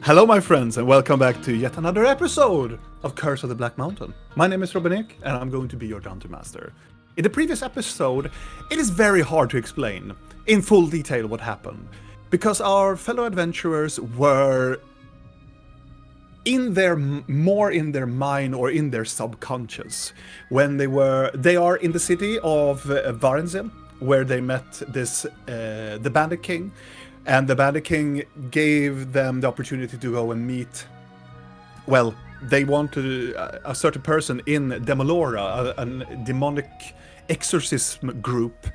Hello, my friends, and welcome back to yet another episode of Curse of the Black Mountain. My name is Robin Ek, and I'm going to be your Dungeon Master. In the previous episode, it is very hard to explain in full detail what happened, because our fellow adventurers were more in their mind or in their subconscious when they are in the city of Varenzil, where they met the Bandit King. And the Bandit King gave them the opportunity to go and meet, well, they wanted a certain person in Demolora, a demonic exorcism group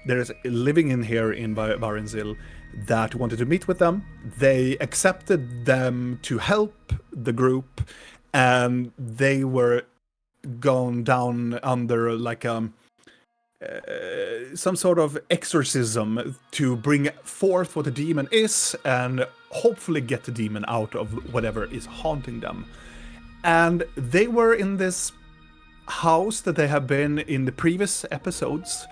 that is living in here in Varenzil, that wanted to meet with them. They accepted them to help the group, and they were gone down under like some sort of exorcism to bring forth what the demon is and hopefully get the demon out of whatever is haunting them. And they were in this house that they have been in the previous episodes,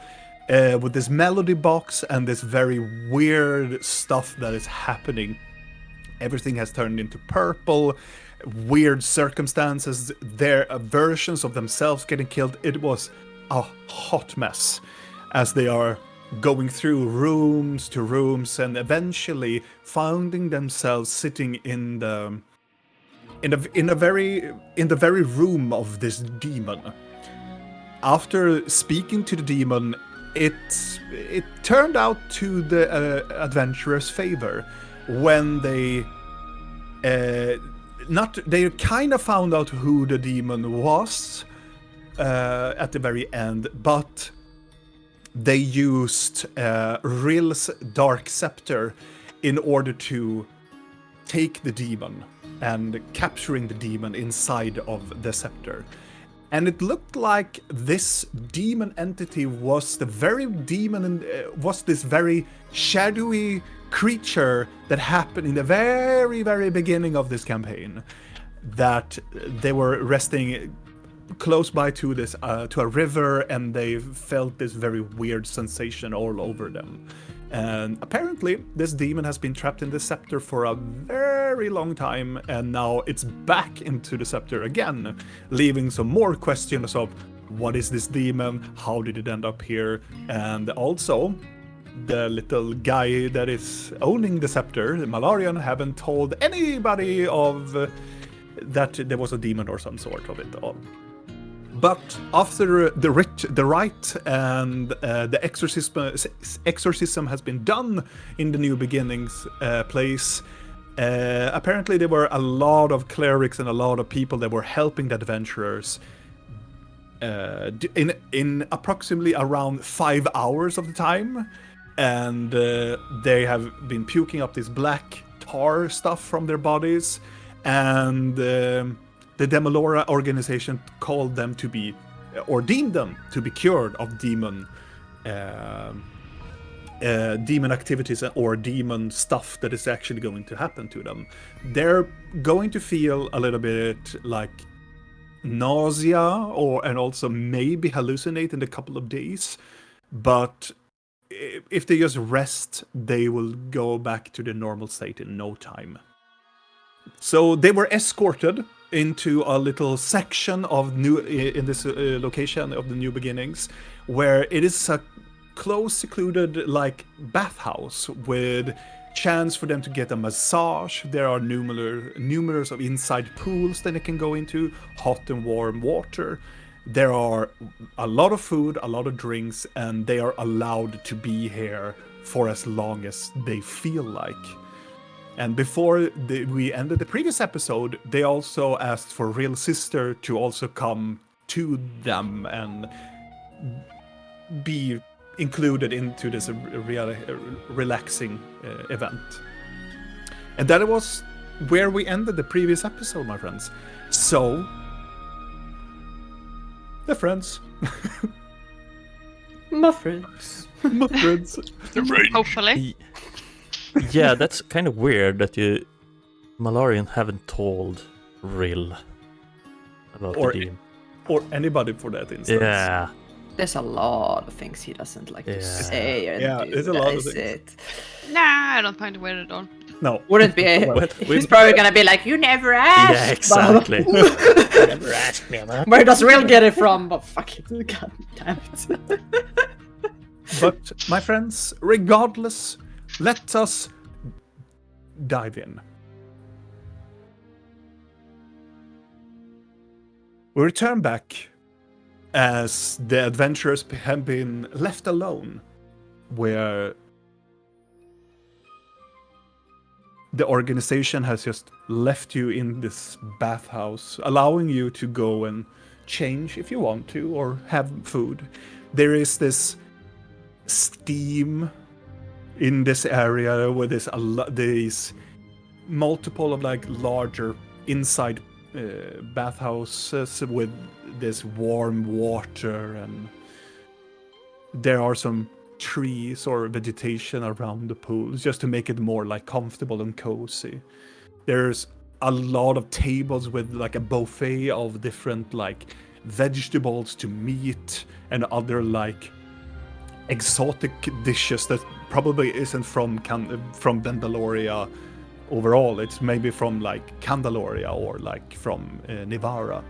with this melody box and this very weird stuff that is happening. Everything has turned into purple, weird circumstances, their versions of themselves getting killed. It was a hot mess as they are going through rooms to rooms and eventually finding themselves sitting in the very room of this demon. After speaking to the demon, it turned out to the adventurers' favor when they kind of found out who the demon was at the very end, but they used Rill's Dark Scepter in order to take the demon and capturing the demon inside of the scepter. And it looked like this demon entity was the very demon, was this very shadowy creature that happened in the very, very beginning of this campaign, that they were resting close by to a river, and they felt this very weird sensation all over them. And apparently this demon has been trapped in the scepter for a very long time, and now it's back into the scepter again, leaving some more questions of what is this demon, how did it end up here, and also the little guy that is owning the scepter, Malarian, haven't told anybody of that there was a demon or some sort of it all. But after the rite and the exorcism has been done in the New Beginnings place, apparently there were a lot of clerics and a lot of people that were helping the adventurers in approximately around 5 hours of the time. And they have been puking up this black tar stuff from their bodies, and the Demolora organization called them to be, or deemed them to be cured of demon activities or demon stuff that is actually going to happen to them. They're going to feel a little bit like nausea and also maybe hallucinate in a couple of days. But if they just rest, they will go back to the normal state in no time. So they were escorted into a little section of in this location of the New Beginnings, where it is a close, secluded, like bathhouse with chance for them to get a massage. There are numerous of inside pools that they can go into, hot and warm water. There are a lot of food, a lot of drinks, and they are allowed to be here for as long as they feel like. And before we ended the previous episode, they also asked for Real Sister to also come to them and be included into this relaxing event. And that was where we ended the previous episode, my friends. So, the friends. My friends. My friends. Hopefully. Yeah, that's kind of weird that Malarian haven't told Rill about the demon. Or anybody for that instance. Yeah. There's a lot of things he doesn't like to say. And yeah, there's a lot of things. Nah, I don't find it weird at all. No. Wouldn't be. He's probably gonna be like, "You never asked." Yeah, exactly. Never asked me about. Where does Real get it from? But fuck it, god damn it. But, my friends, regardless, let us dive in. We return back as the adventurers have been left alone, where the organization has just left you in this bathhouse, allowing you to go and change if you want to, or have food. There is this steam in this area where there's these multiple of like larger inside bathhouses with this warm water, and there are some trees or vegetation around the pools just to make it more like comfortable and cozy. There's a lot of tables with like a buffet of different like vegetables to meat and other like exotic dishes that probably isn't from Vandaloria overall. It's maybe from like Candaloria or like from Nivara,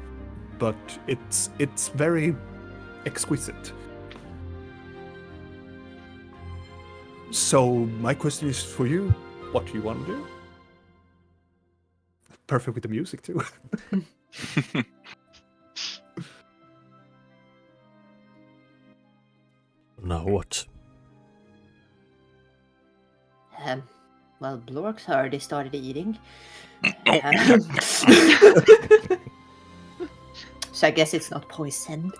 but it's very exquisite. So my question is for you, what do you want to do? Perfect with the music too. Now what? Well, Blork's already started eating. So I guess it's not poisoned.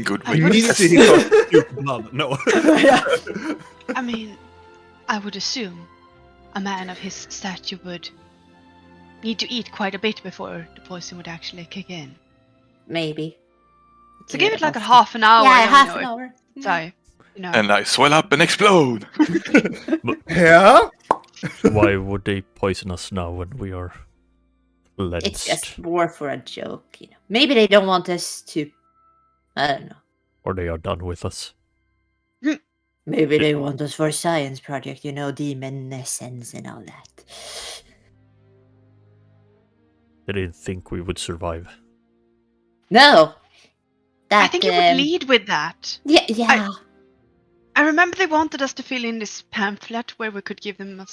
Good Immediately he got puke blood. No. Yeah. I mean, I would assume a man of his stature would need to eat quite a bit before the poison would actually kick in. Maybe. So give it like a half an hour. Yeah, I don't half know an it. hour. So, you know. And I swell up and explode. Yeah. Why would they poison us now when we are cleansed? It's just more for a joke, you know. Maybe they don't want us to. I don't know. Or they are done with us. Maybe they want us for a science project, you know, demon essence and all that. They didn't think we would survive. No. That, I think you would lead with that. Yeah. I remember they wanted us to fill in this pamphlet where we could give them a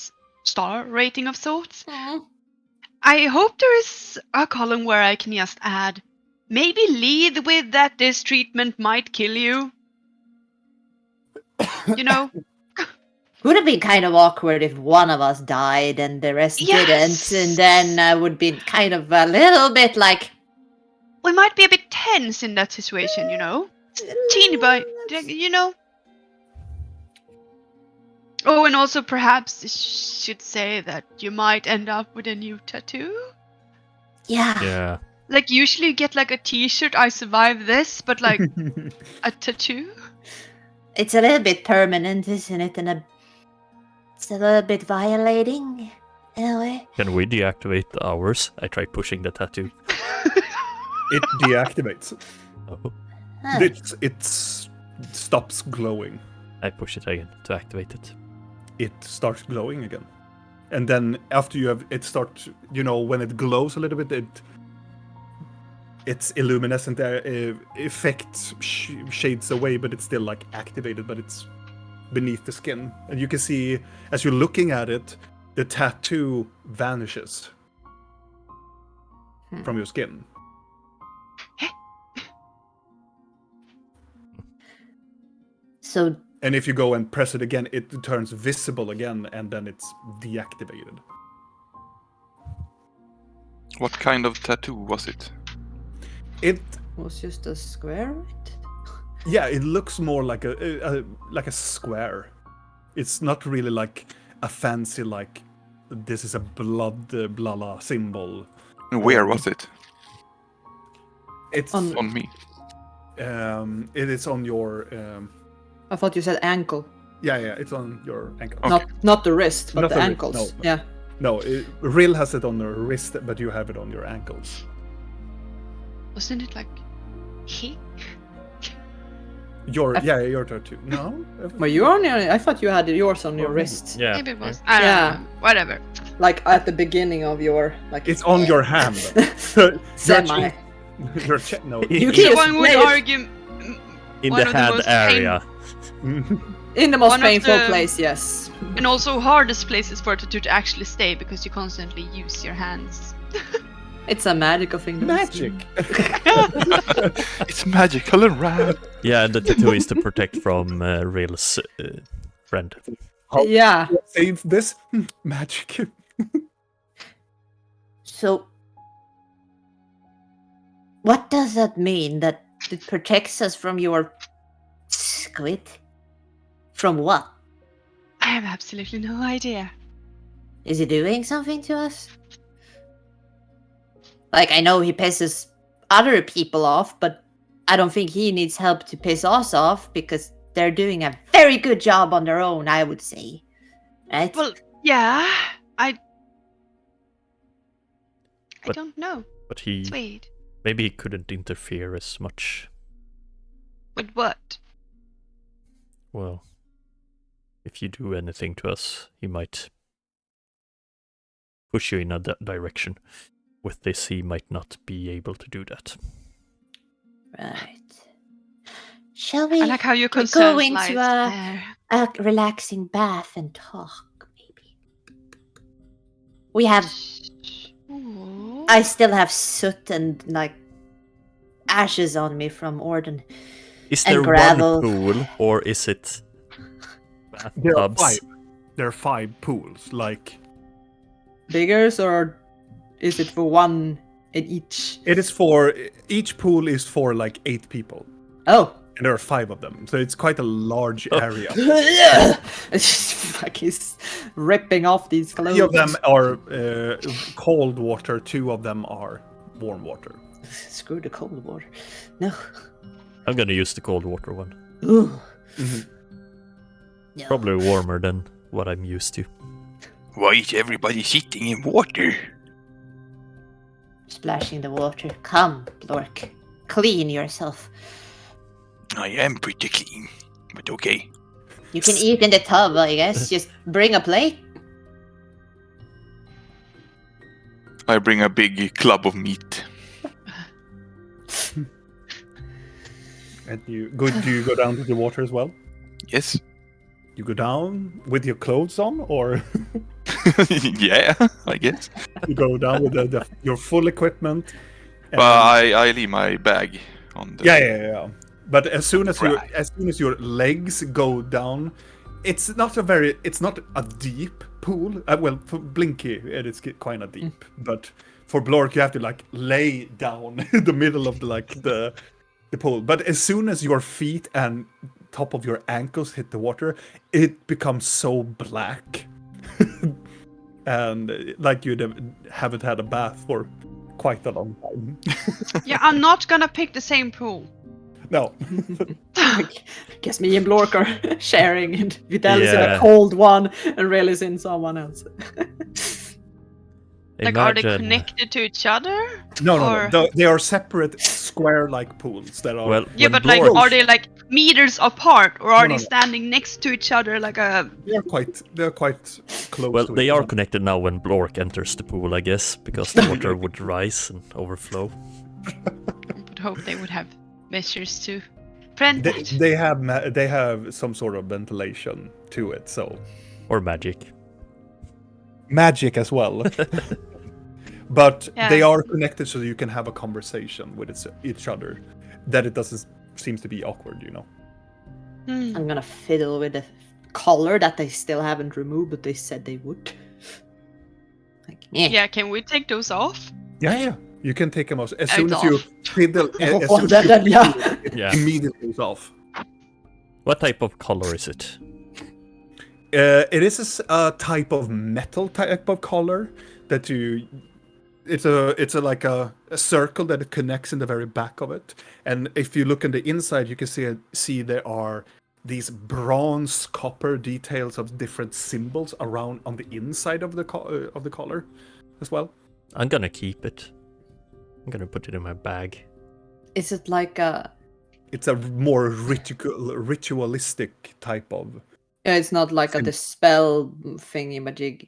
star rating of sorts. I hope there is a column where I can just add, maybe lead with that this treatment might kill you. You know? Would have been kind of awkward if one of us died and the rest Yes. didn't, and then I would be kind of a little bit like. We might be a bit tense in that situation, you know? Teeny bit, you know? Oh, and also perhaps I should say that you might end up with a new tattoo. Yeah. Yeah. Like usually you get like a t-shirt, I survived this, but like a tattoo? It's a little bit permanent, isn't it? And it's a little bit violating in a way. Can we deactivate ours? I tried pushing the tattoo. It deactivates. Oh. Huh. It stops glowing. I push it again to activate it. It starts glowing again. And then after you have it starts, you know, when it glows a little bit, its illuminescent effect shades away, but it's still like activated, but it's beneath the skin. And you can see, as you're looking at it, the tattoo vanishes from your skin. So And if you go and press it again, it turns visible again, and then it's deactivated. What kind of tattoo was it? It, was just a square, right? yeah, it looks more like a square. It's not really like a fancy like this is a blood blah blah symbol. And where was it? It's On me. it is on your I thought you said ankle. yeah, it's on your ankle. Okay. Not the wrist, but Not the the wrist, ankles. no. Yeah. No, Rill has it on her wrist, but you have it on your ankles. Wasn't it like he? Your tattoo. No. Were you on your? I thought you had yours on your wrist. Yeah. Maybe it was. I don't know. Whatever. Like at the beginning of your like. It's on your hand. Semi. No. You So can one would play it argue. In one the of the hand most area. in the most one of painful the- place. Yes. And also hardest places for a tattoo to actually stay because you constantly use your hands. It's a magical thing. though. Magic. It's magical and rad. Yeah, and the tattoo is to protect from Ril's friend. Yeah. Save this magic. So, what does that mean? That it protects us from your squid? From what? I have absolutely no idea. Is he doing something to us? Like, I know he pisses other people off, but I don't think he needs help to piss us off because they're doing a very good job on their own, I would say. Right? Well, yeah, I But- don't know. But he It's weird. maybe he couldn't interfere as much. With what? Well, if you do anything to us, he might push you in a direction. With this, he might not be able to do that. Right. Shall we I like how your go concern into lies a- there. a relaxing bath and talk, maybe? We have... Ooh. I still have soot and, like, ashes on me from Orden. Is And there gravel. one pool, or is it There are bathtubs? 5. There are 5 pools. Like Biggers or is it for one in each? it is for each pool is for like 8 people, Oh. and there are 5 of them. So it's quite a large area. It's just like he's ripping off these clothes. 3 of them are cold water. 2 of them are warm water. Screw the cold water. No. I'm gonna use the cold water one. Ooh. No. Probably warmer than what I'm used to. Why is everybody sitting in water? Splashing the water. Come, Blork. Clean yourself. I am pretty clean, but okay. You can eat in the tub, I guess. Just bring a plate. I bring a big club of meat. And do you go down to the water as well? Yes. You go down with your clothes on, or Yeah, I guess. you go down with your full equipment? But I leave my bag on the... Yeah. But as soon as Right. your legs go down, it's not a deep pool. Well, for Blinky it is kind of deep, but for Blork you have to like lay down in the middle of the pool. But as soon as your feet and top of your ankles hit the water, it becomes so black, and like you haven't had a bath for quite a long time. Yeah, I'm not gonna pick the same pool. No. Guess me and Blork are sharing, and Vidal is in a Yeah. cold one, and Rel is in someone else. Like, are they Imagine- connected to each other? No. Or- They are separate square-like pools that are. Well, Yeah, when but like, Blork- are they like meters apart, or are No. they standing next to each other like a? they're quite close. Well, to they each are other. connected now when Blork enters the pool, I guess, because the water would rise and overflow. I would hope they would have measures to prevent that. They have some sort of ventilation to it, so Or magic. magic as well. But Yeah. they are connected, so you can have a conversation with each other. That it doesn't seems to be awkward, you know. Hmm. I'm gonna fiddle with the collar that they still haven't removed, but they said they would. Like, Yeah, can we take those off? Yeah. You can take them off as It's soon as you off. fiddle. As Oh, soon as then, you yeah. fiddle, it Yeah. immediately is off. What type of color is it? It is a type of metal type of collar that you. It's like a circle that it connects in the very back of it, and if you look in the inside, you can see there are these bronze copper details of different symbols around on the inside of the collar, as well. I'm gonna keep it. I'm gonna put it in my bag. is it like a it's a more ritualistic type of. Yeah, it's not like a dispel thingy magic.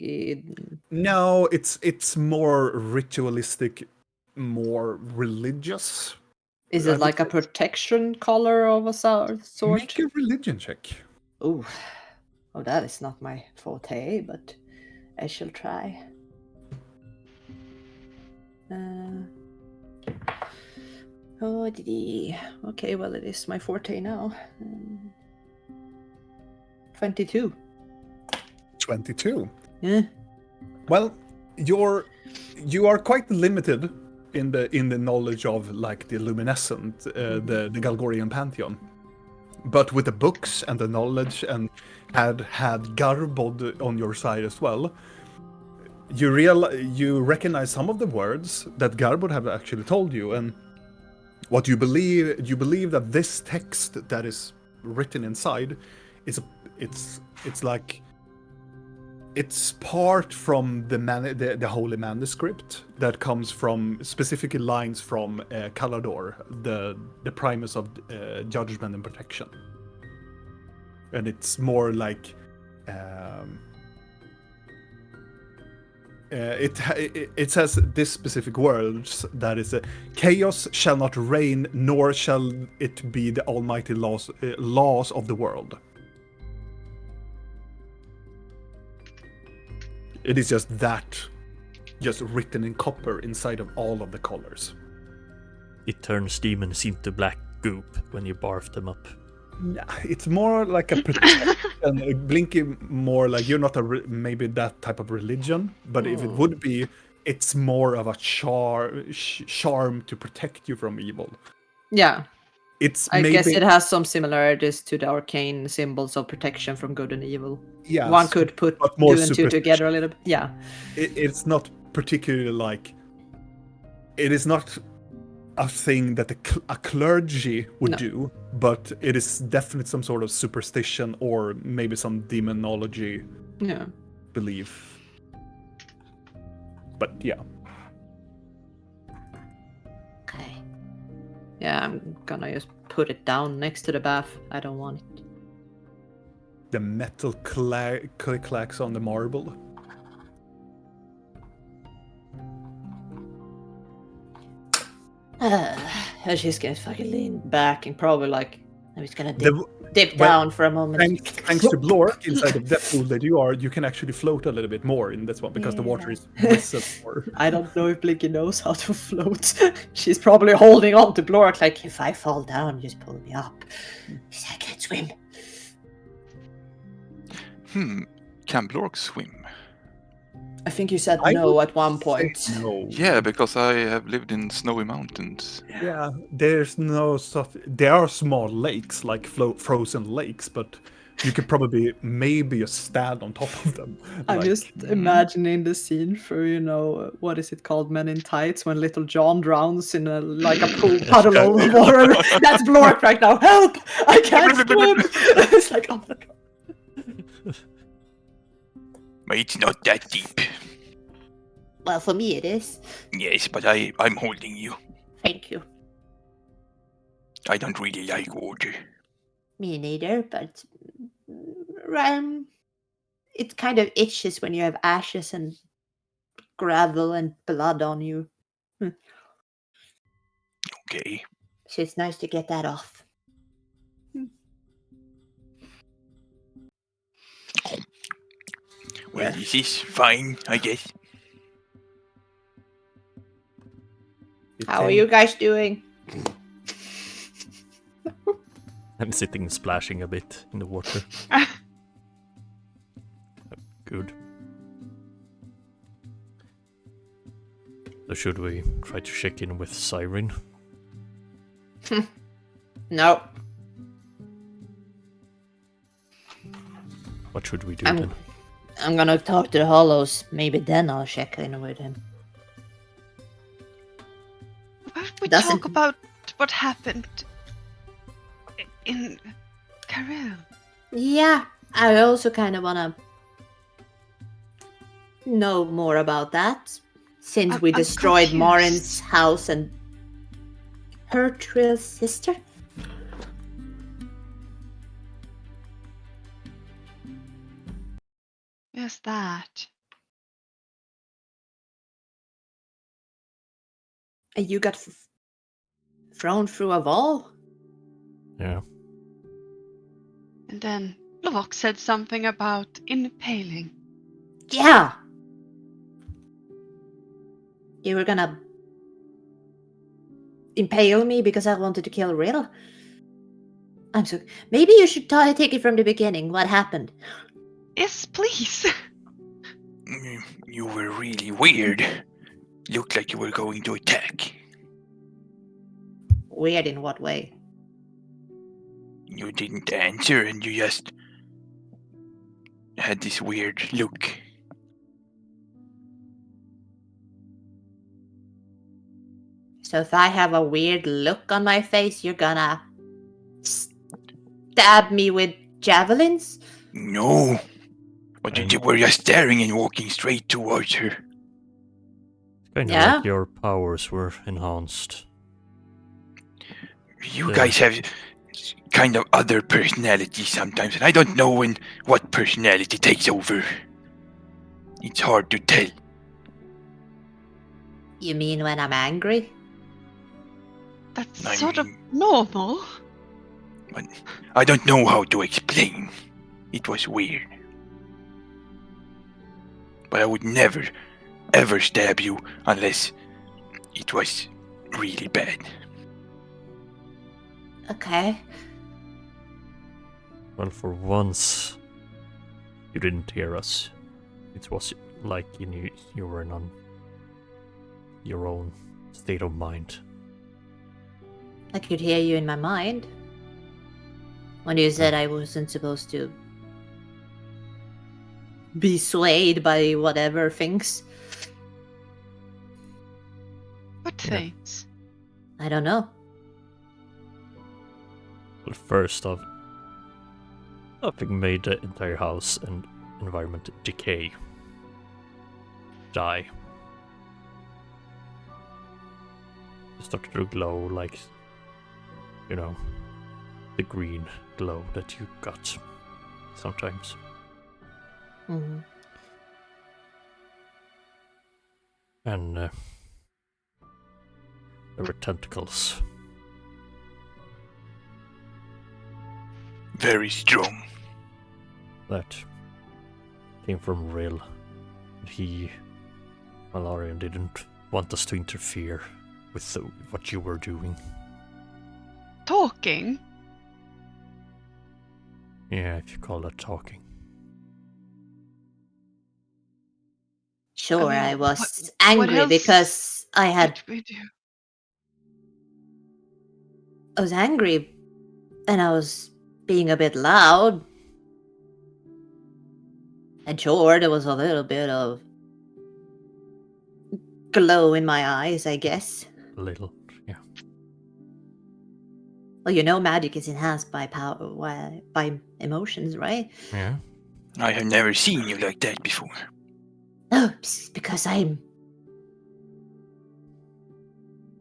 No, it's more ritualistic, more religious. Is I it like a would say. protection color of a sort? Make a religion check. Oh, that is not my forte, but I shall try. Okay, well, it is my forte now. 22. 22. Yeah. Well, you are quite limited in the knowledge of like the luminescent, the Galgorian pantheon, but with the books and the knowledge, and had Garbod on your side as well, you recognize some of the words that Garbod have actually told you, and what you believe that this text that is written inside is it's like. It's part from the holy manuscript that comes from specifically lines from Calador, the Primus of Judgment and Protection, and it's more like it says this specific words that is chaos shall not reign, nor shall it be the almighty laws of the world. It is just that, just written in copper inside of all of the colors. It turns demons into black goop when you barf them up. Yeah, it's more like a protection, blinking more like you're not maybe that type of religion, but if it would be, it's more of a charm to protect you from evil. Yeah. I guess maybe, it has some similarities to the arcane symbols of protection from good and evil. yes, One could put but more 2 and 2 together a little bit. Yeah. It's not particularly like. It is not a thing that a clergy would do, but it is definitely some sort of superstition or maybe some demonology belief. But yeah. Okay. Yeah, I'm gonna just put it down next to the bath. I don't want it. The metal clacks on the marble. And she's gonna fucking lean back and probably like, I'm just gonna dip down for a moment. Thanks to Blork, inside the depth pool that you can actually float a little bit more in this one because the water is risen more. I don't know if Blinky knows how to float. She's probably holding on to Blork like, if I fall down, just pull me up. I can't swim. Can Blork swim? I think you said no at one point. No. Yeah, because I have lived in snowy mountains. Yeah, there's no stuff. There are small lakes, like frozen lakes, but you could probably maybe just stand on top of them. I'm just imagining the scene for, what is it called, Men in Tights, when little John drowns in a pool puddle of water. That's Blork right now. Help! I can't swim! It's like, oh my god. But it's not that deep. Well, for me it is. Yes, but I'm holding you. Thank you. I don't really like water. Me neither, but it kind of itches when you have ashes and gravel and blood on you. Okay. So it's nice to get that off. Well, this is fine, I guess. How are you guys doing? I'm sitting splashing a bit in the water. Good. So should we try to check in with Siren? No. What should we do then? I'm gonna talk to the Hollows. Maybe then I'll check in with him. Why don't we talk about what happened in Karel? Yeah, I also kind of wanna know more about that. Since we destroyed confused. Marin's house and her Trill's sister. as that. And you got thrown through a wall? Yeah. And then Lovok said something about impaling. Yeah. You were gonna impale me because I wanted to kill Rill? I'm so... Maybe you should take it from the beginning. What happened? Yes, please. You were really weird. Looked like you were going to attack. Weird in what way? You didn't answer and you just had this weird look. So if I have a weird look on my face, you're gonna stab me with javelins? No. But you were just staring and walking straight towards her. Kind of Yeah. like your powers were enhanced. You Yeah. guys have kind of other personalities sometimes, and I don't know what personality takes over. It's hard to tell. You mean when I'm angry? That's I sort of mean- normal. But I don't know how to explain. It was weird. But I would never, ever stab you unless it was really bad. Okay. Well, for once, you didn't hear us. It was like you were on your own state of mind. I could hear you in my mind. When you said I wasn't supposed to be swayed by whatever things. What Yeah. things? I don't know. Well, first off, nothing made the entire house and environment decay. Die. It started to glow like, you know, the green glow that you got sometimes. Mhm. And there were tentacles. Very strong. That came from Rill. He, Malarian, didn't want us to interfere with what you were doing. Talking? Yeah, if you call that talking. Sure, mean, I was what angry else because I had... Did we do? I was angry and I was being a bit loud. And sure, there was a little bit of glow in my eyes, I guess. A little, yeah. Well, you know, magic is enhanced by power, by emotions, right? Yeah. I have never seen you like that before. No, because I'm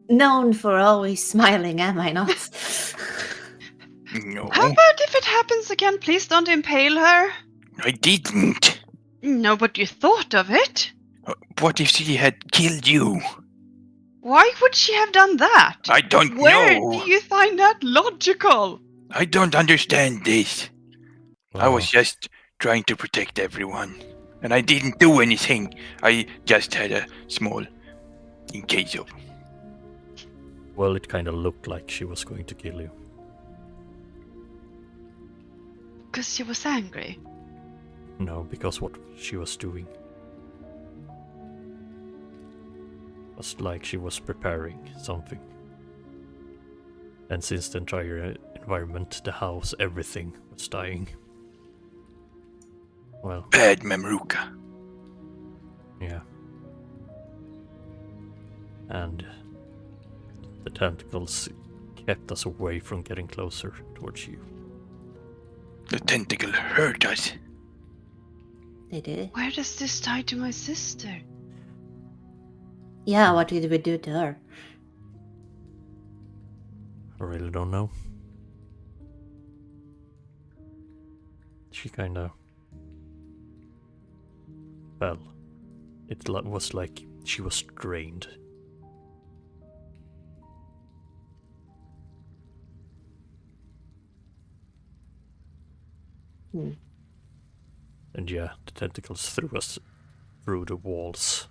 known for always smiling, am I not? No, How about if it happens again, please don't impale her? I didn't. No, but you thought of it. What if she had killed you? Why would she have done that? I don't Where know. do you find that logical? I don't understand this. I was Well, just trying to protect everyone. And I didn't do anything. I just had a small in case of. well, it kind of looked like she was going to kill you. Because she was angry. No, because what she was doing was like she was preparing something. And since the entire environment, the house, everything was dying. Well, Bad Memruka. yeah. And the tentacles kept us away from getting closer towards you. The tentacle hurt us. They did. Where does this tie to my sister? Yeah, what did we do to her? I really don't know. She kinda fell, it was like she was drained. Hmm. And yeah, the tentacles threw us through the walls.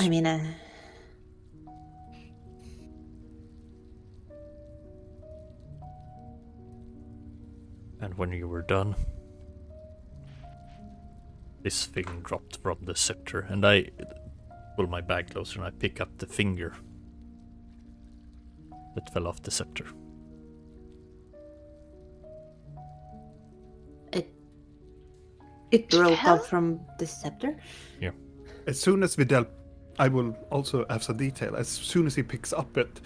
I mean, And when you were done, this thing dropped from the scepter, and I pull my bag closer and I pick up the finger that fell off the scepter. it broke fell? off from the scepter. As soon as Vidal, I will also have some detail. As soon as he picks up it,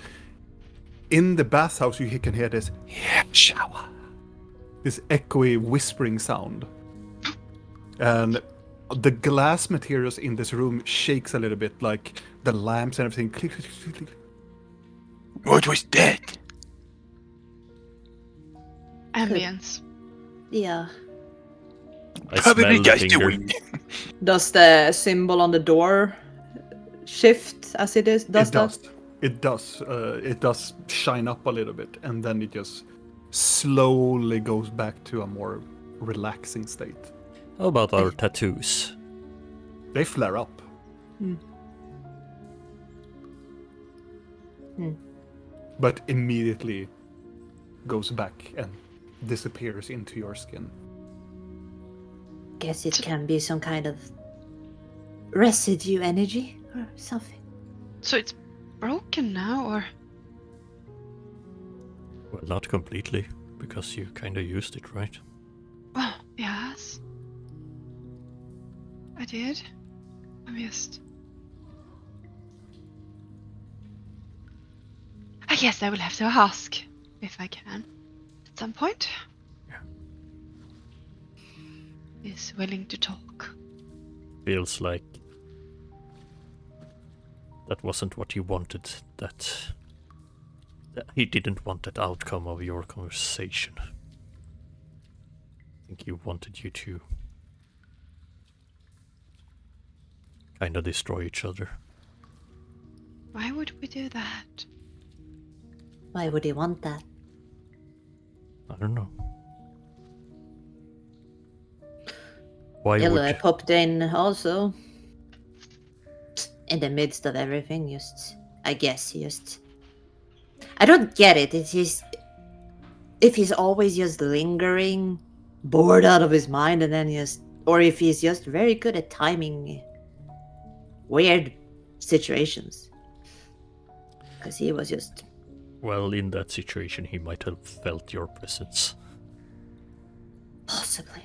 in the bathhouse you can hear this shower, this echoey whispering sound, and the glass materials in this room shakes a little bit, like the lamps and everything. Click, click, click, click. What was that? Ambience. Yeah. I Probably smell the just the finger. wind. Does the symbol on the door shift as it is? It does. It does. It does shine up a little bit, and then it just slowly goes back to a more relaxing state. How about our tattoos? They flare up. But immediately goes back and disappears into your skin. Guess it can be some kind of residue energy or something. So it's broken now, or Well, not completely, because you kind of used it, right? well, yes, I did. I'm just. I guess I will have to ask if I can at some point. Yeah. Is willing to talk. Feels like that wasn't what you wanted, that he didn't want that outcome of your conversation. I think he wanted you to kind of destroy each other. Why would we do that? Why would he want that? I don't know. Why Ella would... popped in also. In the midst of everything, I don't get it. It's just, if he's always just lingering, bored out of his mind, and then or if he's just very good at timing weird situations. Because he was just... Well, in that situation, he might have felt your presence. Possibly.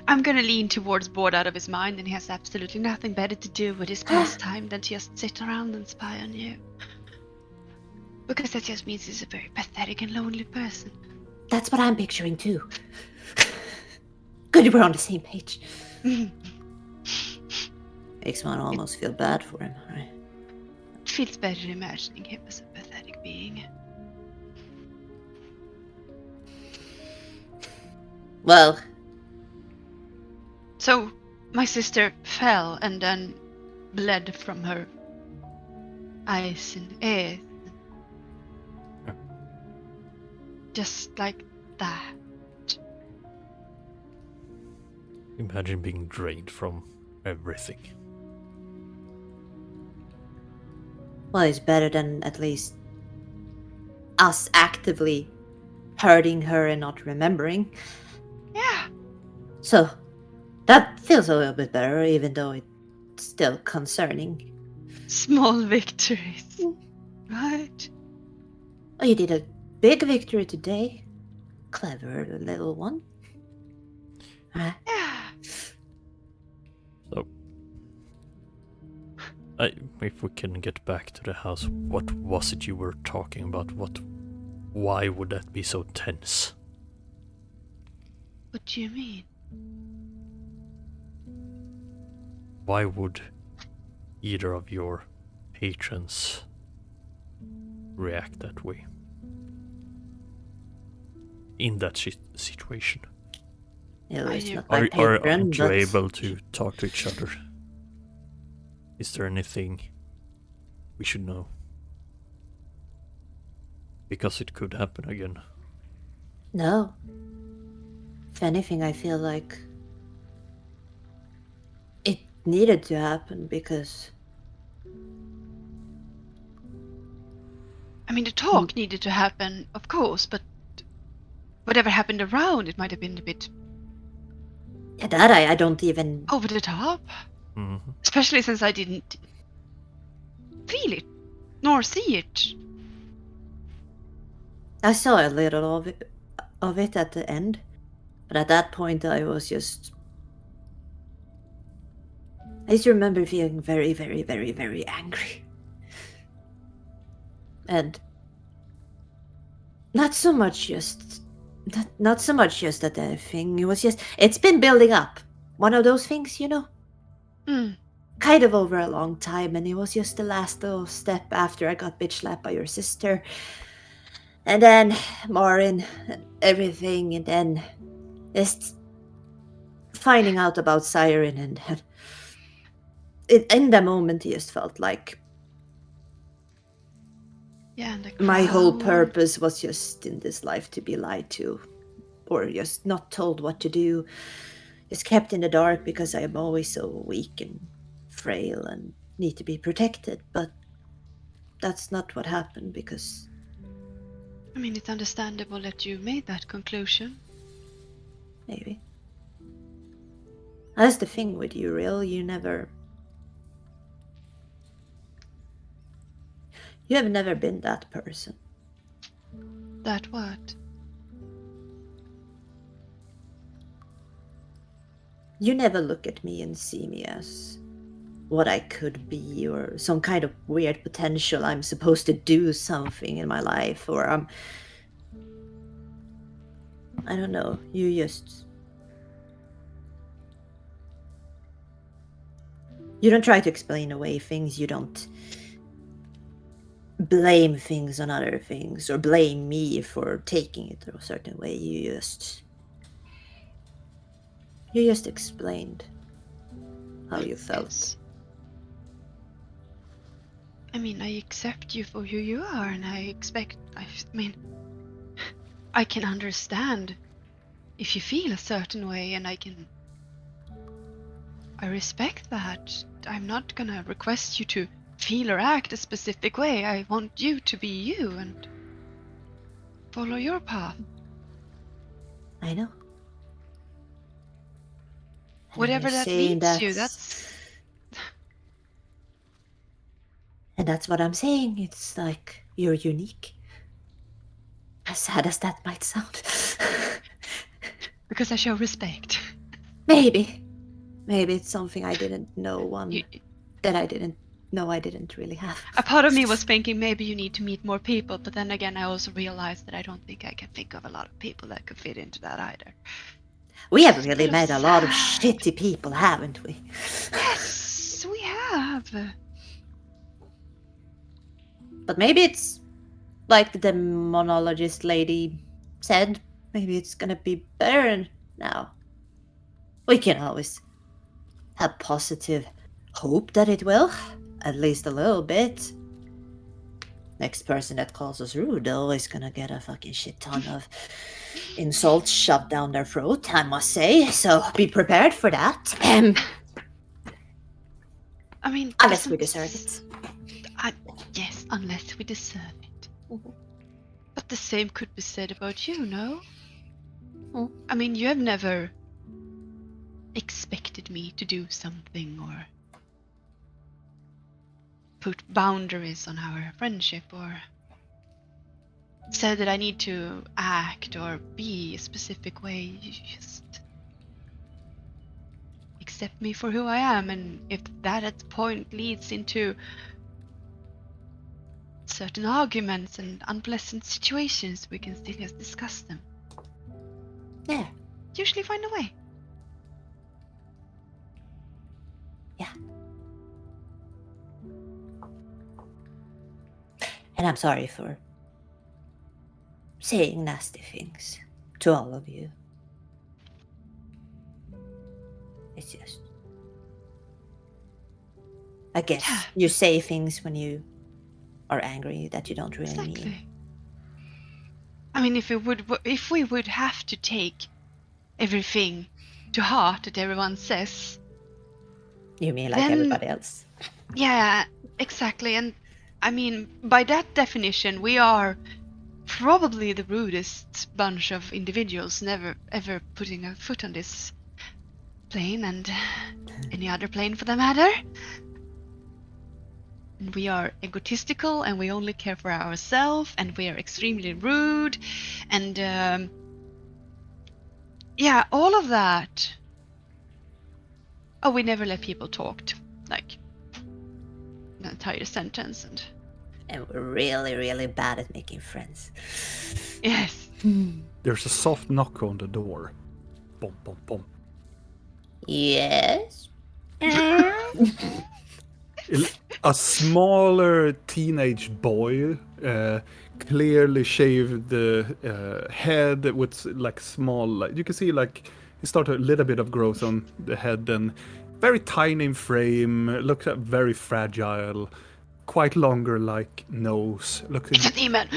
I'm gonna lean towards bored out of his mind, and he has absolutely nothing better to do with his pastime than to just sit around and spy on you. Because that just means he's a very pathetic and lonely person. That's what I'm picturing too. Good, we're on the same page. Makes one almost feel bad for him, right? It feels better imagining him as a pathetic being. Well, So, my sister fell and then bled from her eyes and ears. Yeah. Just like that. Imagine being drained from everything. well, it's better than at least us actively hurting her and not remembering. Yeah. So, that feels a little bit better, even though it's still concerning. Small victories. Right? Oh, you did a big victory today. Clever little one. Huh? Yeah. So, if we can get back to the house, what was it you were talking about? Why would that be so tense? What do you mean? Why would either of your patrons react that way in that situation. It's not Are my patron, aren't you but able to talk to each other? Is there anything we should know? Because it could happen again. no. If anything, I feel like it needed to happen because I mean, the talk needed to happen, of course, but whatever happened around, it might have been a bit that I don't even. over the top. Mm-hmm. Especially since I didn't feel it, nor see it. I saw a little of it at the end, but at that point I was just. I just remember feeling very, very, very, very angry. And not so much just that thing. It was just it's been building up. One of those things, kind of over a long time, and it was just the last little step after I got bitch slapped by your sister. And then Marin, everything, and then just finding out about Siren, and in the moment it just felt like And my whole crowd. purpose was just in this life to be lied to, or just not told what to do, just kept in the dark because I am always so weak and frail and need to be protected. But that's not what happened, because I mean, it's understandable that you made that conclusion. maybe that's the thing with you, Real. You have never been that person. That what? You never look at me and see me as what I could be, or some kind of weird potential. I'm supposed to do something in my life, or I don't know. You don't try to explain away things. You don't blame things on other things, or blame me for taking it a certain way. You just explained how you felt. I mean, I accept you for who you are, and I mean, I can understand if you feel a certain way, and I respect that. I'm not gonna request you to feel or act a specific way. I want you to be you and follow your path. I know. Whatever that leads you, And that's what I'm saying. It's like you're unique. As sad as that might sound. because I show respect. Maybe it's something I didn't know that I didn't know I didn't really have. A part of me was thinking maybe you need to meet more people, but then again I also realized that I don't think I can think of a lot of people that could fit into that either. We have really met a lot of shitty people, haven't we? Yes, we have. But maybe it's like the demonologist lady said. Maybe it's gonna be better now. We can always have positive hope that it will, at least a little bit. Next person that calls us rude, they're always gonna get a fucking shit ton of insults shoved down their throat, I must say. So be prepared for that. I mean, unless we deserve it. Yes, unless we deserve it. But the same could be said about you, no? I mean, you have never expected me to do something or put boundaries on our friendship or said that I need to act or be a specific way. You just accept me for who I am, and if that at the point leads into certain arguments and unpleasant situations, we can still just discuss them. Yeah. Usually find a way. And I'm sorry for saying nasty things to all of you. It's just... I guess Yeah. you say things when you are angry that you don't really mean. Exactly. I mean, if we would have to take everything to heart that everyone says, You mean like Then- everybody else? yeah, exactly. And I mean, by that definition, we are probably the rudest bunch of individuals never ever putting a foot on this plane and any other plane for that matter. And we are egotistical and we only care for ourselves and we are extremely rude and yeah, all of that. Oh, we never let people talk like an entire sentence and And we're really, really bad at making friends. yes. There's a soft knock on the door. Boom, boom, boom. Yes. A smaller teenage boy, clearly shaved head with like small, like you can see like he started a little bit of growth on the head and very tiny in frame, looks very fragile, quite longer like nose. Looking. It's a demon.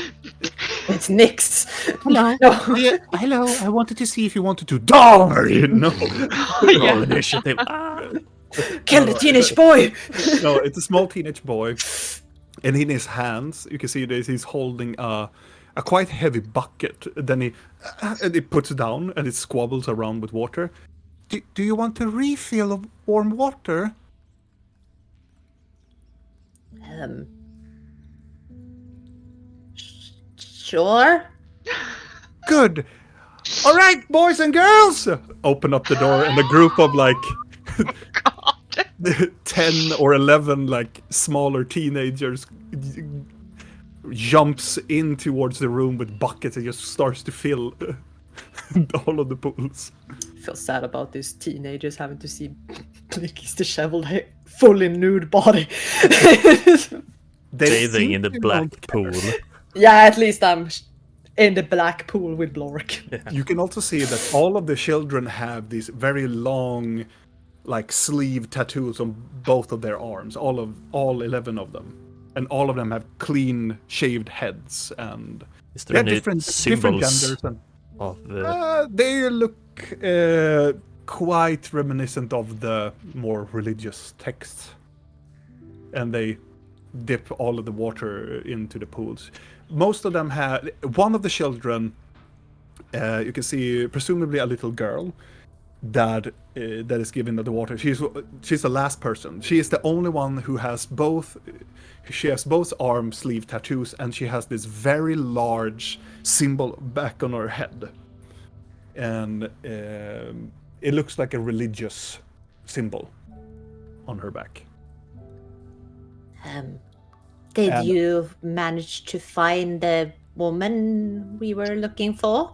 It's Nyx. Hello. No. Hello. I wanted to see if you wanted to die. No. Roll initiative. Kill the teenage boy! No, it's a small teenage boy, and in his hands, you can see that he's holding a quite heavy bucket. Then he puts it down, and it squabbles around with water. Do you want a refill of warm water? Sure. Good. All right, boys and girls. Open up the door, and a group of like 10 or 11 like smaller teenagers jumps in towards the room with buckets and just starts to fill all of the pools. I feel sad about these teenagers having to see Blicky's disheveled, fully nude body. They Bathing seem in the to black not care. pool. Yeah, at least I'm in the black pool with Blork. You can also see that all of the children have these very long, like sleeve tattoos on both of their arms. All 11 of them, and all of them have clean shaved heads, and Is there any different symbols genders. And of they look quite reminiscent of the more religious texts, and they dip all of the water into the pools. Most of them have one of the children. You can see presumably a little girl that is given the water. She's the last person. She is the only one who has both. She has both arm sleeve tattoos, and she has this very large symbol back on her head, and it looks like a religious symbol on her back. Did And- you manage to find the woman we were looking for?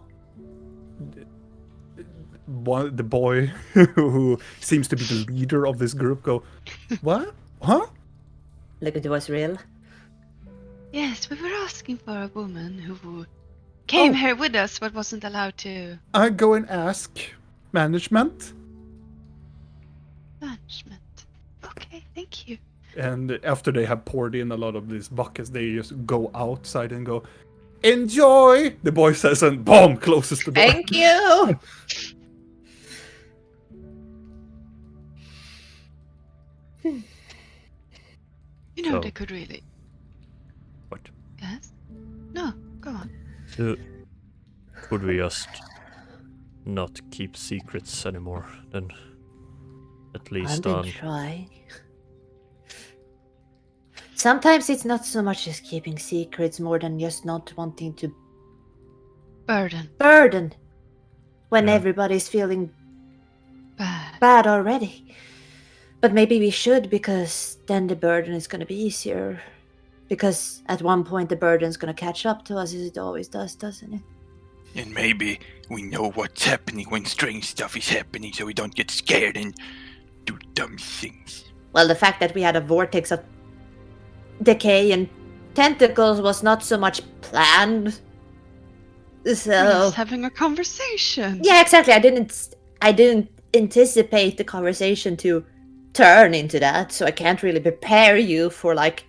The boy who seems to be the leader of this group go, what? Huh? Look, it was real. Yes, we were asking for a woman who came here with us but wasn't allowed to I go and ask management. management. Okay, thank you. And after they have poured in a lot of these buckets, they just go outside and go, enjoy! The boy says, and boom, closes the door. Thank you! You know, So- they could really. what? Yes? No, go on. So, could we just not keep secrets anymore? Then, at I've least been on. trying. Sometimes it's not so much as keeping secrets, more than just not wanting to burden when Yeah. everybody's feeling Bad. bad already. But maybe we should, because then the burden is going to be easier. Because at one point the burden's going to catch up to us, as it always does, doesn't it? And maybe we know what's happening when strange stuff is happening so we don't get scared and do dumb things. Well, the fact that we had a vortex of decay and tentacles was not so much planned. We're So just having a conversation. yeah, exactly. I didn't anticipate the conversation to turn into that, so I can't really prepare you for like.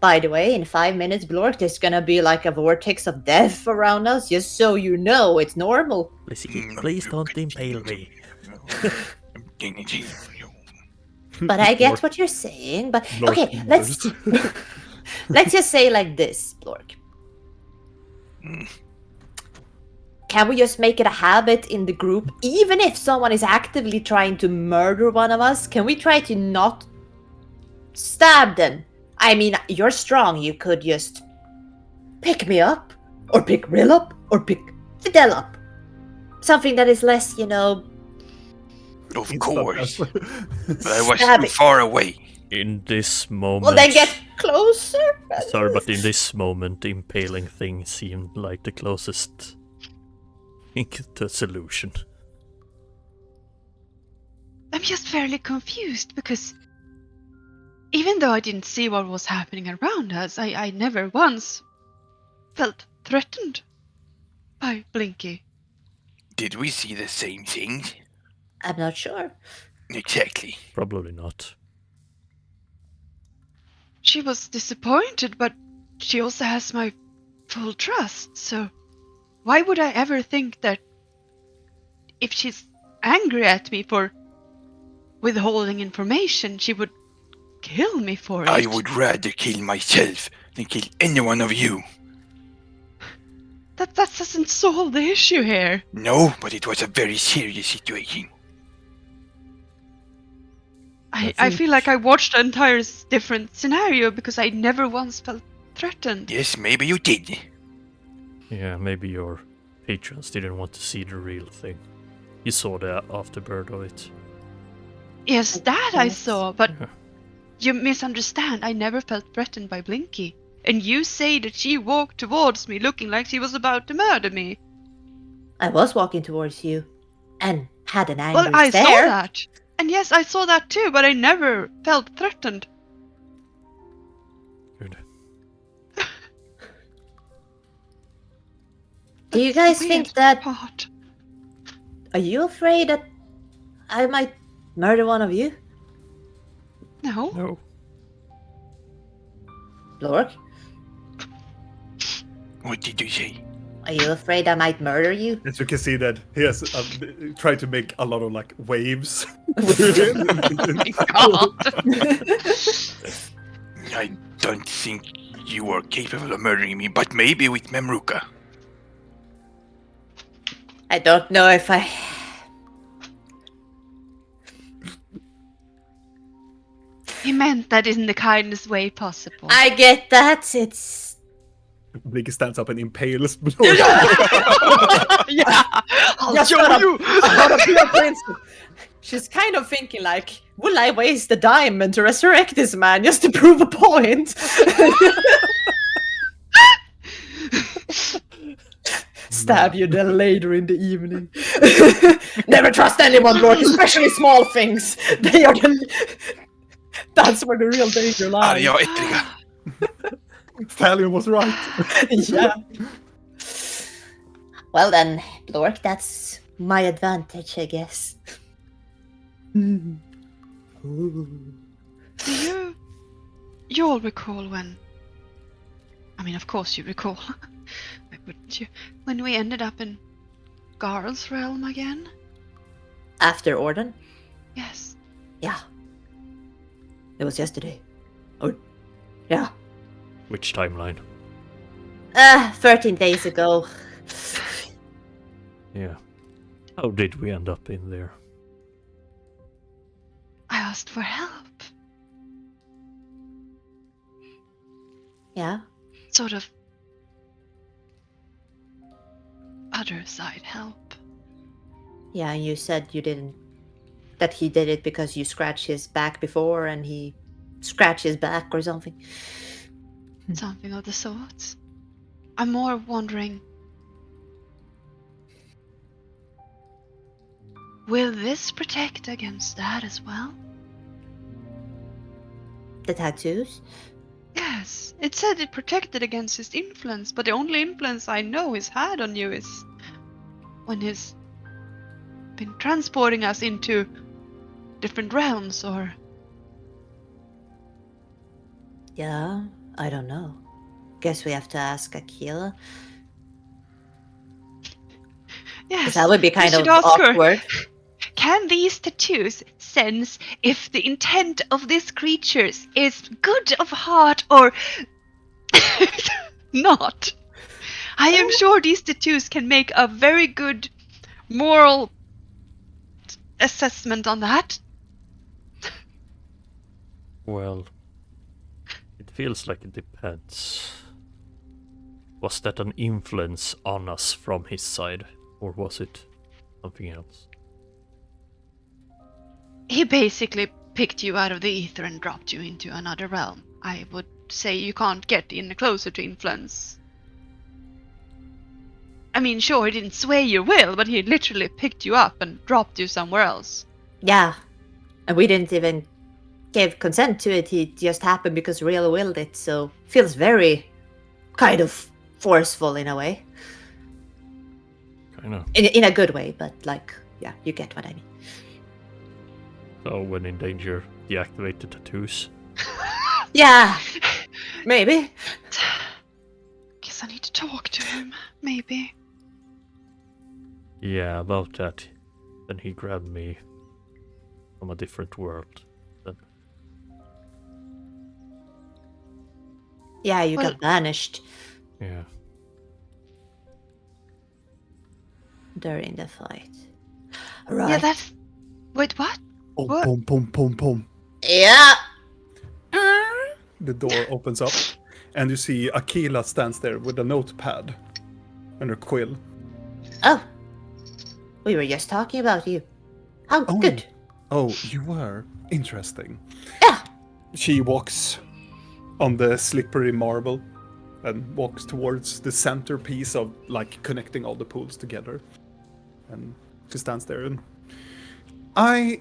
By the way, in 5 minutes, Blork, there's gonna be like a vortex of death around us. Just so you know, it's normal. Please don't impale me. But I get what you're saying. But Blork okay, wonders. let's just say like this, Blork. Can we just make it a habit in the group, even if someone is actively trying to murder one of us? Can we try to not stab them? I mean, you're strong. You could just pick me up, or pick Rill up, or pick Fidel up. Something that is less, Of course. It's But I was Stab too it. far away. In this moment. Well, then get closer. Sorry, but in this moment, the impaling thing seemed like the closest thing to a solution. I'm just fairly confused because even though I didn't see what was happening around us, I never once felt threatened by Blinky. Did we see the same thing? I'm not sure. Exactly. Probably not. She was disappointed, but she also has my full trust, so why would I ever think that if she's angry at me for withholding information, she would kill me for it? I would rather kill myself than kill any one of you. That doesn't solve the issue here. No, but it was a very serious situation. I feel like I watched the entire different scenario because I never once felt threatened. Yes, maybe you did. Yeah, maybe your patrons didn't want to see the real thing. You saw the afterbirth of it. Yes, that I Yes. saw, but Yeah. you misunderstand. I never felt threatened by Blinky. And you say that she walked towards me looking like she was about to murder me. I was walking towards you and had an angry Well, I stare. saw that. And yes, I saw that too, but I never felt threatened. Good. Do you That's guys the think weird that... part. Are you afraid that I might murder one of you? No. No. Blork? What did you say? Are you afraid I might murder you? As you can see that he has tried to make a lot of like waves. God. I don't think you are capable of murdering me, but maybe with Memruka. I don't know if I... He meant that in the kindest way possible. I get that. It's... Blinky stands up and impales. Yeah, I'll Just show got you. a pure princess. She's kind of thinking like, will I waste a diamond to resurrect this man just to prove a point? Stab you then later in the evening. Never trust anyone, Lord, especially small things. They are the... That's where the real danger lies. Arja Etriga. Stallion was right. Yeah. Well then, Blork, that's my advantage, I guess. Do you all recall when... I mean, of course you recall. Why wouldn't you? When we ended up in Garl's realm again? After Orden? Yes. Yeah. It was yesterday. Oh, yeah. Which timeline? 13 days ago. Yeah. How did we end up in there? I asked for help. Yeah. Sort of other side help. Yeah, and you said you didn't... That he did it because you scratched his back before and he scratched his back or something. Something of the sort. I'm more wondering... Will this protect against that as well? The tattoos? Yes. Yes, it said it protected against his influence, but the only influence I know he's had on you is when he's been transporting us into different realms, or... Yeah, I don't know. Guess we have to ask Akila. Yes, That would be we kind should of ask her. awkward. Can these tattoos sense if the intent of these creatures is good of heart or not? I am sure these tattoos can make a very good moral assessment on that. Well, it feels like it depends. Was that an influence on us from his side, or was it something else? He basically picked you out of the ether and dropped you into another realm. I would say you can't get in closer to influence. I mean, sure, he didn't sway your will, but he literally picked you up and dropped you somewhere else. Yeah, and we didn't even give consent to it. It just happened because Real willed it, so feels very kind of forceful in a way. Kinda. In a good way, but like, yeah, you get what I mean. So when in danger, deactivate the tattoos. Yeah, maybe. Guess I need to talk to him, maybe. Yeah, about that. Then he grabbed me from a different world. Then Yeah, you Well- got banished yeah. during the fight. Right. Yeah, that's... Wait, what? Oh, What? boom, boom, boom, boom. Yeah. The door opens up, and you see Akila stands there with a notepad and a quill. Oh, we were just talking about you. How Oh. good. Oh, you were? Interesting. Yeah. She walks on the slippery marble and walks towards the centerpiece of, like, connecting all the pools together. And she stands there and... I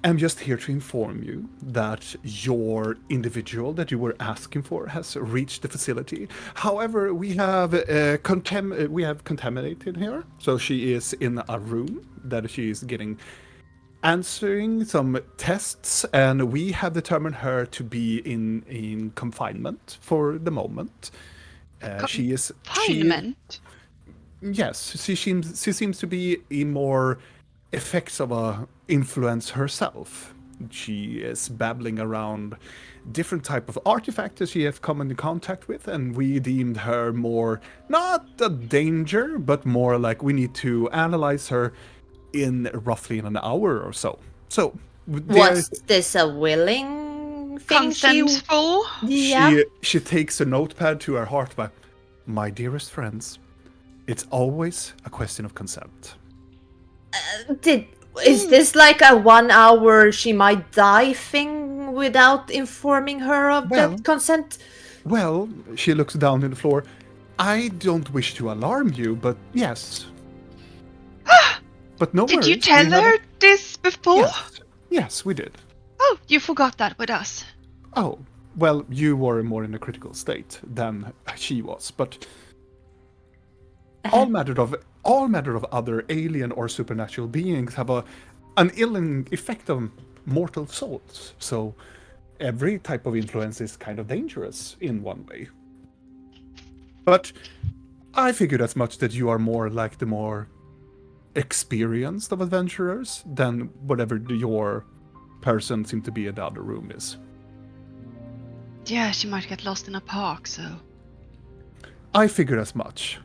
am just here to inform you that your individual that you were asking for has reached the facility. However, we have contaminated her, so she is in a room that she is getting answering some tests, and we have determined her to be in confinement for the moment. She is Confinement? Yes, she seems to be in more effects of a influence herself. She is babbling around different type of artifacts that she has come into contact with, and we deemed her more not a danger, but more like we need to analyze her in roughly an hour or so. So Was this a willing thing? Consentful? Yeah. she takes a notepad to her heart, but my dearest friends, it's always a question of consent. Is this like a 1 hour she might die thing without informing her of Well- the consent? Well, she looks down on the floor. I don't wish to alarm you, but yes. But no Did worries. you tell we have her this before? Yes. Yes, we did. Oh, you forgot that with us. Oh, well, you were more in a critical state than she was, but all matter of other alien or supernatural beings have an ill effect on mortal souls. So every type of influence is kind of dangerous in one way. But I figured as much that you are more like the more experienced of adventurers than whatever your person seemed to be in the other room is. Yeah, she might get lost in a park, so... I figured as much.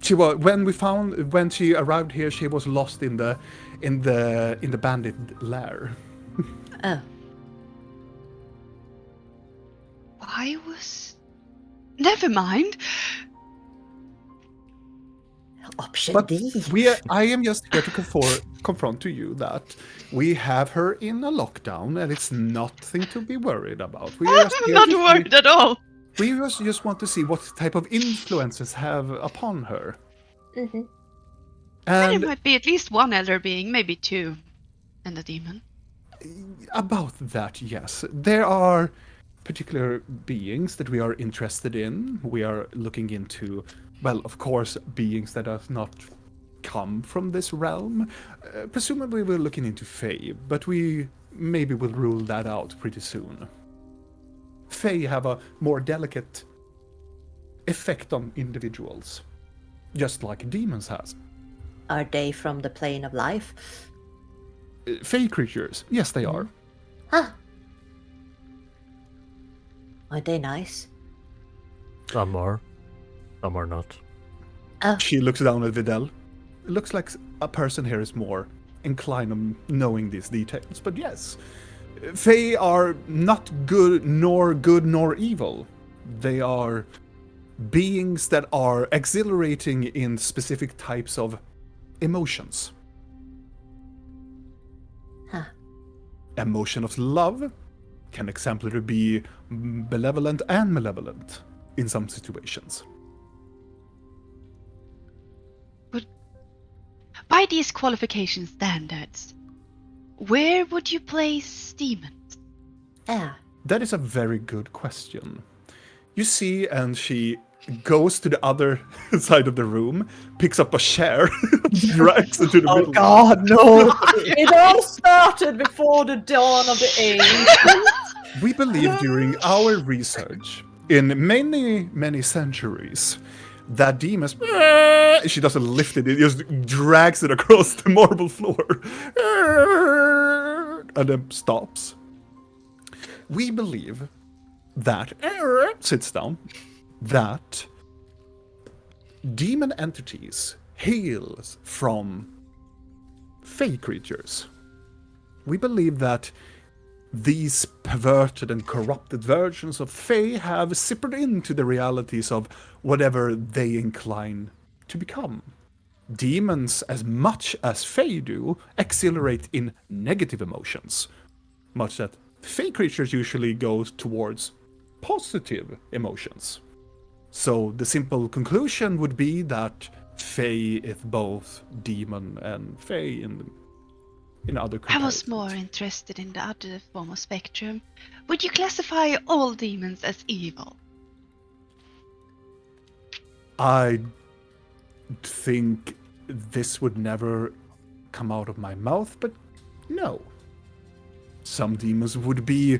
She was when she arrived here. She was lost in the bandit lair. Oh. I was... Never mind. Option But D. I am just here to confront to you that we have her in a lockdown, and it's nothing to be worried about. We are just I'm here not to worried at all. We just want to see what type of influences have upon her. Mm-hmm. And And it might be at least one elder being, maybe two, and a demon. about that, yes, there are particular beings that we are interested in. We are looking into, well, of course, beings that have not come from this realm. Presumably we're looking into Fae, but we maybe will rule that out pretty soon. Fae have a more delicate effect on individuals, just like demons has. Are they from the plane of life? Fae creatures, yes they are. Huh. Are they nice? Some are not. She looks down at Videl. It looks like a person here is more inclined on knowing these details, but yes. Fae are not good nor evil. They are beings that are exhilarating in specific types of emotions. Huh. Emotion of love can exemplarily be benevolent and malevolent in some situations. But by these qualification standards, where would you place demons? Yeah. That is a very good question. You see, and she goes to the other side of the room, picks up a chair, drags it to the Oh middle. God, no! It all started before the dawn of the age. We believe during our research, in many centuries, that demons... She doesn't lift it, it just drags it across the marble floor. And then stops. We believe that... Sits down. That demon entities hails from Fae creatures. We believe that these perverted and corrupted versions of Fae have sippered into the realities of whatever they incline to become. Demons, as much as Fae do, exhilarate in negative emotions, much that Fae creatures usually go towards positive emotions. So the simple conclusion would be that Fae is both demon and Fae in other I was comparisons. more interested in the other form of spectrum. Would you classify all demons as evil? I think this would never come out of my mouth, but no. Some demons would be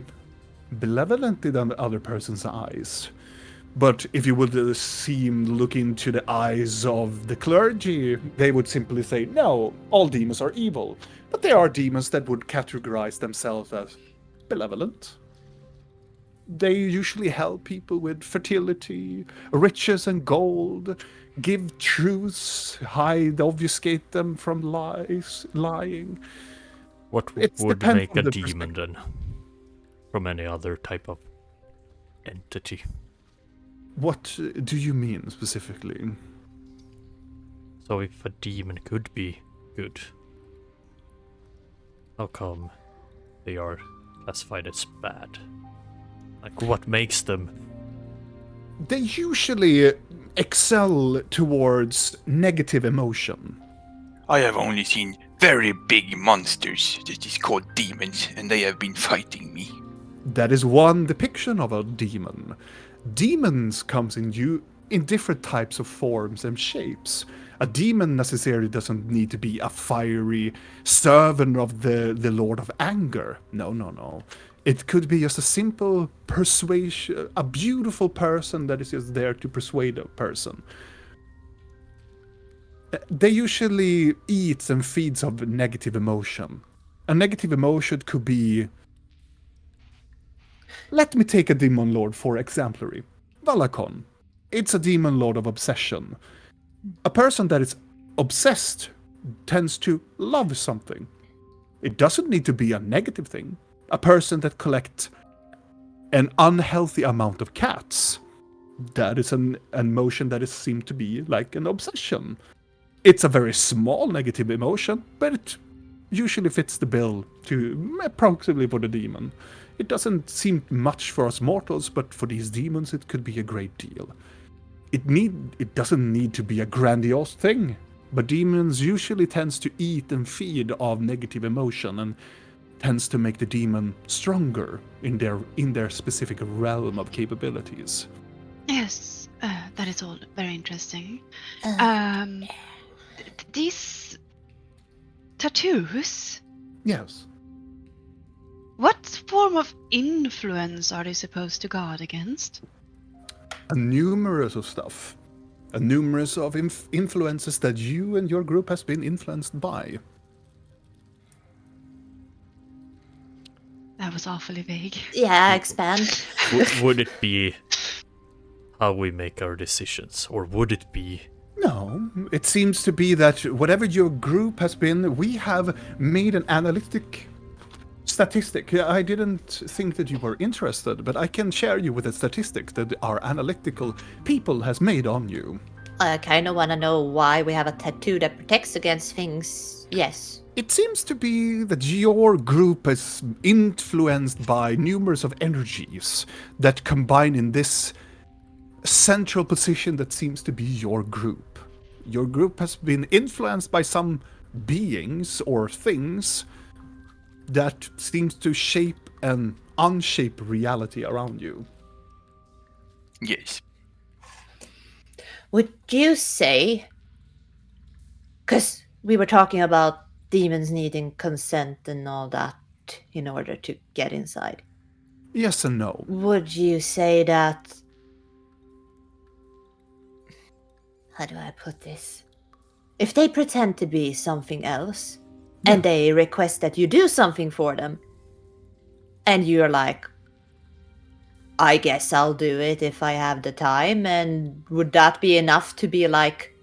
benevolent in the other person's eyes. But if you would look into the eyes of the clergy, they would simply say, no, all demons are evil. But there are demons that would categorize themselves as benevolent. They usually help people with fertility, riches and gold, give truths, obfuscate them from lying. What It's would depend make on a the demon then? From any other type of entity? What do you mean specifically? So if a demon could be good, how come they are classified as bad? Like, what makes them? They usually excel towards negative emotion. I have only seen very big monsters that is called demons, and they have been fighting me. That is one depiction of a demon. Demons comes in different types of forms and shapes. A demon necessarily doesn't need to be a fiery servant of the Lord of Anger. No. It could be just a simple persuasion, a beautiful person that is just there to persuade a person. They usually eats and feeds of negative emotion. A negative emotion could be... Let me take a demon lord for exemplary. Valakon. It's a demon lord of obsession. A person that is obsessed tends to love something. It doesn't need to be a negative thing. A person that collects an unhealthy amount of cats, that is an emotion that is seemed to be like an obsession. It's a very small negative emotion, but it usually fits the bill to approximately for the demon. It doesn't seem much for us mortals, but for these demons it could be a great deal. It doesn't need to be a grandiose thing, but demons usually tends to eat and feed of negative emotion, and tends to make the demon stronger in their specific realm of capabilities. Yes, that is all very interesting. These tattoos, Yes. what form of influence are they supposed to guard against? A numerous of stuff. A numerous of influences that you and your group has been influenced by. That was awfully vague. Yeah, expand. Would it be how we make our decisions, or would it be? No, it seems to be that whatever your group has been, we have made an analytic statistic. I didn't think that you were interested, but I can share you with a statistic that our analytical people has made on you. I kind of want to know why we have a tattoo that protects against things. Yes. It seems to be that your group is influenced by numerous of energies that combine in this central position that seems to be your group. Your group has been influenced by some beings or things that seems to shape and unshape reality around you. Yes. Would you say, because we were talking about demons needing consent and all that in order to get inside, Yes and no. would you say that, how do I put this? If they pretend to be something else and they request that you do something for them, and you're like, I guess I'll do it if I have the time, and would that be enough to be like,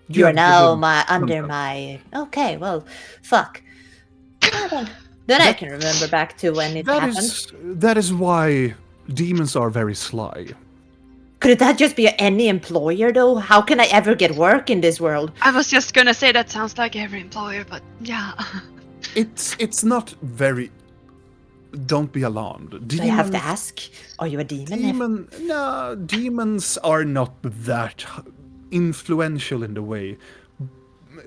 You you're have now given under consent. my... Okay, well, fuck. Then I can remember back to when it happened. That is why demons are very sly. Could that just be any employer, though? How can I ever get work in this world? I was just gonna say that sounds like every employer, but yeah. It's not very... Don't be alarmed. Do I have to ask? Are you a demon? Demons are not that influential in the way.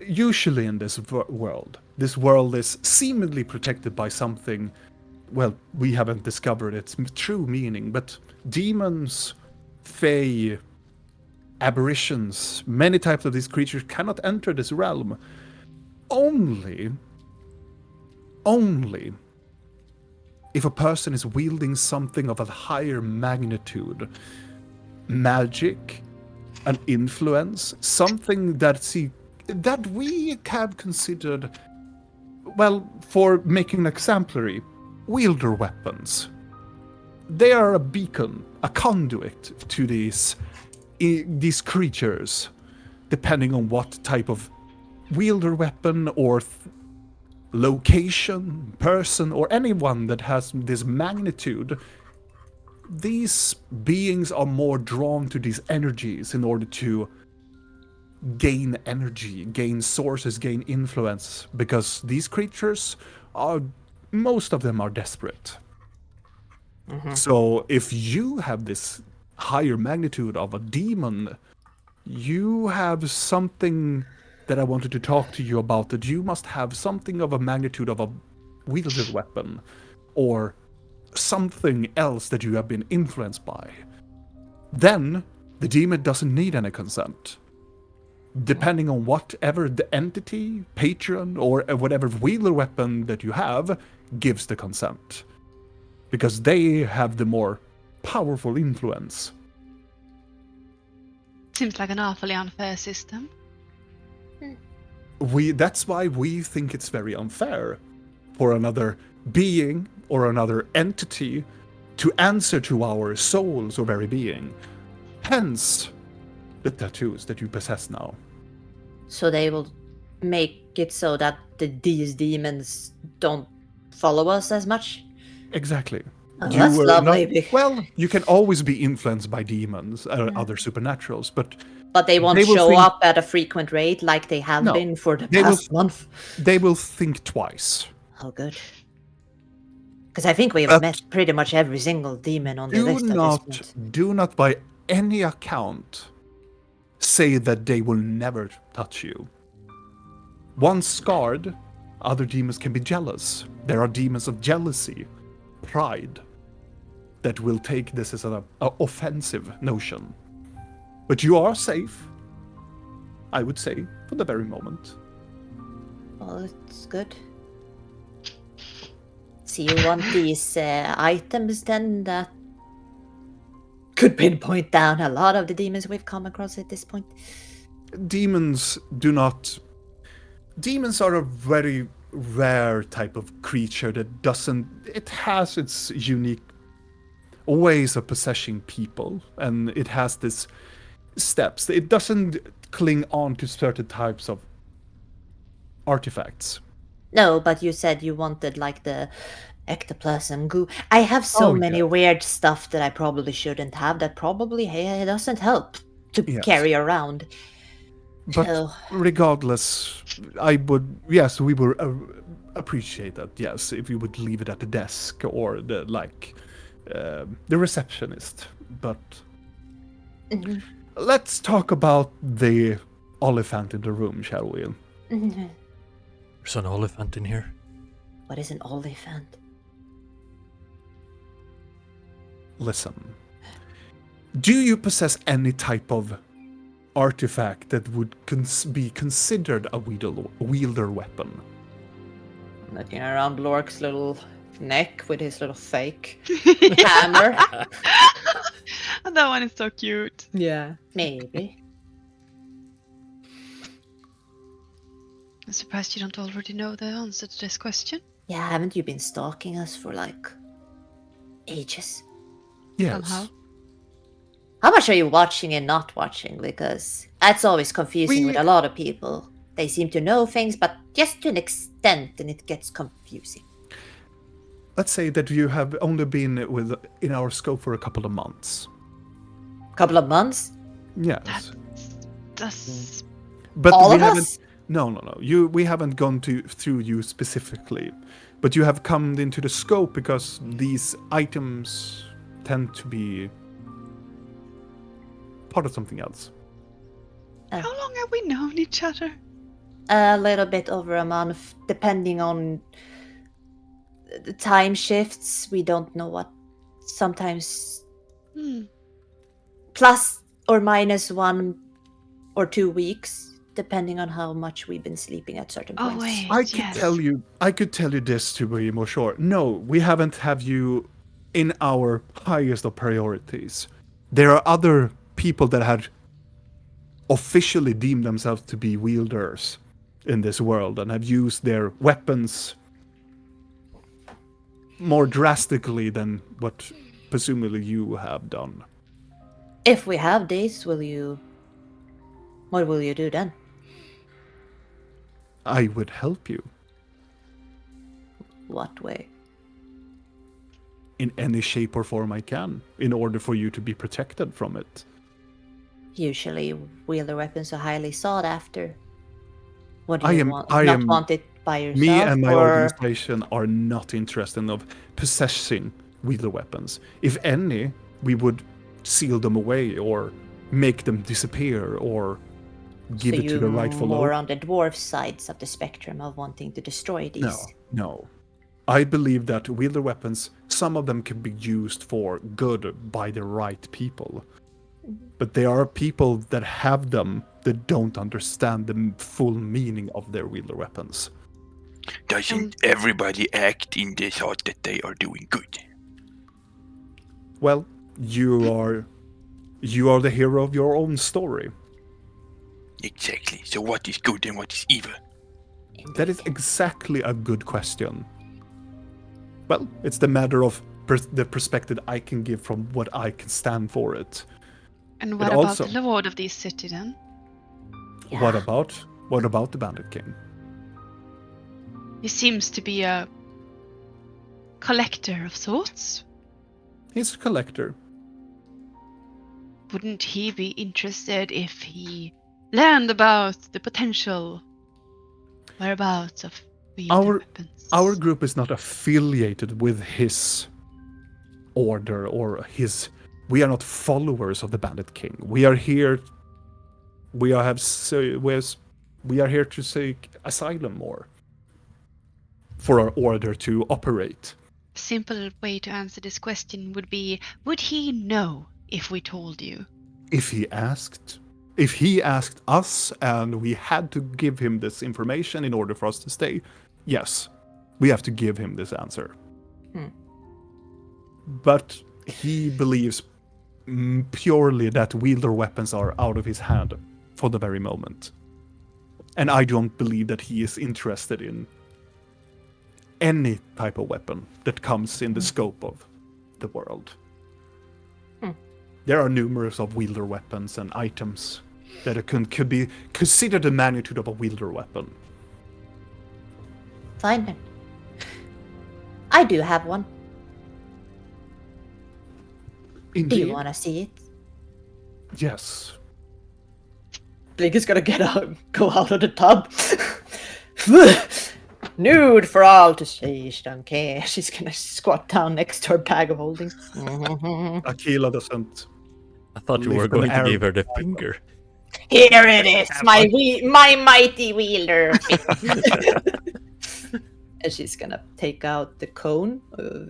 Usually in this world is seemingly protected by something. Well, we haven't discovered its true meaning, but demons, fae, aberrations, many types of these creatures cannot enter this realm. Only if a person is wielding something of a higher magnitude, magic, an influence, something that we have considered, well, for making an exemplary, wielder weapons. They are a beacon, a conduit to these creatures, depending on what type of wielder weapon or location, person, or anyone that has this magnitude. These beings are more drawn to these energies in order to gain energy, gain sources, gain influence, because these creatures most of them are desperate. So if you have this higher magnitude of a demon, you have something that I wanted to talk to you about, that you must have something of a magnitude of a wielded weapon, or something else that you have been influenced by. Then the demon doesn't need any consent. Depending on whatever the entity, patron, or whatever wielder weapon that you have gives the consent. Because they have the more powerful influence. Seems like an awfully unfair system. That's why we think it's very unfair for another being or another entity to answer to our souls or very being. Hence, the tattoos that you possess now. So they will make it so that these demons don't follow us as much? Exactly. Oh, that's lovely. Well, you can always be influenced by demons or other supernaturals, but they won't show up at a frequent rate like they have been for the past month. They will think twice. Oh, good. Because I think we have met pretty much every single demon on the list at this point. Do not, by any account, say that they will never touch you. Once scarred, Other demons can be jealous. There are demons of jealousy, pride, that will take this as an offensive notion. But you are safe, I would say, for the very moment. Well, it's good. So you want these items then that could pinpoint down a lot of the demons we've come across at this point? Demons do not... Demons are a very rare type of creature that doesn't... It has its unique ways of possessing people, and it has this steps. It doesn't cling on to certain types of artifacts. No, but you said you wanted like the ectoplasm goo. I have so many weird stuff that I probably shouldn't have that probably doesn't help to carry around. But regardless, I would, yes, we would appreciate that, yes, if you would leave it at the desk or the receptionist. But let's talk about the elephant in the room, shall we? There's an elephant in here. What is an elephant? Listen. Do you possess any type of artifact that would be considered a wielder weapon? Looking around Lork's little neck with his little fake hammer. That one is so cute. Yeah. Maybe. I'm surprised you don't already know the answer to this question. Yeah, haven't you been stalking us for like ages? Yes. Somehow. How much are you watching and not watching? Because that's always confusing with a lot of people. They seem to know things, but just to an extent, and it gets confusing. Let's say that you have only been in our scope for a couple of months. Couple of months? Yes. That's But all we of haven't. us? No. We haven't gone through you specifically, but you have come into the scope because these items tend to be part of something else. how long have we known each other? A little bit over a month, depending on the time shifts. We don't know what. Sometimes plus or minus 1 or 2 weeks, depending on how much we've been sleeping at certain Oh, points. wait. I could tell you this to be more sure. No, we haven't have you in our highest of priorities. There are other people that had officially deemed themselves to be wielders in this world and have used their weapons more drastically than what presumably you have done. If we have these, what will you do then? I would help you What way? in any shape or form I can in order for you to be protected from it. Usually, wielder weapons are highly sought after. What do I you am- want? I Not am- want it by yourself? Me and my or... organization are not interested in possessing wielder weapons. If any, we would seal them away or make them disappear or give it to the rightful more owner. on the dwarf sides of the spectrum of wanting to destroy these. No. I believe that wielder weapons, some of them can be used for good by the right people. But there are people that have them that don't understand the full meaning of their wielder weapons. Doesn't everybody act in the thought that they are doing good? Well, you are the hero of your own story. Exactly. So what is good and what is evil? That is exactly a good question. Well, it's the matter of the perspective I can give from what I can stand for it. And But what about also- the lord of this city then? Yeah. What about the Bandit King? He seems to be a collector of sorts. He's a collector. Wouldn't he be interested if he learned about the potential whereabouts of wielder weapons? Our group is not affiliated with his order or his. We are not followers of the Bandit King. We are here. We are here to seek asylum more. for our order to operate. Simple way to answer this question would be, would he know if we told you? If he asked us and we had to give him this information in order for us to stay, yes, we have to give him this answer. But he believes purely that wielder weapons are out of his hand for the very moment. And I don't believe that he is interested in any type of weapon that comes in the scope of the world. There are numerous of wielder weapons and items that could be considered the magnitude of a wielder weapon. Fine then. I do have one. Indeed. Do you want to see it? Yes. Blink is gonna go out of the tub. Nude for all to see. She don't care. She's gonna squat down next to her bag of holding. Akila doesn't. I thought you were Lift an going to arrow. give her the finger. Here it is, my mighty wielder. And she's gonna take out the cone of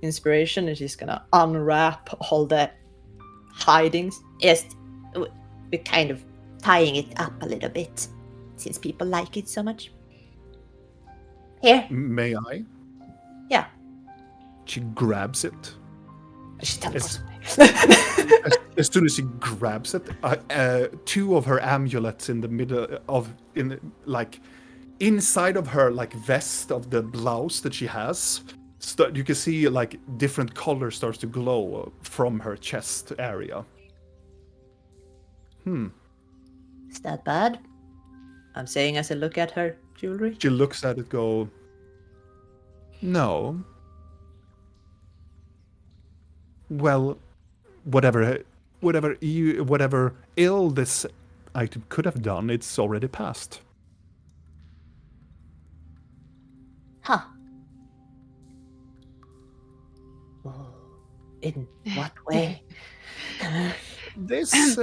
inspiration, and she's gonna unwrap all the hidings. Yes, we're kind of tying it up a little bit, since people like it so much. Here. May I? Yeah. She grabs it. She teleports. As soon as she grabs it, two of her amulets in the middle of, inside of her vest of the blouse that she has, you can see different colors starts to glow from her chest area. Is that bad? I'm saying as I look at her jewelry. She looks at it, go, no. Well, whatever ill this item could have done, it's already passed. Huh. Oh, in what way? This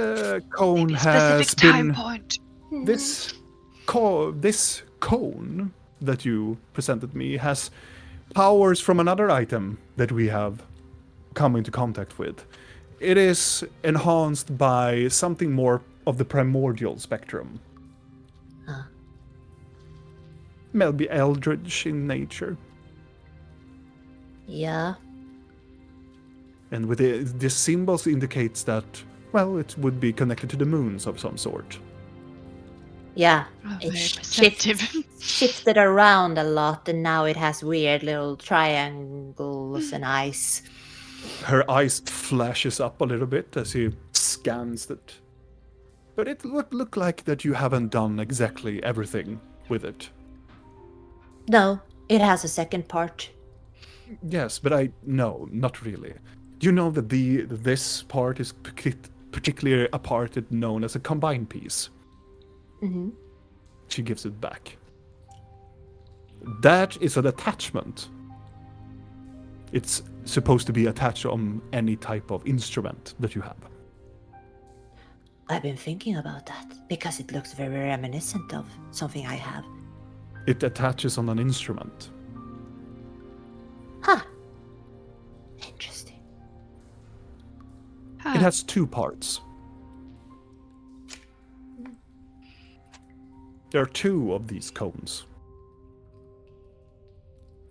cone Maybe a has specific been time point. this cone that you presented me has powers from another item that we have come into contact with. It is enhanced by something more of the primordial spectrum. Huh. Maybe eldritch in nature. Yeah. And with the symbols indicates that, well, it would be connected to the moons of some sort. Yeah. Oh, It very perceptive. shifted around a lot, and now it has weird little triangles and eyes. Her eyes flashes up a little bit as he scans it. But it would look like that you haven't done exactly everything with it. No, it has a second part. Yes, but no, not really. You know that this part is particularly a part that's known as a combined piece. Mm-hmm. She gives it back. That is an attachment. It's supposed to be attached on any type of instrument that you have. I've been thinking about that because it looks very reminiscent of something I have. It attaches on an instrument. Huh. Interesting. Huh. It has two parts. There are two of these cones.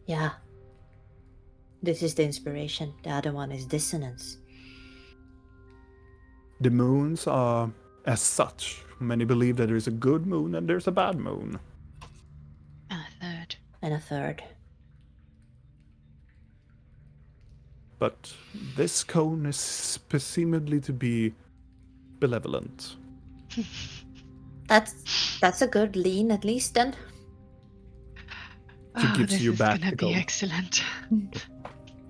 Yeah. This is the inspiration. The other one is dissonance. The moons are as such. Many believe that there is a good moon and there's a bad moon. And a third. And a third. But this cone is presumably to be benevolent. That's a good lean, at least then. She Oh, gives this you is back gonna the be cone. excellent.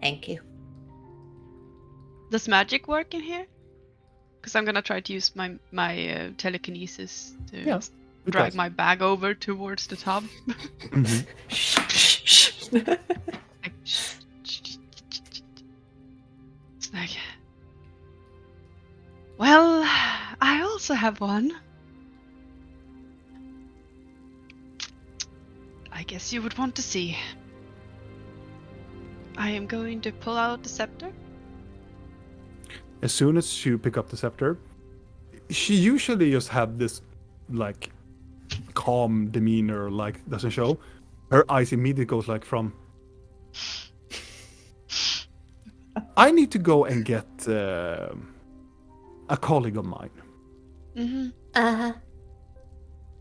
Thank you. Does magic work in here? Because I'm gonna try to use my telekinesis to Yeah, it drag does. my bag over towards the tub. Mhm. Like, it's like, well, I also have one. I guess you would want to see. I am going to pull out the scepter. As soon as you pick up the scepter, she usually just have this like calm demeanor, like doesn't show. Her eyes immediately goes like from. I need to go and get a colleague of mine. Mm-hmm. Uh-huh.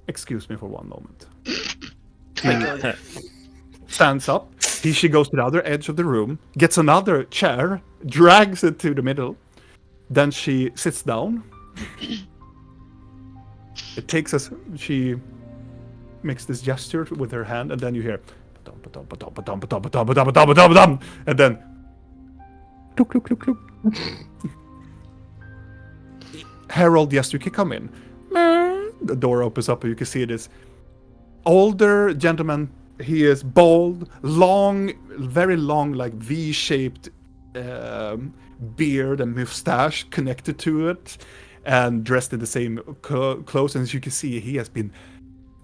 Excuse me for one moment. Stands up. She goes to the other edge of the room, gets another chair, drags it to the middle. Then she sits down. It takes us. She makes this gesture with her hand, and then you hear, and then, look, look, look, look. Harold, yes, you can come in. The door opens up, and you can see this older gentleman. He is bald, long, very long, like V-shaped beard and mustache connected to it, and dressed in the same clothes. And as you can see, he has been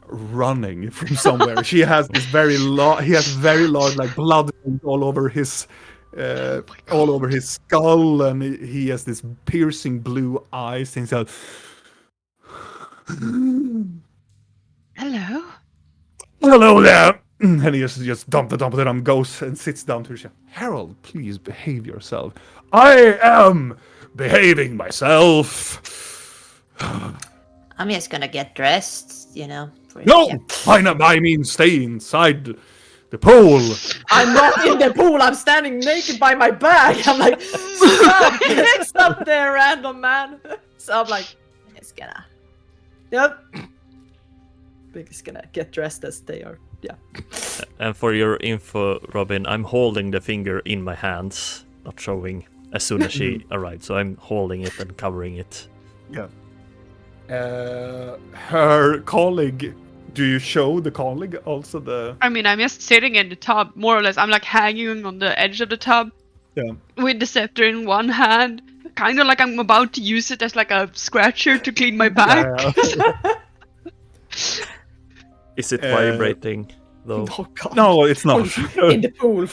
running from somewhere. He has very large, like blood all over his skull, and he has this piercing blue eyes. And so, Hello. hello there. And he just goes and sits down to the chair. Harold, please behave yourself. I am behaving myself. I'm just gonna get dressed, you know. No, Yeah. I mean stay inside the pool. I'm not in the pool. I'm standing naked by my bag. I'm like, stop there, random man. So I'm like, Just gonna. yep. Big is gonna get dressed as they are. Yeah. And for your info, Robin, I'm holding the finger in my hands, not showing as soon as she arrived. So I'm holding it and covering it. Yeah. Her colleague. Do you show the colleague also the? I mean, I'm just sitting in the tub, more or less. I'm like hanging on the edge of the tub. Yeah. With the scepter in one hand. Kind of like I'm about to use it as like a scratcher to clean my back. Yeah. Is it vibrating though? Oh god. No, it's not. In the pool.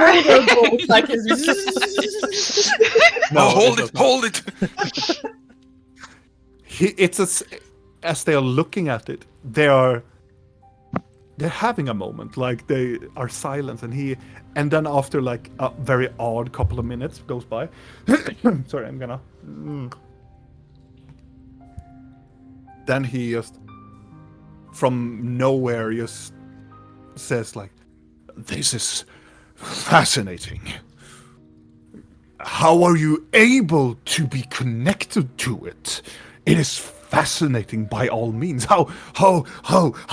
Motorboat, like No, hold does it, not. hold it. It's as they are looking at it, they're having a moment, like they are silent, and then after like a very odd couple of minutes goes by. Sorry, I'm gonna. Then he just from nowhere just says like, "This is fascinating. How are you able to be connected to it? It is fascinating by all means. How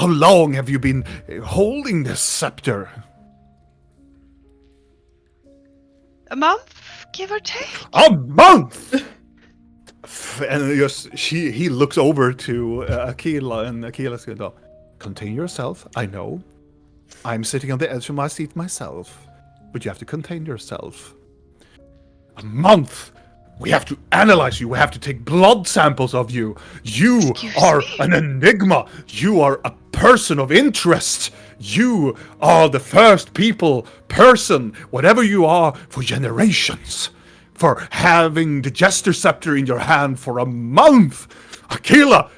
long have you been holding this scepter?" A month, give or take. A month. And just he looks over to Aquila, and Aquila's going to go, "Contain yourself. I know. I'm sitting on the edge of my seat myself, but you have to contain yourself. A month. We have to analyze you. We have to take blood samples of you. You Excuse are me? an enigma. You are a person of interest. You are the first person, whatever you are, for generations. For having the Jester Scepter in your hand for a month. Aquila,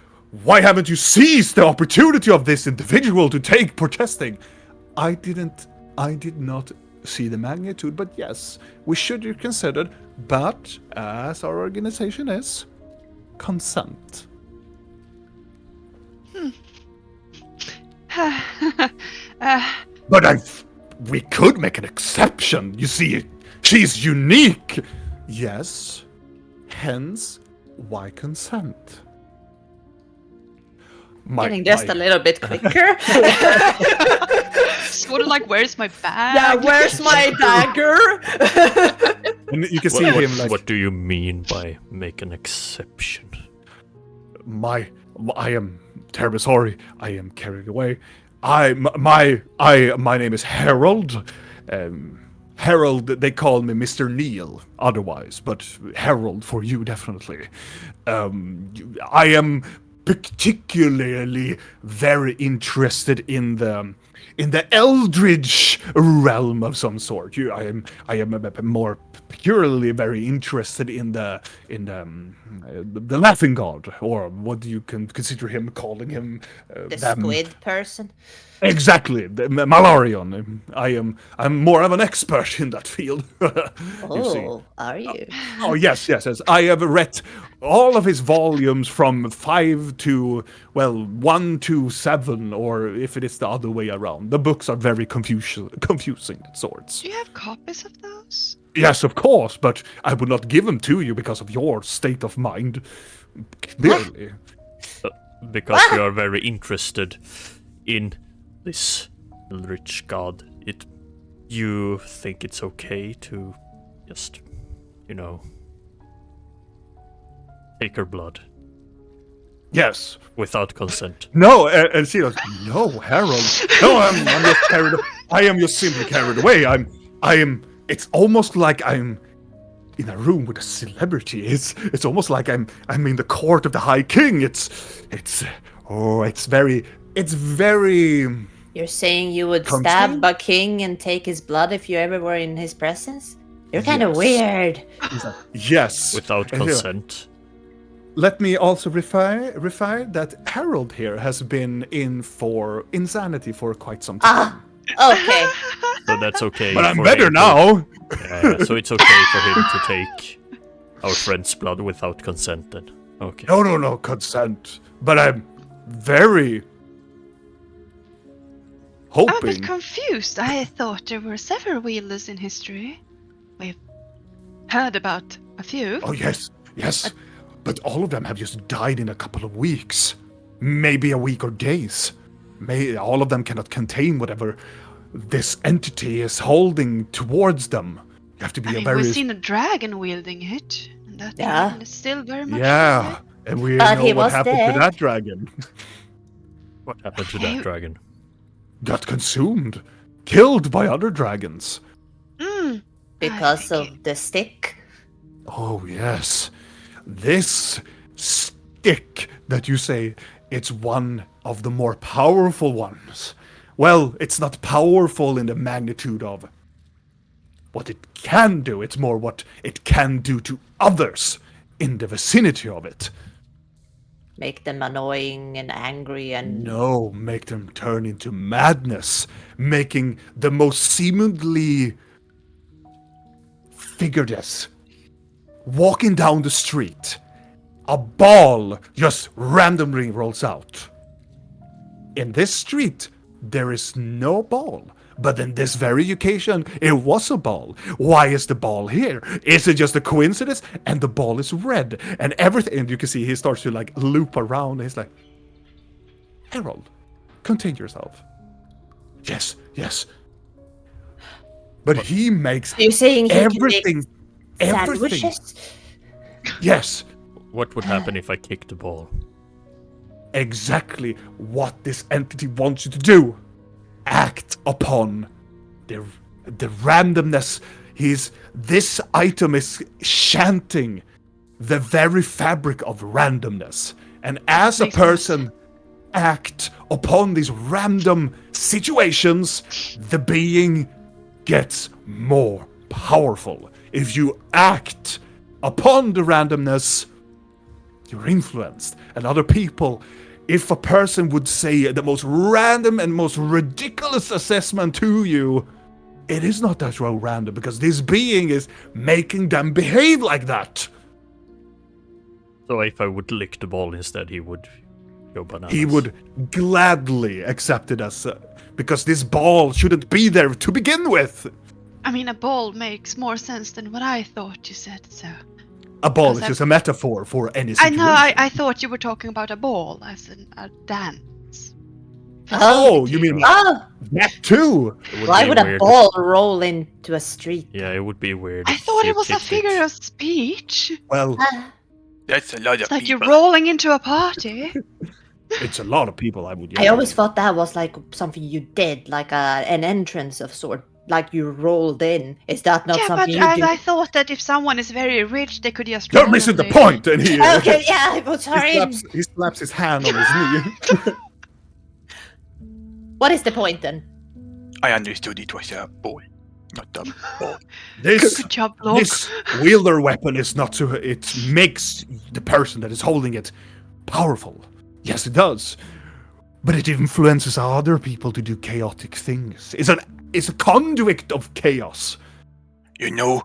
why haven't you seized the opportunity of this individual to take protesting?" I did not see the magnitude, but yes, we should be considered, but as our organization is, consent. But we could make an exception. You see, she's unique. Yes, hence, why consent? Getting just a little bit quicker. Sort of like, where's my bag? Yeah, where's my dagger? And you can see him like, What do you mean by make an exception? I am terribly sorry. I am carried away. My name is Harold. Harold, they call me Mr. Neil otherwise, but Harold for you definitely. I am particularly very interested in the eldritch realm of some sort. I am more purely very interested in the laughing god, or what do you can consider him, calling him The them. squid person. Exactly, the Malarion. I'm more of an expert in that field. You see. Oh, are you? Oh yes. I have read all of his volumes from 5 to 1 to 7, or if it is the other way around. The books are very confusing at sorts. Do you have copies of those? Yes, of course, but I would not give them to you because of your state of mind. Clearly. Because you are very interested in this rich god, you think it's okay to just, take her blood Yes. without consent. No, and she goes, no, Harold. No, I'm just carried. I am just simply carried away. I am. It's almost like I'm in a room with a celebrity. It's almost like I'm in the court of the High King. It's very. You're saying you would Consent? stab a king and take his blood if you ever were in his presence? You're kind of Yes. weird. Yes. Without And here, consent. let me also refer that Harold here has been in for insanity for quite some time. Okay. So that's okay. But I'm for better him to- now. Yeah, so it's okay for him to take our friend's blood without consent then. Okay. No, consent. But I'm very I'm a hoping. bit confused. I thought there were several wielders in history. We've heard about a few. Oh yes. But all of them have just died in a couple of weeks, maybe a week or days. All of them cannot contain whatever this entity is holding towards them. You have to be I mean, very we've seen a dragon wielding it, and that Yeah. dragon is still very much yeah. alive. And we But know he what was happened dead. to that dragon. What happened to that dragon? Got consumed, killed by other dragons. Mm. Because I think of the stick. Oh yes, this stick that you say, it's one of the more powerful ones. Well, it's not powerful in the magnitude of what it can do. It's more what it can do to others in the vicinity of it. Make them annoying and angry and No, make them turn into madness, making the most seemingly figure this. Walking down the street, a ball just randomly rolls out. In this street, there is no ball. But in this very occasion, it was a ball. Why is the ball here? Is it just a coincidence? And the ball is red. And everything, and you can see he starts to like loop around. And he's like, Harold, contain yourself. Yes. But he makes You're saying he everything. can make Everything. sandwiches? Yes. What would happen if I kicked the ball? Exactly what this entity wants you to do. Act upon the randomness. This item is chanting the very fabric of randomness. And as a Makes sense. person act upon these random situations, the being gets more powerful. If you act upon the randomness, you're influenced. And other people, if a person would say the most random and most ridiculous assessment to you, it is not that random, because this being is making them behave like that. So if I would lick the ball instead, he would go bananas. He would gladly accept it as because this ball shouldn't be there to begin with. I mean, a ball makes more sense than what I thought you said, so... A ball is Because just a metaphor for any I situation. know, I thought you were talking about a ball, as in a dance. Oh, you mean Oh, that too? It would why be would a weird. ball roll into a street? Yeah, it would be weird. I if thought you it was a kicked figure of speech. Well, That's a lot It's of like you're people. rolling into a party. it's a lot of people, I would I always thought that was like something you did, like an entrance of sort. like you rolled in. Is that not Yeah, but something you do? I thought that if someone is very rich, they could just. You're missing the randomly- point! And he, Okay, yeah, I'm sorry. he slaps his hand on his knee. What is the point then? I understood it was a ball, not a ball. This Good job, Log. This wielder weapon is not to. It makes the person that is holding it powerful. Yes, it does. But it influences other people to do chaotic things. It's a conduit of chaos. You know,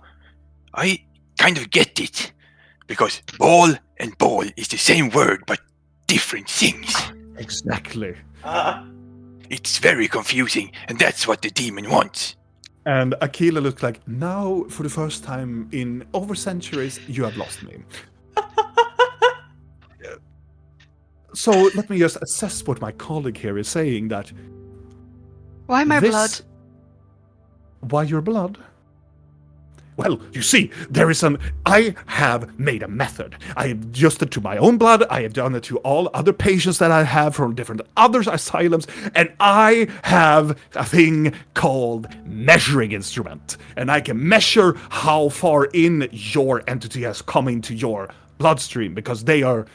I kind of get it. Because ball and ball is the same word, but different things. Exactly. It's very confusing, and that's what the demon wants. And Aquila looks like, now, for the first time in over centuries, you have lost me. So let me just assess what my colleague here is saying, that Why my this- blood? Why your blood? Well, you see, I have made a method. I have adjusted to my own blood. I have done it to all other patients that I have from different other asylums. And I have a thing called measuring instrument. And I can measure how far in your entity has come into your bloodstream, because they are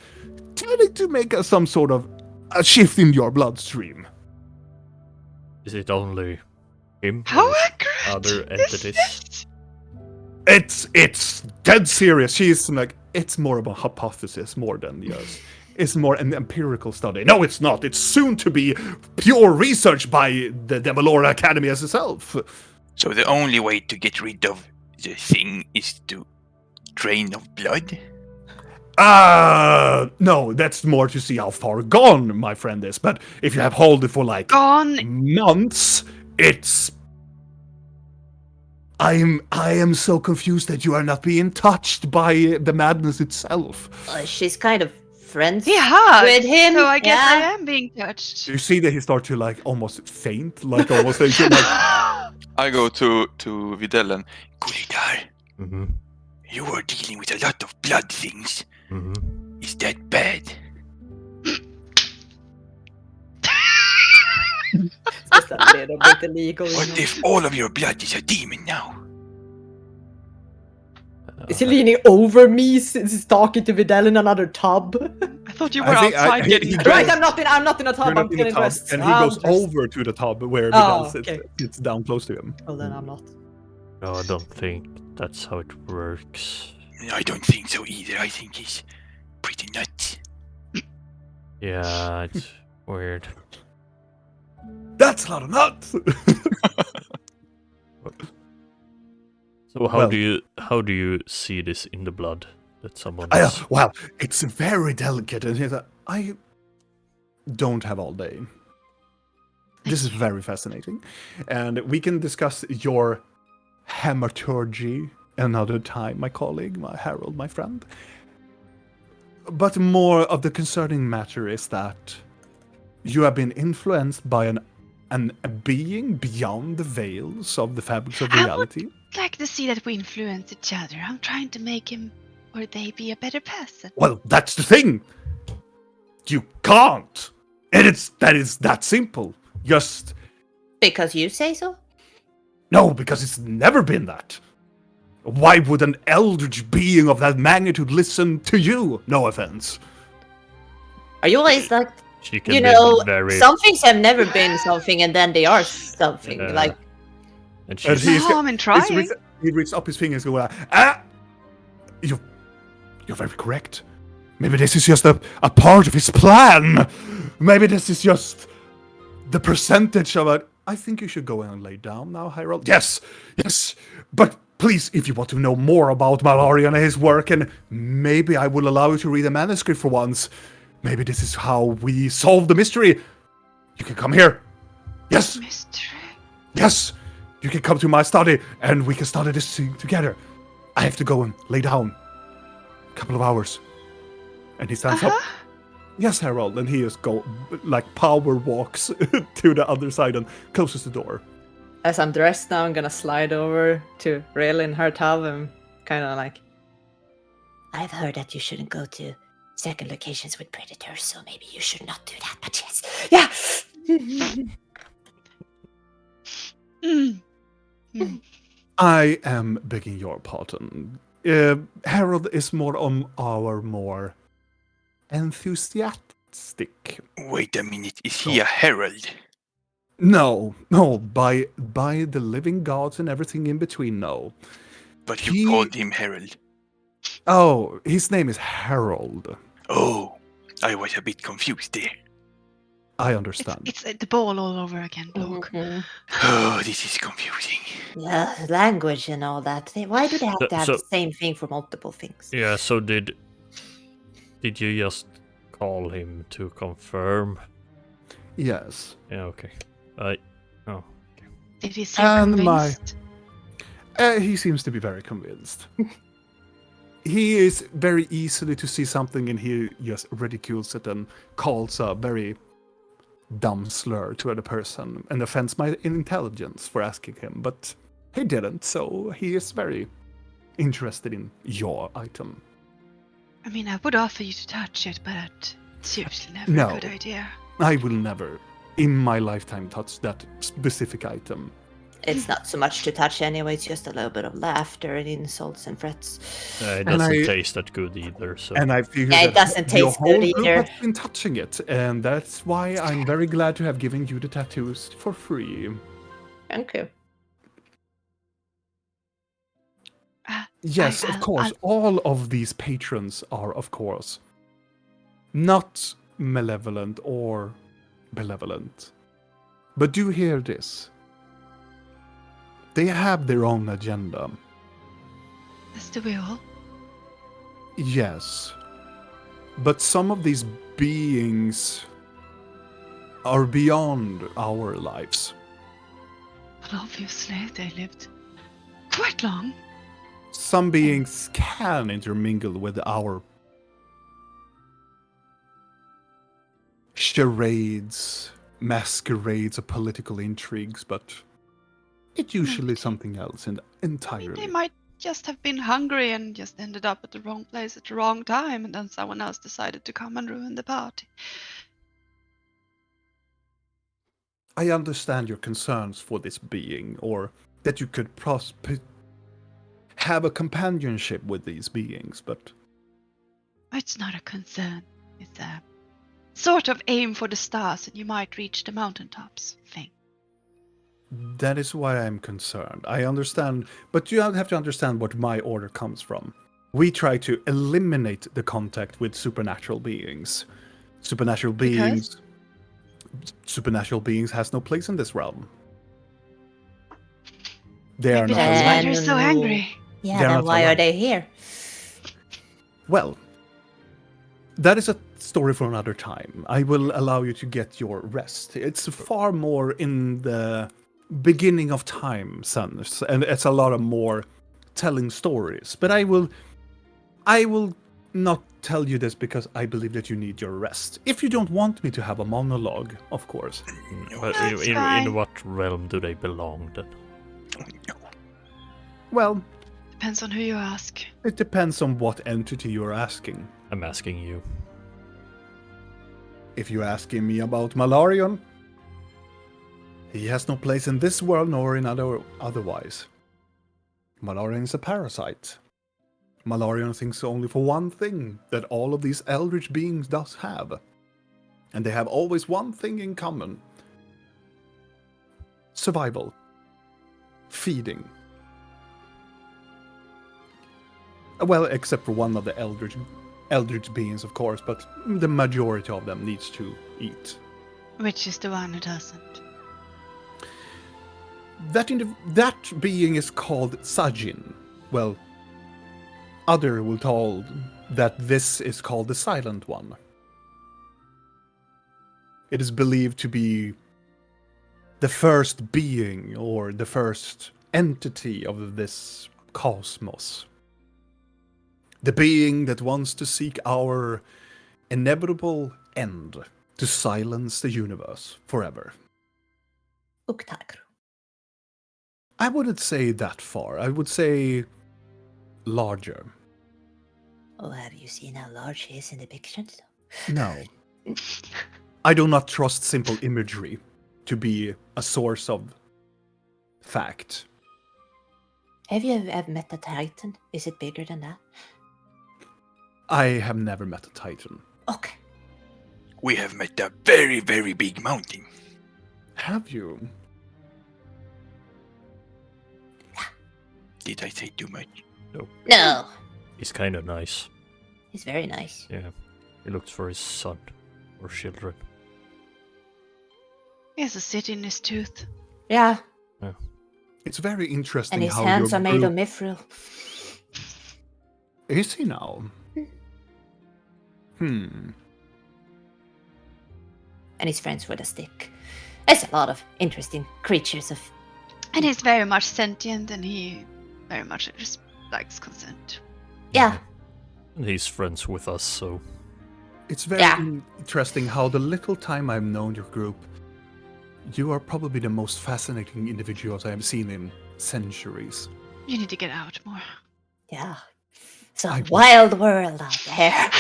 tending to make some sort of a shift in your bloodstream. Is it only him? How or accurate? other is entities? this? It's dead serious. She's like, it's more of a hypothesis more than yes. It's more an empirical study. No, it's not. It's soon to be pure research by the Demalora Academy as itself. So the only way to get rid of the thing is to drain of blood? No, that's more to see how far gone my friend is. But if you have hold it for like Gone. months, it's... I am so confused that you are not being touched by the madness itself. She's kind of friends He hugs. with him. So I guess I yeah. am being touched. You see that he starts to like almost faint, like almost like, I go to Videllen. Gulidar, Mm-hmm. you are dealing with a lot of blood things. Mm-hmm. Is that bad? Just a little bit illegal. you What know. if all of your blood is a demon now? Is he leaning over me since he's talking to Vidal in another tub? I thought you were I think outside he getting goes- Right, I'm not in a tub. You're I'm not in the getting tub, dressed. and he I'm goes dressed. over to the tub where Oh, Vidal sits. okay. It's down close to him. Well, then I'm not. No, I don't think that's how it works. I don't think so either. I think he's pretty nuts. Yeah, it's weird. That's a lot of nuts. So Well- how do you see this in the blood that someone? Well, it's very delicate, and he's like, I don't have all day. This is very fascinating, and we can discuss your hematurgy another time, my colleague, my Harold, my friend. But more of the concerning matter is that you have been influenced by a being beyond the veils of the fabrics of I would- reality. like to see that we influence each other. I'm trying to make him or they be a better person. Well, that's the thing. You can't. And that is that simple. Just Because you say so? no, because it's never been that. Why would an eldritch being of that magnitude listen to you? No offense. Are you always like, She can you be know, very. some things have never been something and then they are something. Yeah. Like, And And she's, he's- No harm in trying. He reaches up his fingers and goes, ah! You're very correct. Maybe this is just a part of his plan. Maybe this is just the percentage of it. I think you should go and lay down now, Harold. Yes. But please, if you want to know more about Mallory and his work, and maybe I will allow you to read a manuscript for once. Maybe this is how we solve the mystery. You can come here. Yes. Mystery. Yes, you can come to my study and we can study this thing together. I have to go and lay down. A couple of hours. And he stands up. Yes, Harold. And he just power walks to the other side and closes the door. As I'm dressed now, I'm gonna slide over to Rail in her tub and kind of like, I've heard that you shouldn't go to second locations with predators, so maybe you should not do that. But yes, yeah. Mm. I am begging your pardon. Harold is more enthusiastic. Wait a minute, is he a herald? No, by the living gods and everything in between, no. But He- you called him herald. Oh, his name is Harold. Oh, I was a bit confused there. I understand. It's the ball all over again, Bloke. Mhm. Oh, this is confusing. Yeah, language and all that. Why do they have to have So- the same thing for multiple things? Yeah, so did you just call him to confirm? Yes. Yeah, okay. Did he seem And my- convinced? He seems to be very convinced. He is very easily to see something and he just ridicules it and calls a very dumb slur to other person and offends my intelligence for asking him, but he didn't, so he is very interested in your item. I mean, I would offer you to touch it, but it's usually never No. a good idea. I will never, in my lifetime, touch that specific item. It's not so much to touch anyway, it's just a little bit of laughter and insults and threats. It And doesn't I- taste that good either, so... And I figured Yeah, it that doesn't your taste whole good group either. has been touching it, and that's why I'm very glad to have given you the tattoos for free. Thank you. Yes, of course. All of these patrons are, of course, not malevolent or benevolent. But do hear this. They have their own agenda. As do we all. Yes. But some of these beings are beyond our lives. But obviously, they lived quite long. Some beings can intermingle with our charades, masquerades of political intrigues, but it's usually something else I mean, entirely. they might just have been hungry and just ended up at the wrong place at the wrong time, and then someone else decided to come and ruin the party. I understand your concerns for this being, or that you could have a companionship with these beings, but It's not a concern. It's a sort of aim for the stars and you might reach the mountaintops thing. that is why I'm concerned. I understand, but you have to understand what my order comes from. We try to eliminate the contact with supernatural beings. Supernatural beings has no place in this realm. They are Maybe not that's why allowed. they're so No. angry. Yeah, They're then not why are allowed. they here? Well, that is a story for another time. I will allow you to get your rest. It's far more in the beginning of time sense, and it's a lot of more telling stories. But I will not tell you this because I believe that you need your rest. If you don't want me to have a monologue, of course. But That's in fine. what realm do they belong then? Well, Depends on who you ask. it depends on what entity you're asking. I'm asking you. If you're asking me about Malarion, he has no place in this world nor in otherwise. Malarion is a parasite. Malarion thinks only for one thing that all of these eldritch beings does have. And they have always one thing in common. Survival. Feeding. Well, except for one of the eldritch beings, of course, but the majority of them needs to eat. Which is the one who doesn't. That being is called Sajin. Well, other will told that this is called the Silent One. It is believed to be the first being or the first entity of this cosmos. The being that wants to seek our inevitable end, to silence the universe forever. Uktakru. I wouldn't say that far. I would say larger. Oh, have you seen how large he is in the pictures? No. I do not trust simple imagery to be a source of fact. Have you ever met a Titan? Is it bigger than that? I have never met a Titan. Okay. We have met a very, very big mountain. Have you? Did I say too much? No. He's kind of nice. He's very nice. Yeah. He looks for his son or children. He has a city in his tooth. Yeah. It's very interesting And his how hands your are made of group- mithril. Is he now? And he's friends with a stick. There's a lot of interesting creatures of. And he's very much sentient, and he very much just likes consent. Yeah. And he's friends with us, so It's very Yeah. interesting how the little time I've known your group, you are probably the most fascinating individuals I have seen in centuries. You need to get out more. Yeah. It's a I- wild world out there.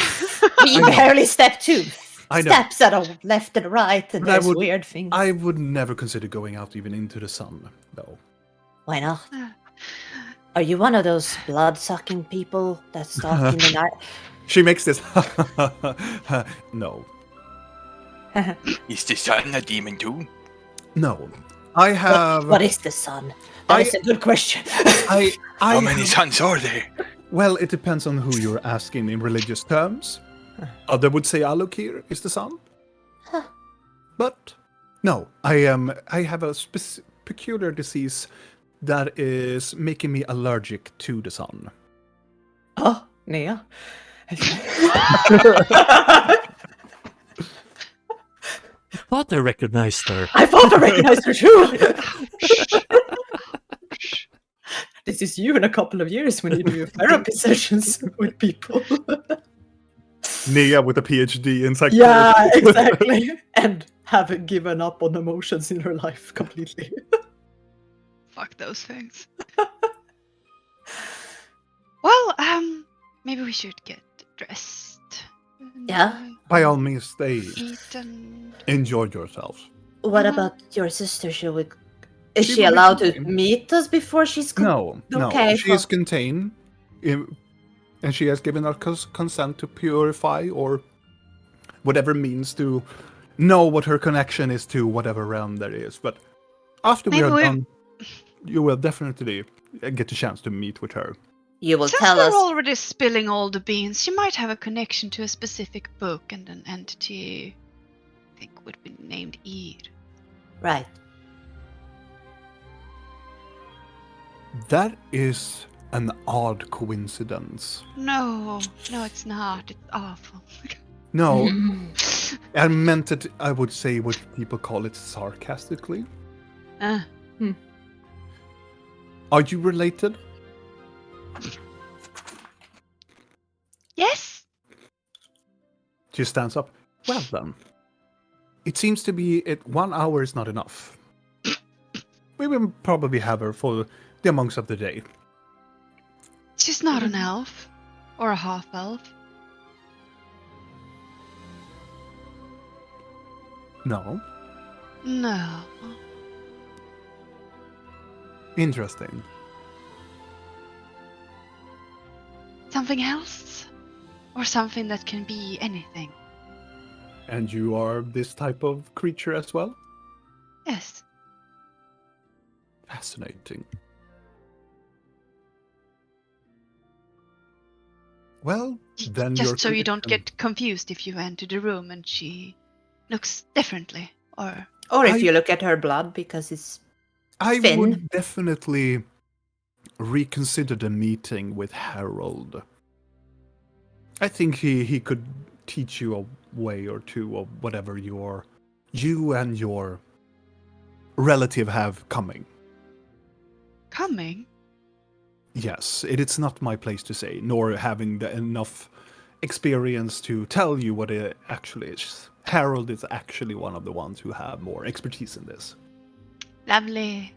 We I know. barely step two I know. steps at a left and right, and But I there's would- weird things. I would never consider going out even into the sun, though. Why not? Ah. Are you one of those blood-sucking people that stalk in the night? She makes this. No. Is the sun a demon too? No. I have. What is the sun? That I- is a good question. I How many have- suns are there? Well, it depends on who you're asking in religious terms. Other would say Alukir is the sun. Huh. But no, I have a peculiar disease that is making me allergic to the sun. Oh, Nia. I thought I recognized her. I thought I recognized her too. This is you in a couple of years when you do your therapy sessions with people. Nia with a PhD in psychology. Yeah, exactly. And haven't given up on emotions in her life completely. Fuck those things. Well, maybe we should get dressed. and, Yeah. By all means, stay. Eat and Enjoy yourselves. What Mhm. about your sister? Is She she will be allowed to fine. meet us before she's No, no. Okay, She is contained, and she has given us consent to purify or whatever means to know what her connection is to whatever realm there is. But after we Maybe are we- done, you will definitely get the chance to meet with her. You will Since tell we're us. already spilling all the beans, she might have a connection to a specific book and an entity I think would be named Eir. Right. That is an odd coincidence. No, it's not. It's awful. No, I meant it, I would say what people call it sarcastically. Uh, Are you related? yes? She stands up. Well then. It seems to be 1 hour is not enough. We will probably have her for the amongst of the day. She's not an elf. Or a half elf. No. No. Interesting. Something else? Or something that can be anything. And you are this type of creature as well? Yes. Fascinating. Well, then Just your so you don't connection- get confused if you enter the room and she looks differently. Or Or if I- you look at her blood because it's I Finn. would definitely reconsider the meeting with Harold. I think he could teach you a way or two of whatever you and your relative have coming. coming. Yes, it's not my place to say, nor having enough experience to tell you what it actually is. Harold is actually one of the ones who have more expertise in this. Lovely.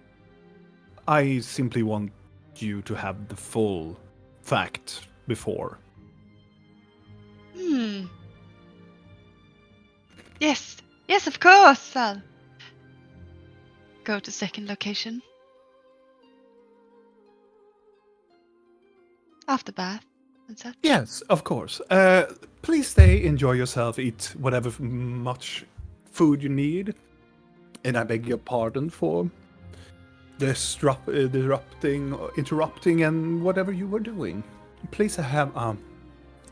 I simply want you to have the full fact before. Yes, of course. I'll go to second location. after bath and such. Yes, of course. Please stay, enjoy yourself, eat whatever much food you need. And I beg your pardon for interrupting, and whatever you were doing. Please have a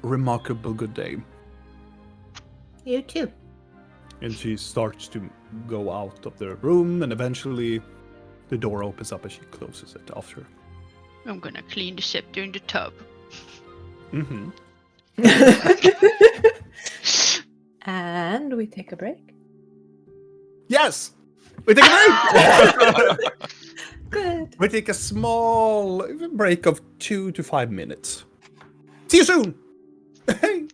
remarkable good day. You too. And she starts to go out of the room, and eventually the door opens up and she closes it after. I'm gonna clean the scepter in the tub. Mm-hmm. And we take a break. Yes! We take a break! Good. We take a small break of 2 to 5 minutes. See you soon! Hey!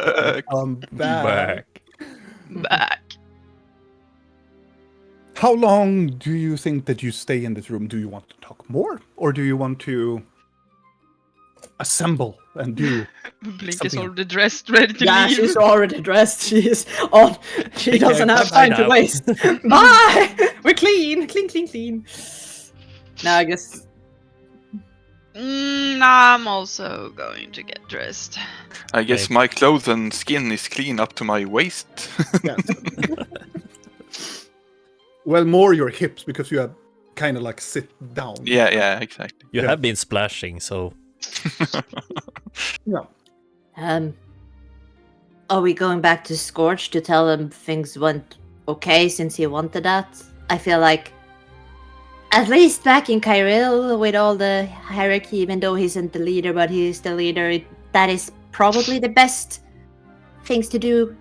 Back. I'm back. Back. How long do you think that you stay in this room? Do you want to talk more? Or do you want to assemble and do Blink is something- already dressed, ready to Yeah, leave. she's already dressed. She is on. She doesn't have bye time to now. waste. Bye. We're clean. Clean. Now I guess. I'm also going to get dressed. I guess Okay. my clothes and skin is clean up to my waist. Yes. Well, more your hips, because you have kind of like sit down. yeah, exactly. You Yeah. have been splashing, so Yeah. Are we going back to Scorch to tell him things went okay since he wanted that? I feel like, at least back in Kyril, with all the hierarchy, even though he isn't the leader, but he is the leader, that is probably the best things to do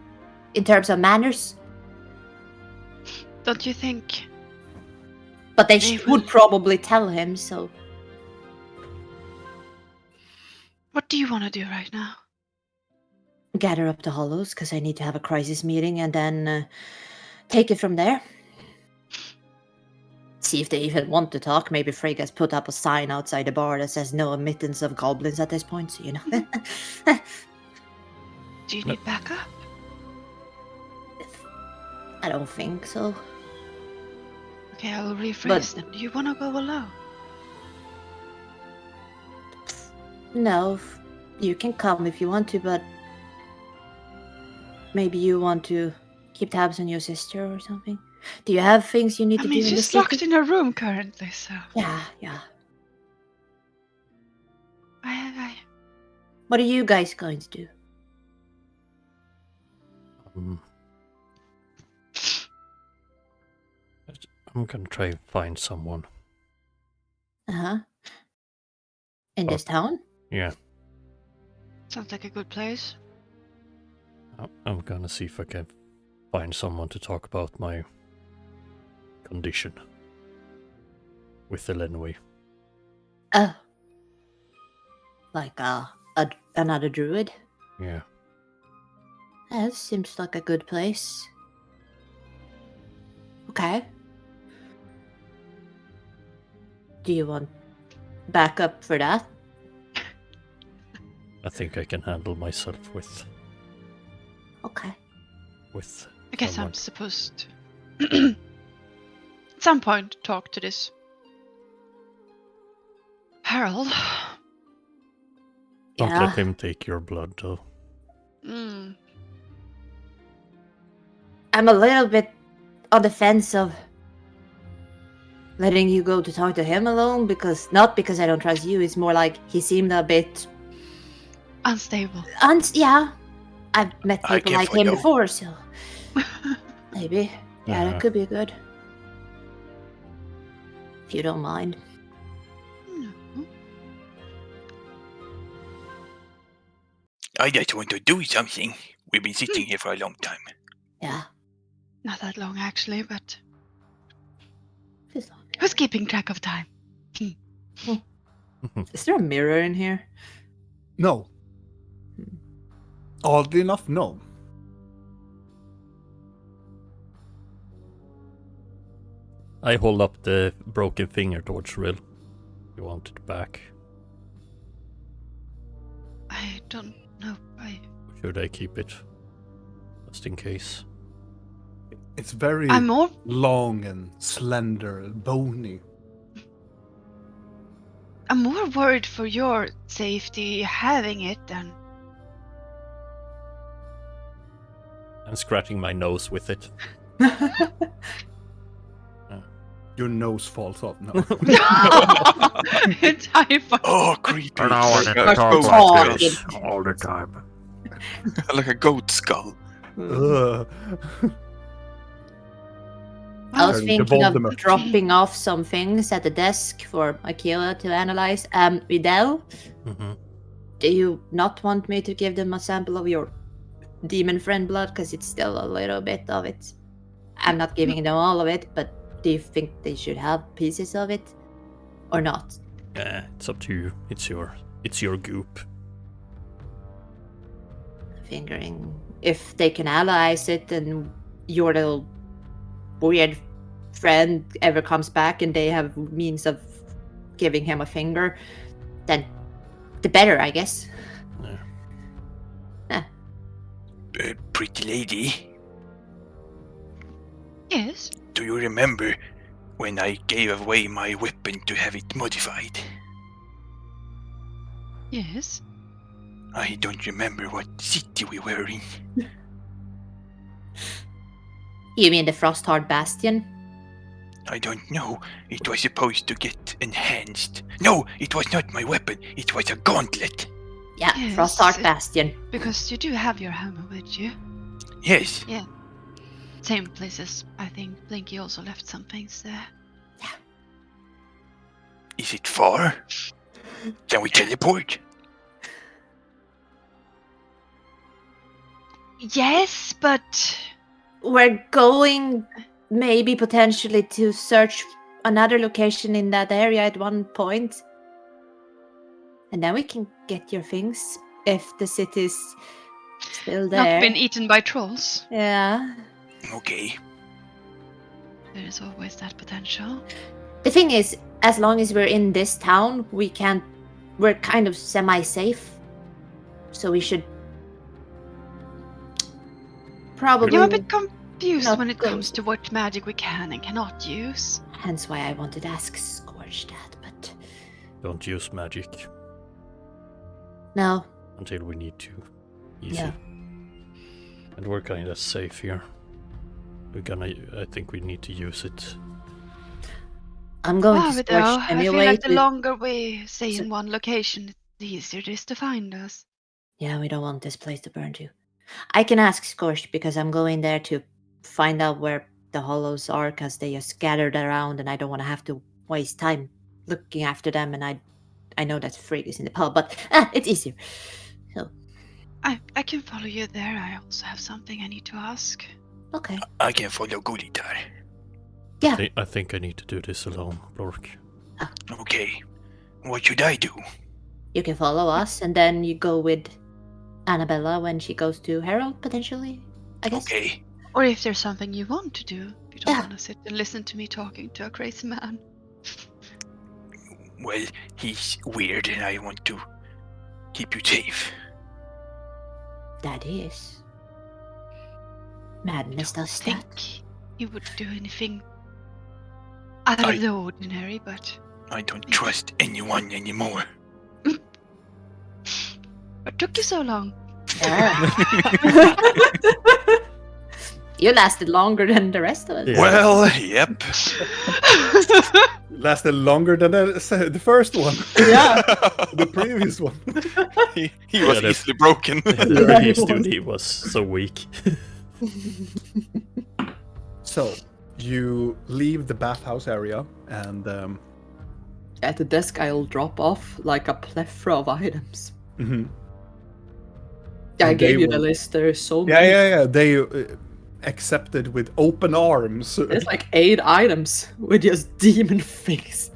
in terms of manners. Don't you think? But they They would will- probably tell him, so. What do you want to do right now? Gather up the hollows, because I need to have a crisis meeting, and then take it from there. See if they even want to talk. Maybe Frigg has put up a sign outside the bar that says no admittance of goblins at this point, so you know. Do you No. need backup? I don't think so. Okay, I'll rephrase But- them. Do you want to go alone? No, you can come if you want to, but maybe you want to keep tabs on your sister or something. Do you have things you need I to mean, do in the she's city? locked in her room currently, so Yeah. I What are you guys going to do? I'm gonna try and find someone. In this town? Yeah, sounds like a good place. I'm gonna see if I can find someone to talk about my condition with Elenwy. Oh. Like another druid? Yeah. That seems like a good place. Okay. Do you want backup for that? I think I can handle myself with Okay. I guess someone. I'm supposed to at some point talk to this Harold. Don't Yeah. let him take your blood, though. Mm. I'm a little bit on the fence of letting you go to talk to him alone, because not because I don't trust you, it's more like he seemed a bit Unstable. yeah. I've met I people care like for him you. before, so maybe. Yeah, Uh-huh. that could be good. If you don't mind. No. I just want to do something. We've been sitting here for a long time. Yeah. Not that long actually, but Feels long. who's keeping track of time? Is there a mirror in here? No. Oddly enough, no. I hold up the broken finger towards Rill. You want it back? I don't know. Should I keep it? Just in case. It's very I'm more long and slender and bony. I'm more worried for your safety having it than I'm scratching my nose with it. Your nose falls off. No. it's hyper. Oh, creepy. Like a, talk goat, all the time. like a goat skull. Ugh. I was Turn to thinking of Voldemort. dropping off some things at the desk for Akila to analyze. Videl, Mm-hmm. do you not want me to give them a sample of your demon friend blood? Because it's still a little bit of it. I'm not giving them all of it, but do you think they should have pieces of it? Or not? Yeah, it's up to you. It's your goop. fingering. If they can analyze it and your little weird friend ever comes back and they have means of giving him a finger, then the better, I guess. Pretty lady, Yes. do you remember when I gave away my weapon to have it modified? Yes. I don't remember what city we were in. You mean the Frosthard Bastion? I don't know. It was supposed to get enhanced. No, it was not my weapon. It was a gauntlet. Yeah, Yes. Frosthard Bastion. Because you do have your hammer with you. Yes. Same places. I think Blinky also left some things there. Is it far? Can we teleport? Yes, but We're going maybe potentially to search another location in that area at one point. And then we can get your things if the city's still there. not been eaten by trolls. Yeah. Okay. There is always that potential. The thing is, as long as we're in this town, we're kind of semi-safe. So we should probably... I'm a bit confused not when it go- comes to what magic we can and cannot use. Hence why I wanted to ask Scorch that, but... Don't use magic No. until we need to. Easy. Yeah. And we're kind of safe here. I think we need to use it. I'm going Wow, to but Scorch though, I anyway. feel like the to- longer we stay So- in one location, the easier it is to find us. Yeah, we don't want this place to burn too. I can ask Scorch because I'm going there to find out where the hollows are because they are scattered around and I don't want to have to waste time looking after them. And I know that Frigg is in the pub, but it's easier. So, I can follow you there. I also have something I need to ask. okay. I can follow Gulitar. Yeah. I think I need to do this alone, Blork. Okay. What should I do? You can follow us and then you go with Annabella when she goes to Harold, potentially, I guess. Okay. Or if there's something you want to do. You don't Yeah. want to sit and listen to me talking to a crazy man. Well, he's weird and I want to keep you safe. That is. Madness does I think that. he would do anything out of the ordinary, but I don't trust anyone anymore. what took you so long? Yeah. You lasted longer than the rest of us. Yeah. Well, yep. Lasted longer than the first one. Yeah. The previous one. he was Yeah, easily broken. Yeah, he was so weak. So, you leave the bathhouse area and At the desk, I'll drop off like a plethora of items. mhm. I And gave they you the will- list. There's so many. yeah. They accepted with open arms. There's like 8 items with just demon things.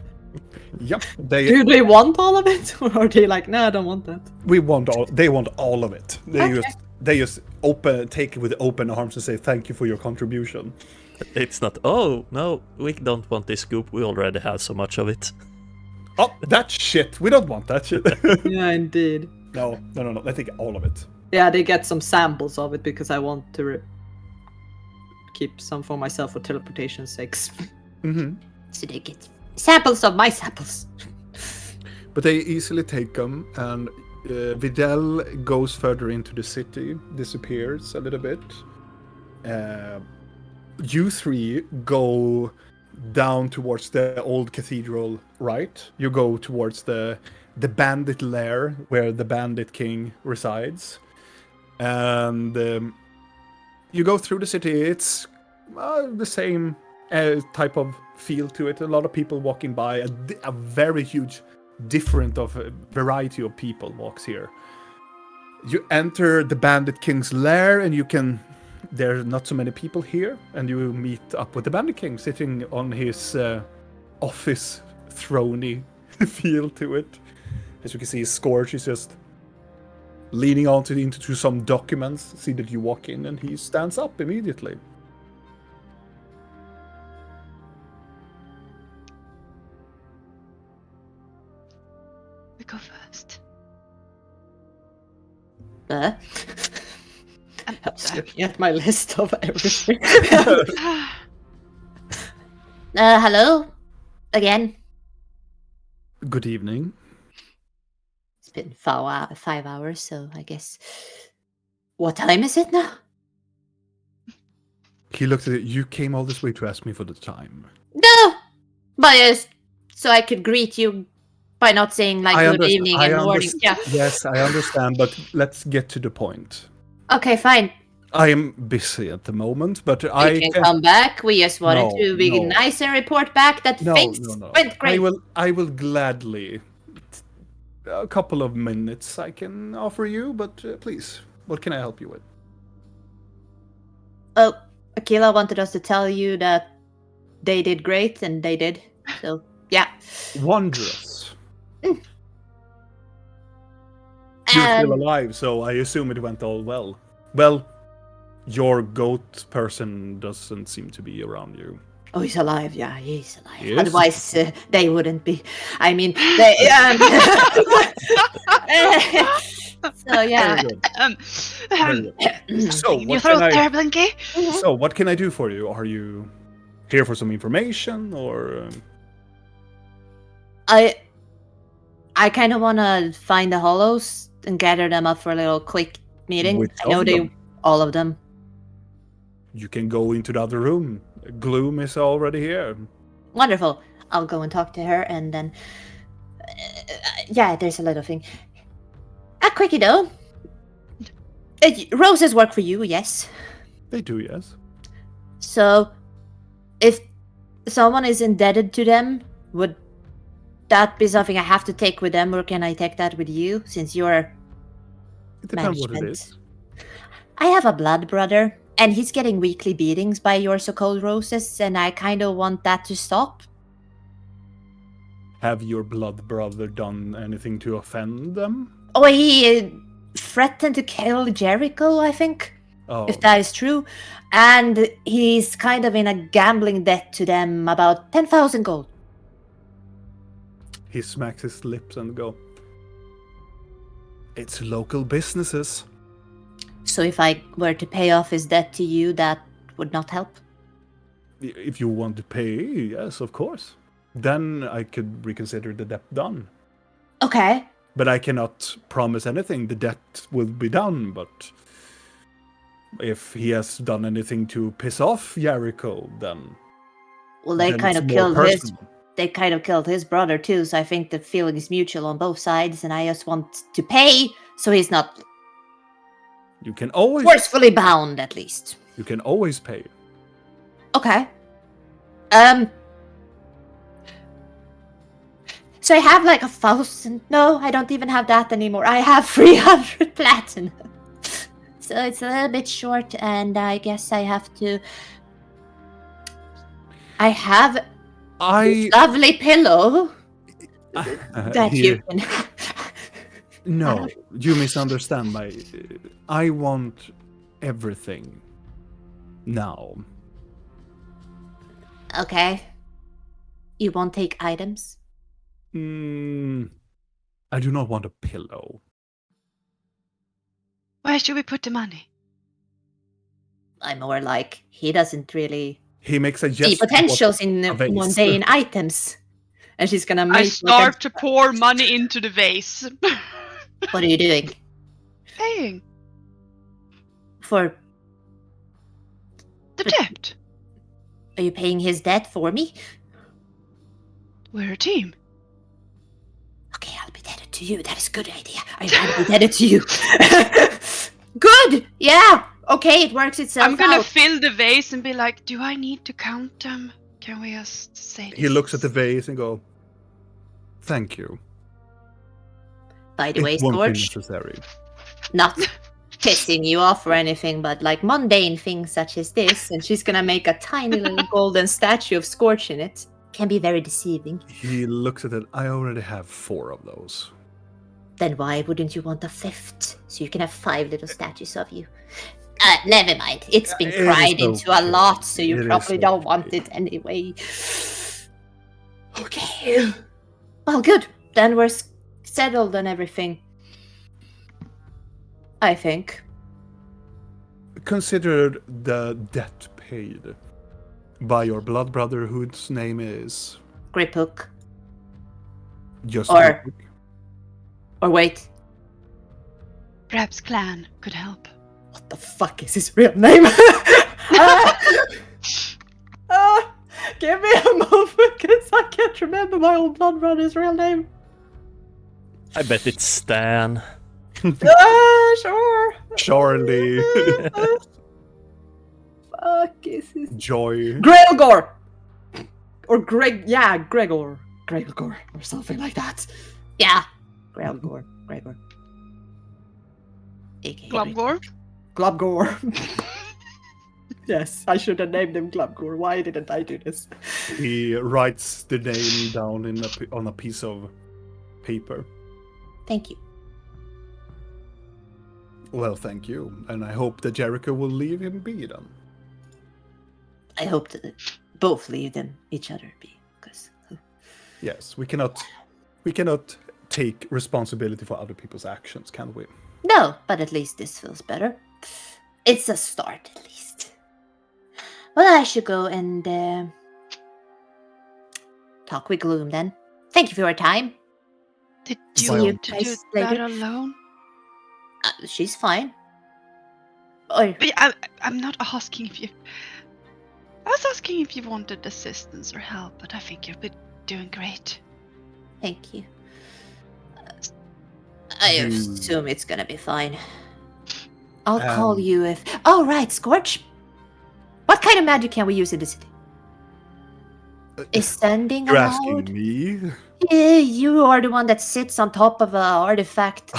Yep. They Do they want all of it, or are they like, nah, I don't want that? we want all. They want all of it. Okay. They just take it with open arms and say thank you for your contribution. It's not, oh, no, we don't want this scoop. We already have so much of it. Oh, that shit. We don't want that shit. Yeah, indeed. No. They take all of it. Yeah, they get some samples of it because I want to keep some for myself for teleportation's sakes. Hmm. So they get samples of my samples. But they easily take them, and Videl goes further into the city, disappears a little bit. You three go down towards the old cathedral, right? You go towards the bandit lair where the bandit king resides. And you go through the city. It's the same type of feel to it. A lot of people walking by. A very huge different of variety of people walks here. You enter the bandit king's lair and there are not so many people here, and you meet up with the bandit king sitting on his office throny feel to it. As you can see, Scorch is just leaning into some documents, see that you walk in, and he stands up immediately. We go first. I was looking at my list of everything. Hello? Again? Good evening. It's been 5 hours, so I guess... What time is it now? He looked at it. You came all this way to ask me for the time. No! But so I could greet you by not saying like good evening and morning. Yeah. Yes, I understand, but let's get to the point. Okay, fine. I am busy at the moment, but I can come back. We just wanted to be No. nice and report back that things went great. I will gladly. A couple of minutes I can offer you, but please, what can I help you with? Oh, Aquila wanted us to tell you that they did great, and they did. So, yeah. Wondrous. You're still alive, so I assume it went all well. Well, your goat person doesn't seem to be around you. Oh, he's alive. Yeah, he's alive. Yes. Otherwise, they wouldn't be. I mean, they. So yeah. Very good. So you what throw can there, Blinky? So what can I do for you? Are you here for some information, or? I kind of want to find the hollows and gather them up for a little quick meeting. Which I know of them? all of them. You can go into the other room. Gloom is already here. Wonderful. I'll go and talk to her, and then yeah, there's a little thing. A quickie though. Roses work for you, yes. They do, yes. So, if someone is indebted to them, would that be something I have to take with them, or can I take that with you, since you're It depends management? what it is. I have a blood brother, and he's getting weekly beatings by your so-called roses, and I kind of want that to stop. Have your blood brother done anything to offend them? Oh, he threatened to kill Jericho, I think, Oh, if that is true. And he's kind of in a gambling debt to them, about 10,000 gold. he smacks his lips and go. It's local businesses. So if I were to pay off his debt to you, that would not help? If you want to pay, yes, of course. Then I could reconsider the debt done. Okay. But I cannot promise anything. The debt will be done, but if he has done anything to piss off Jericho, then Well, they then kind it's of more killed his. personal. They kind of killed his brother too, so I think the feeling is mutual on both sides, and I just want to pay so he's not You can always forcefully bound, at least. You can always pay. Okay. So I have like 1,000. No, I don't even have that anymore. I have 300 platinum. So it's a little bit short, and I guess I have to. I have this lovely pillow that you can. No, you misunderstand my. I want everything now. Okay. You won't take items? I do not want a pillow. Where should we put the money? I'm more like, he doesn't really He makes a see gesture. potentials in a vase. mundane items. And she's gonna make I start to pour money into the vase. What are you doing? Paying For... the debt. Are you paying his debt for me? We're a team. Okay, I'll be debted to you. That is a good idea. I'd rather be debted to you. Good! Yeah! Okay, it works itself I'm gonna out. fill the vase and be like, do I need to count them? Can we just say this? He looks at the vase and go, "Thank you. By the way, It won't be Scorch, necessary." not pissing you off or anything, but like mundane things such as this, and she's gonna make a tiny little golden statue of Scorch in it. Can be very deceiving. He looks at it. I already have 4 of those. Then why wouldn't you want a 5th? So you can have 5 little statues of you. Never mind. It's been It is cried into a okay. lot, so you It is probably don't okay. want it anyway. Okay. Well, good. Then we're settled and everything. I think. Consider the debt paid by your blood brother, whose name is Grip Hook. just Or wait. Perhaps Clan could help. What the fuck is his real name? Give me a moment, because I can't remember my old blood brother's real name. I bet it's Stan. Sure. Charlie, Fuck is his Joy. Gregor! Or Gregor. Gregor, or something like that. Yeah. Gregor. AKA Globgore? Globgore. Yes, I should have named him Globgore. Why didn't I do this? He writes the name down on a piece of paper. Thank you. Well, thank you, and I hope that Jericho will leave him be then. I hope that both leave them each other be, because Yes, we cannot take responsibility for other people's actions, can we? no, but at least this feels better. It's a start, at least. Well, I should go and talk with Gloom then. Thank you for your time. Did See you you want to do guys that later. alone? She's fine. Or But I'm not asking if you... I was asking if you wanted assistance or help, but I think you've been doing great. thank you. I You- assume it's gonna be fine. I'll call you if. Oh right, Scorch. What kind of magic can we use in the city? Is sending You're allowed? asking me? Yeah, you are the one that sits on top of an artifact.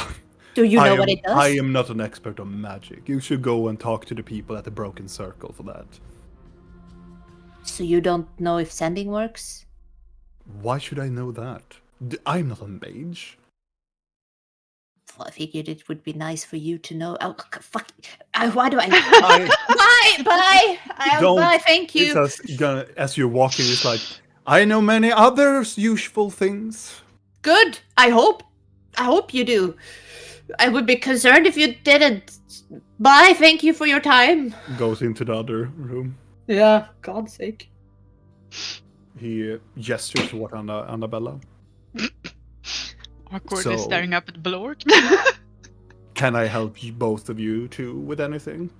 Do you know what it does? I am not an expert on magic. You should go and talk to the people at the Broken Circle for that. So you don't know if sending works? Why should I know that? I'm not a mage. Well, I figured it would be nice for you to know. Oh, fuck. Why do I... Bye! Don't- Bye, thank It's you. as you're walking, it's like, I know many other useful things. Good. I hope you do. I would be concerned if you didn't. Bye, thank you for your time. Goes into the other room. Yeah, God's sake. He gestures toward Annabella. Awkwardly So- staring up at Blork. Can I help you, both of you too with anything?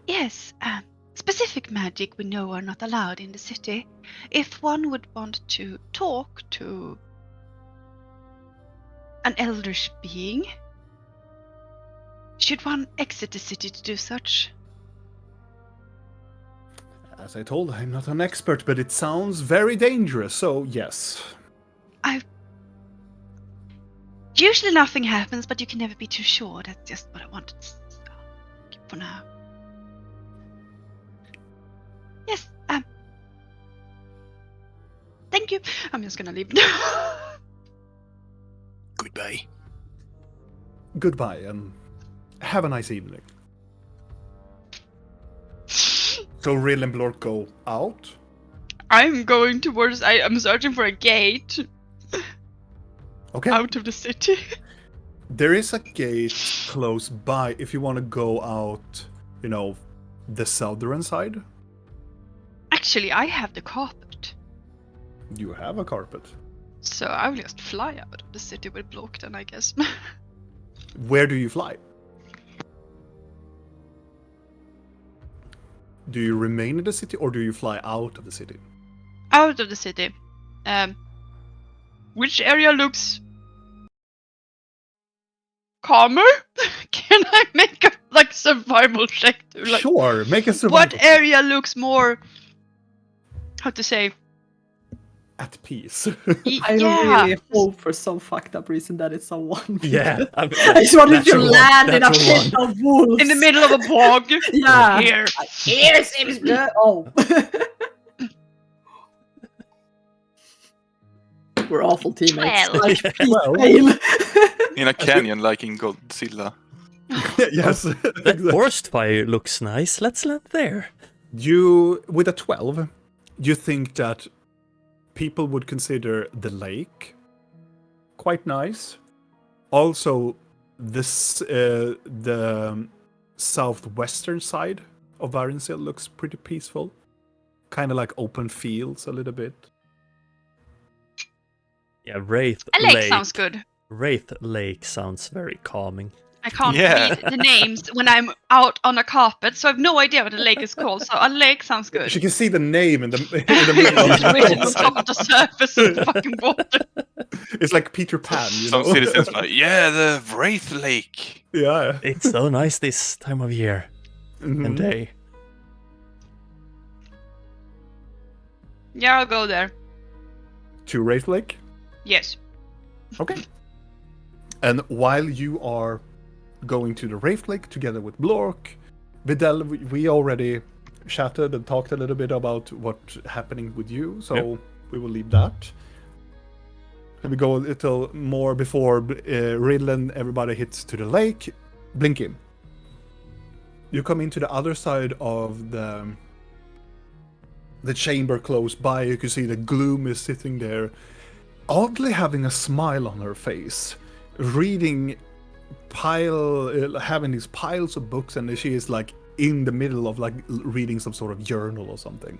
Yes, specific magic we know are not allowed in the city. If one would want to talk to an eldritch being, should one exit the city to do such? As I told, I'm not an expert, but it sounds very dangerous, so yes. Usually nothing happens, but you can never be too sure. That's just what I wanted to say for now. Yes, thank you. I'm just gonna leave. Goodbye. Goodbye, and have a nice evening. So Rill and Blork go out. I'm going towards. I'm searching for a gate Okay. out of the city. There is a gate close by if you want to go out, the southern side. Actually, I have the carpet, You have a carpet. so I will just fly out of the city with Blork then, I guess. Where do you fly? Do you remain in the city or do you fly out of the city? Out of the city. Which area looks calmer? Can I make a survival check to Sure, make a survival what check. area looks more, how to say, At peace. I yeah, really hope for some fucked up reason that it's a one. Yeah, I just wanted to natural one, land in a natural pit of wolves. in the middle of a bog. Yeah. Here. Here seems good. Oh. We're awful teammates. 12. Like, Well. fail. In a canyon like in Godzilla. Yes. That forest fire looks nice. Let's land there. You, with a 12, you think that people would consider the lake quite nice. Also, the southwestern side of Varensil looks pretty peaceful. Kind of like open fields a little bit. Yeah, Wraith A lake sounds good. Wraith Lake sounds very calming. I can't Yeah. read the names when I'm out on a carpet, so I have no idea what the lake is called. So a lake sounds good. She can see the name in the middle of It's written on the top of the surface of the fucking water. It's like Peter Pan, you know? Some citizens like, yeah, the Wraith Lake. Yeah. It's so nice this time of year and Mhm. day. Yeah, I'll go there. To Wraith Lake? Yes. Okay. And while you are going to the Wraith Lake together with Blork, Videl, we already chatted and talked a little bit about what's happening with you, so we will leave that. Let me go a little more before Riddle and everybody hits to the lake. Blinky. You come into the other side of the chamber close by. You can see the Gloom is sitting there, oddly having a smile on her face, reading having these piles of books, and she is like in the middle of like reading some sort of journal or something.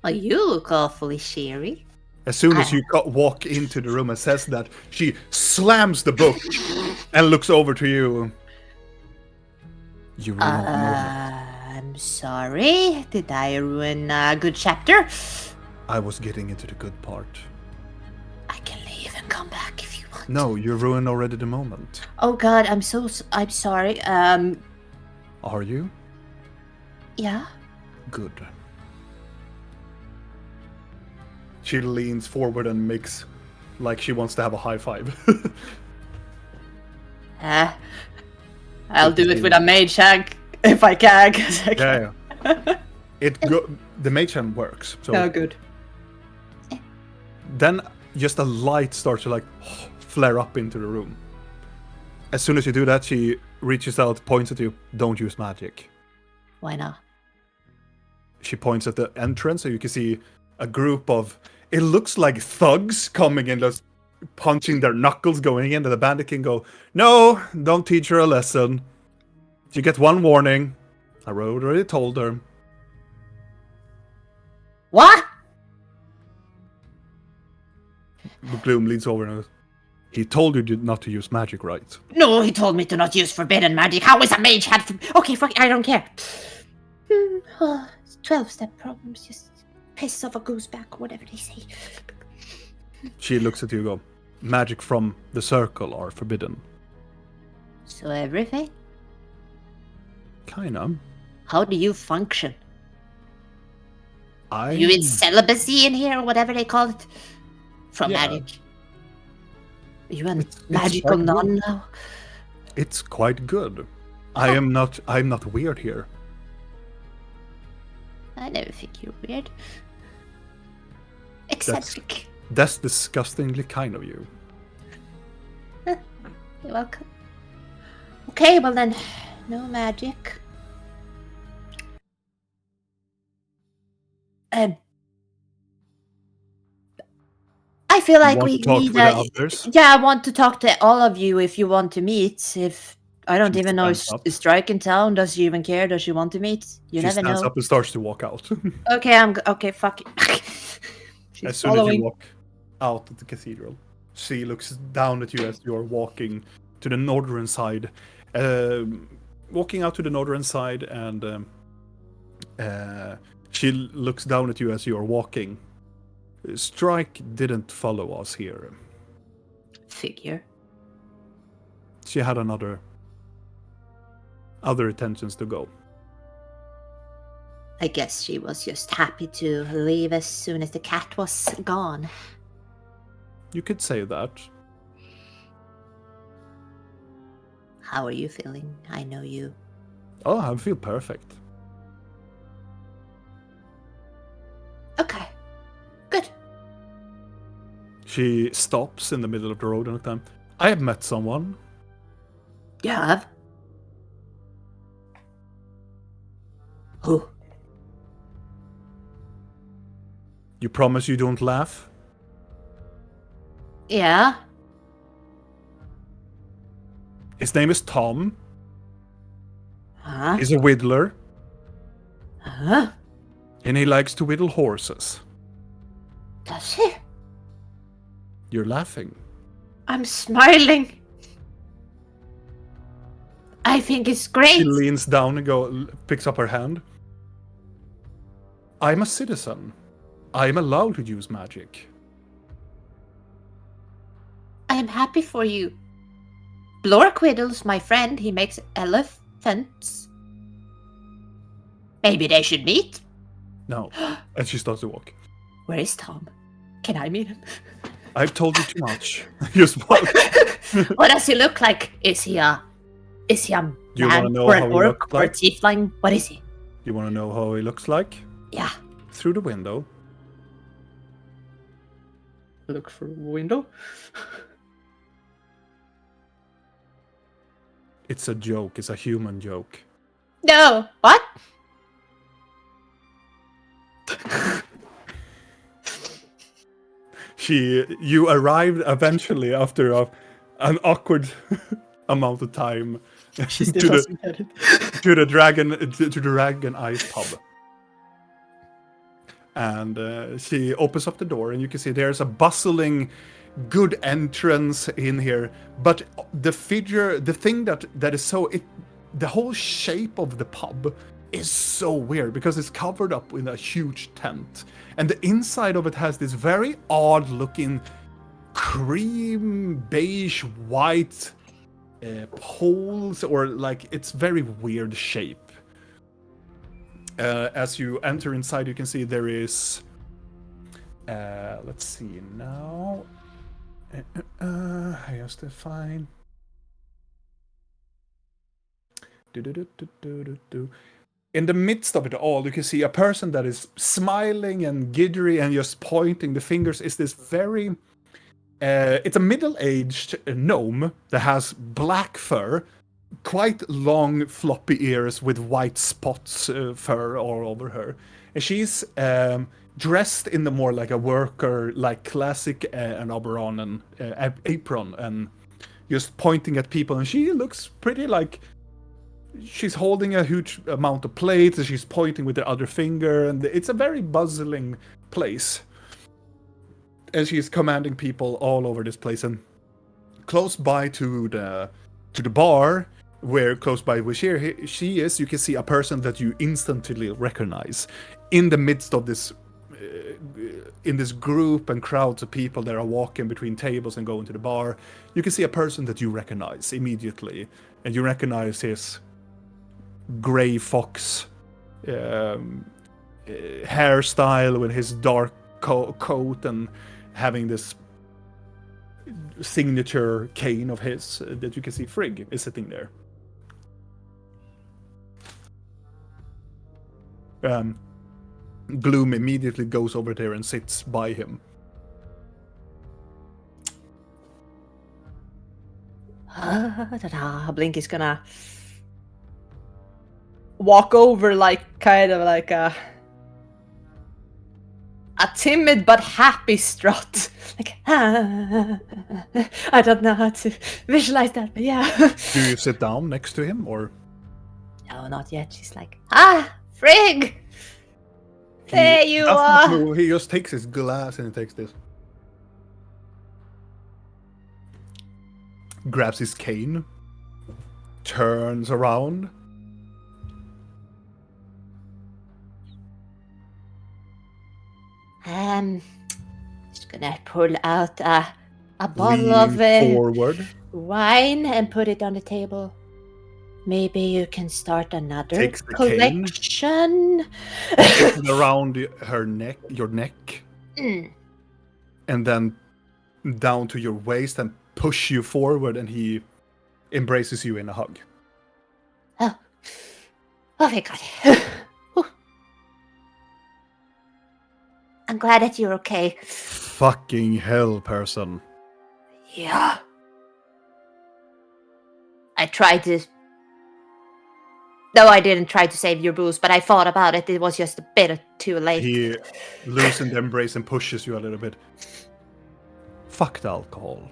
Well, you look awfully cheery. As soon as you walk into the room and says that, she slams the book and looks over to you. You ruined the moment. I'm sorry. Did I ruin a good chapter? I was getting into the good part. I can leave and come back if you want. No, you ruined already the moment. Oh God, I'm sorry. Are you? Yeah. Good. She leans forward and makes like she wants to have a high five. I'll do it with a mage hand if I can. 'Cause I can. Yeah. The mage hand works. So Oh, good. then just a light starts to like flare up into the room. As soon as you do that, she reaches out, points at you. Don't use magic. Why not? She points at the entrance, so you can see a group of, it looks like thugs coming in, just punching their knuckles going in, and the bandit can go, no, don't teach her a lesson. You get one warning. I already told her. What? The Gloom leans over and goes, he told you not to use magic, right? No, he told me to not use forbidden magic. How is a mage had? Okay, fuck. I don't care. 12-step problems. Just piss off a goose back, or whatever they say. She looks at you and go, magic from the circle are forbidden. So everything? Kinda. How do you function? I You in celibacy in here, or whatever they call it? From Yeah. magic. Are you a It's magical quite nun good. now? It's quite good. I'm not weird here. I never think you're weird. Eccentric. That's disgustingly kind of you. You're welcome. Okay, well then, no magic. I feel like Want we to talk need with the others? Yeah, I want to talk to all of you if you want to meet. If I don't She even know if stands up. is Strike in town. Does she even care? Does she want to meet? You She never stands know. up and starts to walk out. Okay, okay, fuck it. She's As soon as following. you walk out of the cathedral, she looks down at you as you are walking to the northern side. Walking out to the northern side, and she looks down at you as you are walking. Strike didn't follow us here. Figure. She had other intentions to go. I guess she was just happy to leave as soon as the cat was gone. You could say that. How are you feeling? I know you. Oh, I feel perfect. Okay. She stops in the middle of the road and time. I have met someone. You have? Who? You promise you don't laugh? Yeah? His name is Tom. Huh? He's a whittler, Huh? and he likes to whittle horses. Does he? You're laughing. I'm smiling. I think it's great. She leans down and picks up her hand. I'm a citizen. I'm allowed to use magic. I am happy for you. Blorquiddle's my friend. He makes elephants. Maybe they should meet. No. And she starts to walk. Where is Tom? Can I meet him? I've told you too much. Just walk. What does he look like? Is he a You man wanna know or how an he orc looks or a like? tiefling? What is he? You want to know how he looks like? Yeah. Through the window. Look for a window. It's a joke. It's a human joke. No. What? You arrived eventually after an awkward amount of time She to still the doesn't get it. to the Dragon Ice pub. And she opens up the door, and you can see there's a bustling, good entrance in here. But the thing that is so the whole shape of the pub is so weird because it's covered up in a huge tent, and the inside of it has this very odd-looking cream beige white poles, or like it's very weird shape. As you enter inside, you can see there is. Let's see now. I have to find. In the midst of it all, you can see a person that is smiling and giddy and just pointing the fingers. Is this very. It's a middle-aged gnome that has black fur, quite long floppy ears with white spots fur all over her, and she's dressed in the more like a worker, like classic an oberon and apron, and just pointing at people, and she looks pretty like she's holding a huge amount of plates and she's pointing with the other finger, and it's a very bustling place, and she's commanding people all over this place. And close by to the bar, where she is, you can see a person that you instantly recognize in the midst of this in this group and crowds of people that are walking between tables and going to the bar. You can see a person that you recognize immediately, and you recognize his gray fox hairstyle with his dark coat and having this signature cane of his that you can see Frigg is sitting there. Gloom immediately goes over there and sits by him. Blink is gonna walk over like kind of like a timid but happy strut. Like, I don't know how to visualize that, but yeah. Do you sit down next to him, or? No, not yet. She's like, Frigg! There you doesn't are! move. He just takes his glass and he takes this. Grabs his cane. Turns around. Just gonna pull out a bottle of forward. wine and put it on the table. Maybe you can start another Takes the collection. Around your neck, and then down to your waist and push you forward, and he embraces you in a hug. Oh my god. I'm glad that you're okay. Fucking hell, person. Yeah. I tried to... No, I didn't try to save your booze, but I thought about it. It was just a bit too late. He loosened the embrace and pushes you a little bit. Fuck the alcohol.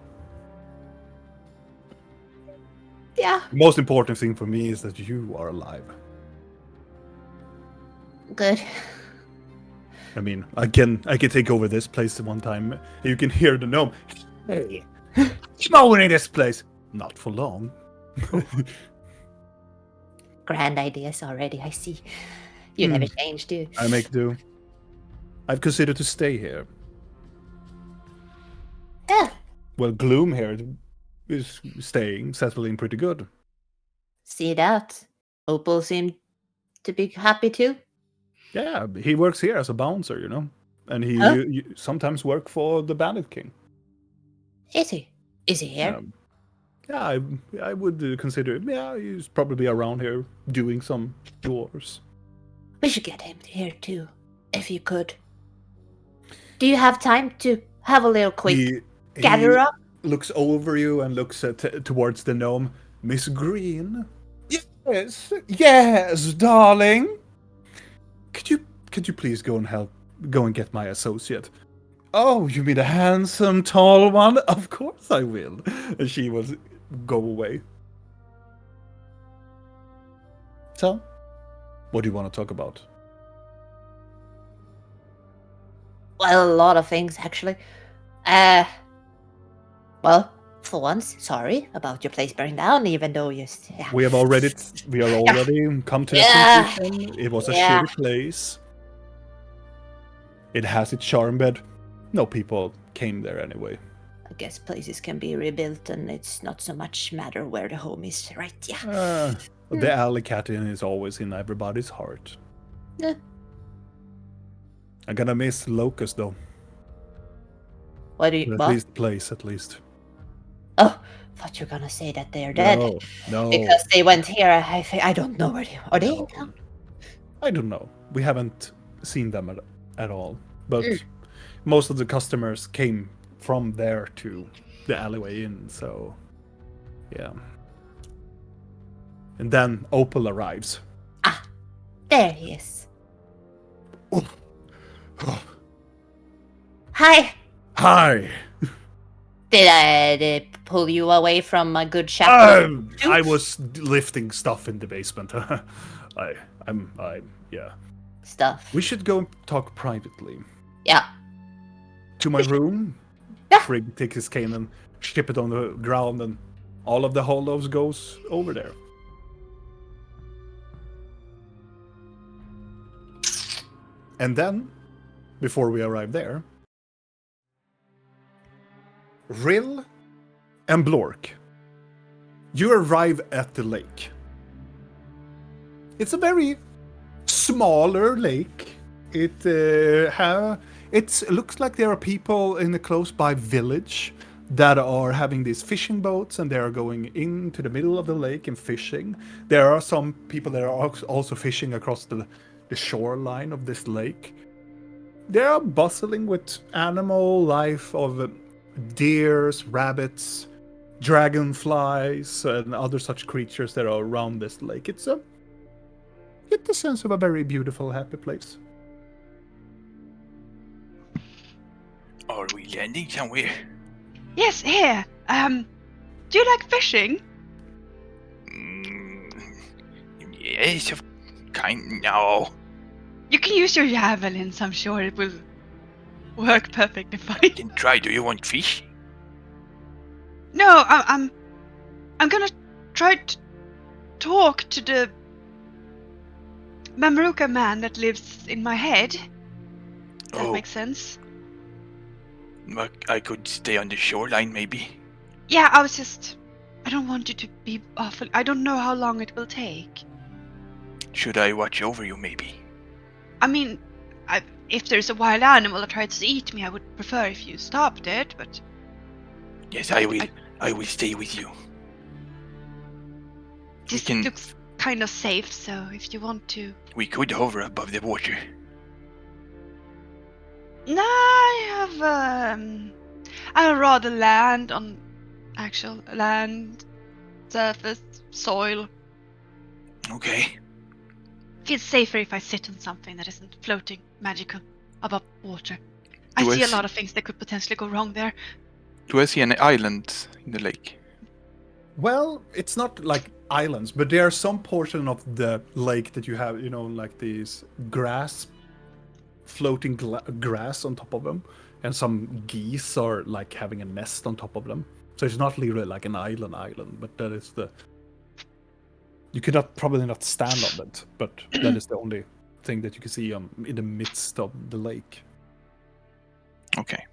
Yeah, The most important thing for me is that you are alive. good. I mean, I can take over this place at one time. You can hear the gnome. Hey, I'm owning this place. Not for long. Grand ideas already, I see. You never change, do you? I make do. I've considered to stay here. Yeah. Well, Gloom here is staying, settling pretty good. See that. Opal seemed to be happy too. Yeah, he works here as a bouncer, you know, and he Huh? you sometimes work for the Bandit King. Is he? Is he here? Yeah, I would consider. Yeah, he's probably around here doing some chores. We should get him here too, if you could. Do you have time to have a little quick He gather up? looks over you and looks towards the gnome. Miss Green. Yes, darling. Could you please go and get my associate? Oh, you mean the handsome, tall one? Of course I will. And she will go away. So, what do you want to talk about? Well, a lot of things actually. Well, for once, sorry about your place burning down, even though you... Yeah. We are already come to the Yeah. conclusion. It was a Yeah. shitty place. It has its charm, but no people came there anyway. I guess places can be rebuilt and it's not so much matter where the home is, right? Yeah. The alley cat is always in everybody's heart. Yeah. I'm gonna miss Locust though. What do you... At What? least place, at least. Oh, thought you were gonna say that they're dead. No. Because they went here, I don't know where they are. They? No. I don't know. We haven't seen them at all. But most of the customers came from there to the alleyway in, so yeah. And then Opal arrives. Ah, there he is. Oh. Hi. Hi. Did I pull you away from a good chaplain? I was lifting stuff in the basement. Yeah. Stuff. We should go and talk privately. Yeah. To my room. Yeah. Frigg takes his cane and skip it on the ground, and all of the hollows goes over there. And then, before we arrive there, Rill and Blork, you arrive at the lake. It's a very smaller lake. It looks like there are people in a close by village that are having these fishing boats, and they are going into the middle of the lake and fishing. There are some people that are also fishing across the shoreline of this lake. They are bustling with animal life of deers, rabbits, dragonflies, and other such creatures that are around this lake. It's a sense of a very beautiful, happy place. Are we landing somewhere? Yes, here. Do you like fishing? Yes, no. You can use your javelins, I'm sure it will work perfectly fine. Then try. Do you want fish? No, I'm gonna try to talk to the Mameruka man that lives in my head. That makes sense. I could stay on the shoreline, maybe. Yeah, I don't want you to be awful. I don't know how long it will take. Should I watch over you, maybe? I mean, if there's a wild animal that tries to eat me, I would prefer if you stopped it, but... Yes, I will. I will stay with you. This looks kind of safe, so if you want to... We could hover above the water. No, I rather land on actual land, surface, soil. Okay. Feels safer if I sit on something that isn't floating magical above water. I Do I see a see- lot of things that could potentially go wrong there. Do I see any islands in the lake? Well, it's not like islands, but there are some portion of the lake that you have, like these grass, floating grass on top of them, and some geese are like having a nest on top of them. So it's not literally like an island, but that is the. You could probably not stand on it, but that is the only thing that you can see in the midst of the lake. Okay.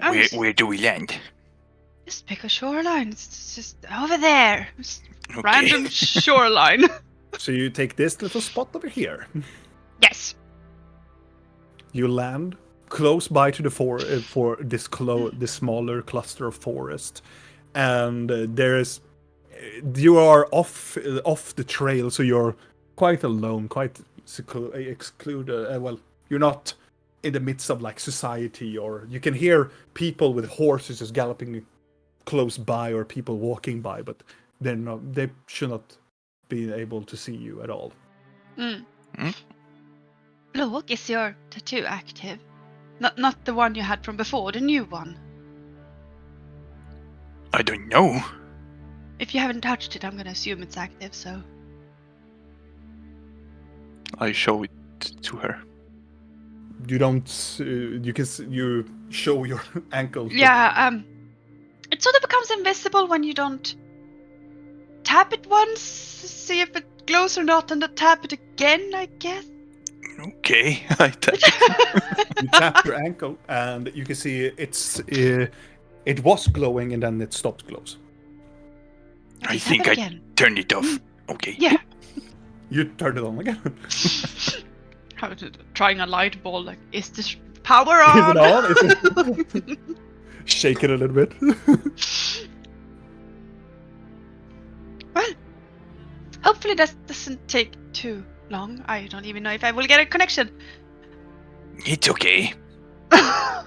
Oh, Where do we land? Just pick a shoreline. It's just over there. Just Okay. random shoreline. So you take this little spot over here. Yes. You land close by to the for this this smaller cluster of forest, and you are off the trail, so you're quite alone, quite excluded. Well, you're not in the midst of like society, or you can hear people with horses just galloping close by, or people walking by, but they should not be able to see you at all. Look, is your tattoo active? Not the one you had from before, the new one. I don't know. If you haven't touched it, I'm gonna assume it's active, so... I show it to her. You don't. You show your ankle. Yeah, it sort of becomes invisible when you don't tap it once, see if it glows or not, and then tap it again, I guess. Okay, I tap it. You tap your ankle, and you can see it was glowing, and then it stopped glows. I Tap think it I again. turned it off. Okay. Yeah. You turned it on again. Trying a light bulb, like, is this power Is on? it on? Is it... Shake it a little bit. Well, hopefully that doesn't take too long. I don't even know if I will get a connection. It's okay. I'm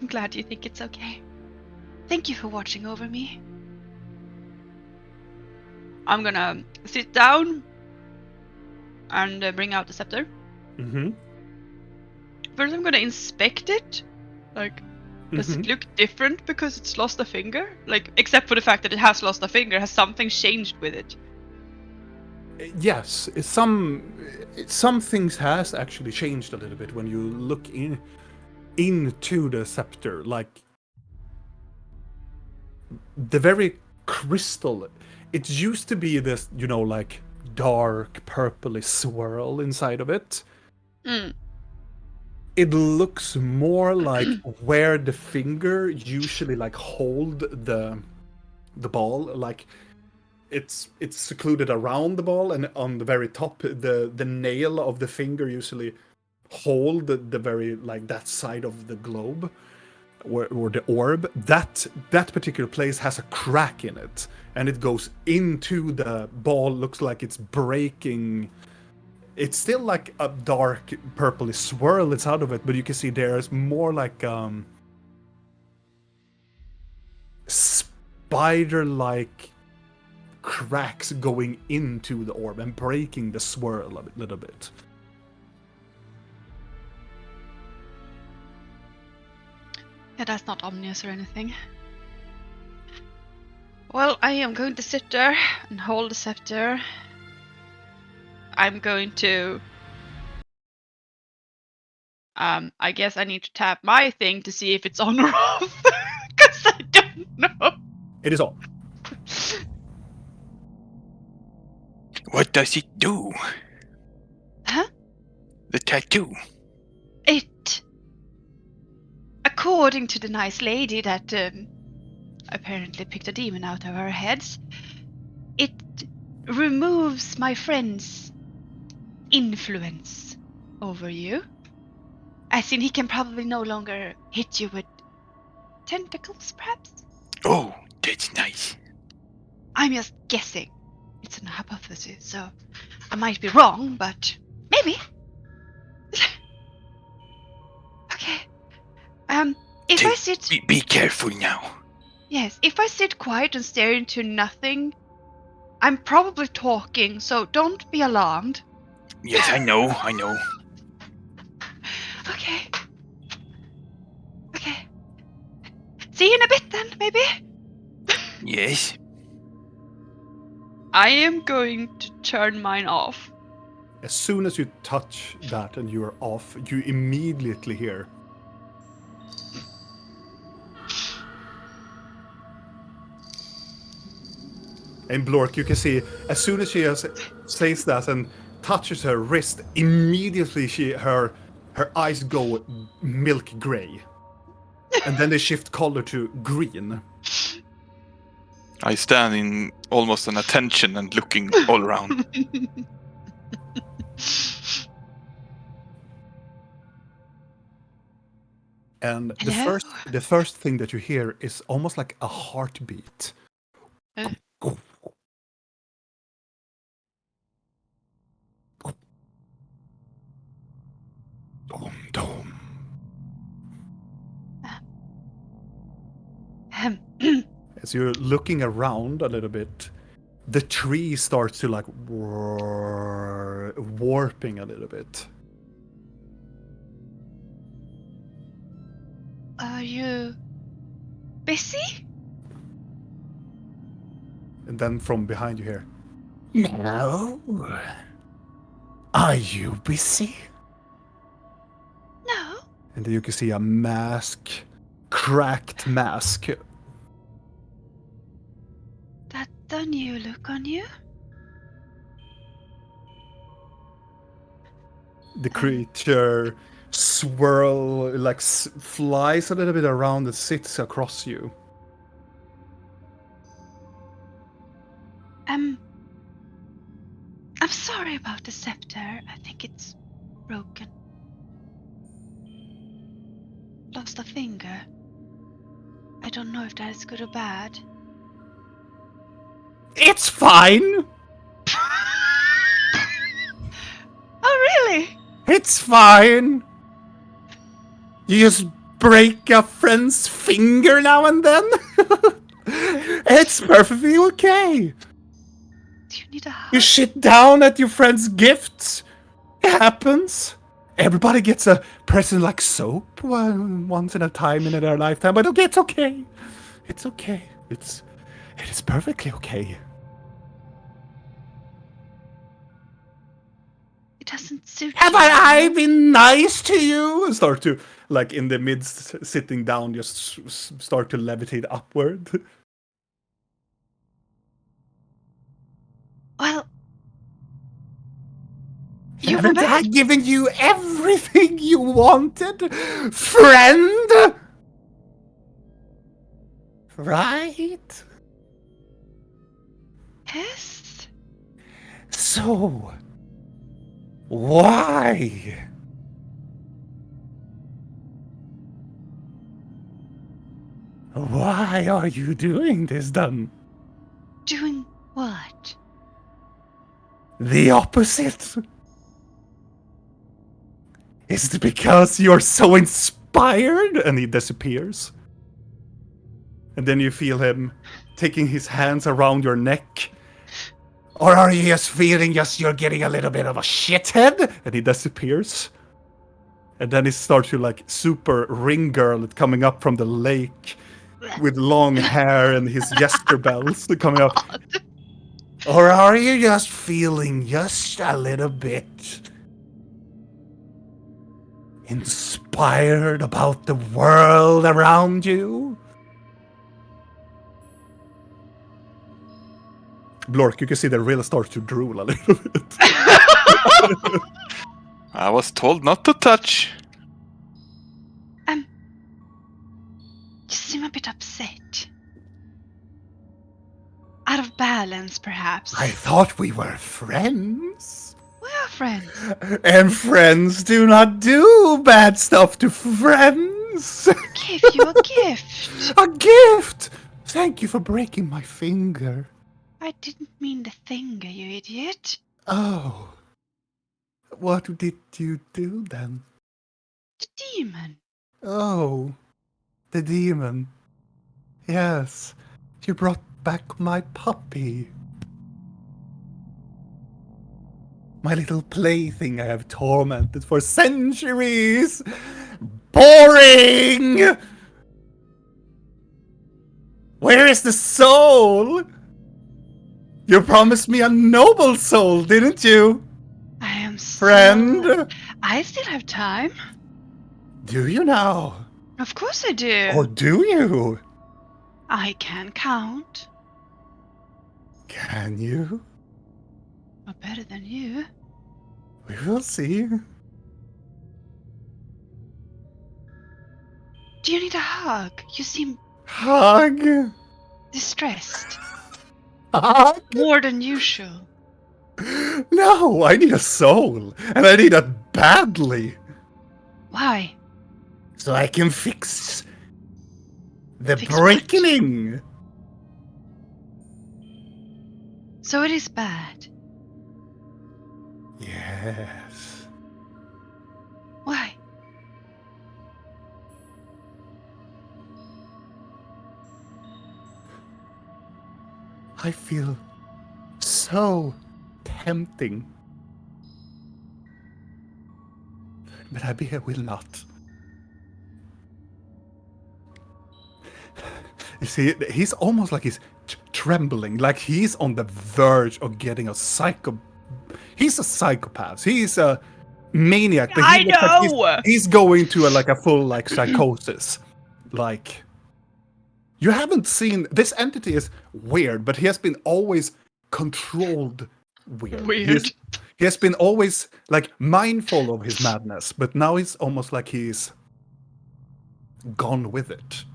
glad you think it's okay. Thank you for watching over me. I'm gonna sit down and bring out the scepter. Mm-hmm. First, I'm gonna inspect it. Like, does it look different because it's lost a finger? Like, except for the fact that it has lost a finger, has something changed with it? Yes, some things has actually changed a little bit when you look into the scepter. Like the very crystal, it used to be this, like dark purpley swirl inside of it. It looks more like where the finger usually like hold the ball, like it's secluded around the ball, and on the very top the nail of the finger usually hold the very like that side of the globe or the orb. That particular place has a crack in it, and it goes into the ball. Looks like it's breaking. It's still like a dark purpley swirl it's out of it, but you can see there's more like spider-like cracks going into the orb and breaking the swirl a little bit. Yeah, that's not ominous or anything. Well, I am going to sit there and hold the scepter. I'm going to... I guess I need to tap my thing to see if it's on or off. Because I don't know. It is on. What does it do? Huh? The tattoo. It... According to the nice lady that apparently picked a demon out of our heads, it removes my friend's influence over you. As in, he can probably no longer hit you with tentacles, perhaps? Oh, that's nice. I'm just guessing. It's an hypothesis, so I might be wrong, but maybe. sit... Be careful now. Yes, if I sit quiet and stare into nothing, I'm probably talking, so don't be alarmed. Yes, I know. Okay. Okay. See you in a bit then, maybe? Yes. I am going to turn mine off. As soon as you touch that and you are off, you immediately hear. And Blork, you can see, as soon as she says that and touches her wrist, immediately her eyes go milk gray. And then they shift color to green. I stand in almost an attention and looking all around. And Hello? the first thing that you hear is almost like a heartbeat. Dom, dom. As you're looking around a little bit, the tree starts to like warping a little bit. Are you busy? And then from behind you hear, "No. Are you busy?" No. And then you can see a mask, cracked mask. That's a new look on you. The creature flies a little bit around and sits across you. I'm sorry about the scepter. I think it's broken. Lost a finger. I don't know if that is good or bad. It's fine! Oh, really? It's fine! You just break a friend's finger now and then? It's perfectly okay! Do you need a hug? You shit down at your friend's gifts. It happens. Everybody gets a present like soap once in a time in their lifetime, but okay, it's okay. It's okay. It is perfectly okay. It doesn't suit Have you. I been nice to you? Start to, like in the midst, sitting down, just start to levitate upward. Well, you were Haven't I bad. given you everything you wanted, friend? Right? Yes. So, why? Why are you doing this then? Doing what? The opposite? Is it because you're so inspired? And he disappears. And then you feel him taking his hands around your neck. Or are you just feeling you're getting a little bit of a shithead? And he disappears. And then he starts to like super ring girl coming up from the lake with long hair and his jester bells coming up. Or are you just feeling just a little bit inspired about the world around you? Blork, you can see the rill start to drool a little bit. I was told not to touch. You seem a bit upset. Out of balance, perhaps. I thought we were friends. We are friends. And friends do not do bad stuff to friends. Give you a gift. A gift! Thank you for breaking my finger. I didn't mean the finger, you idiot. Oh. What did you do then? The demon. Oh. The demon. Yes. You brought back my puppy. My little plaything I have tormented for centuries. Boring! Where is the soul? You promised me a noble soul, didn't you? I am Friend? I still have time. Do you now? Of course I do. Or do you? I can count. Can you? Not better than you. We will see. Do you need a hug? You seem Hug. distressed. Hug. More than usual. No, I need a soul. And I need it badly. Why? So I can fix the Fix what? breaking. So it is bad. Yes. Why? I feel so tempting. But I will not. You see, he's almost like he's trembling, like he's on the verge of getting a psycho. He's a psychopath. He's a maniac. But I looks like know! he's going to a full psychosis. Like, you haven't seen this entity is weird, but he has been always controlled weird. He has been always mindful of his madness, but now it's almost like he's gone with it.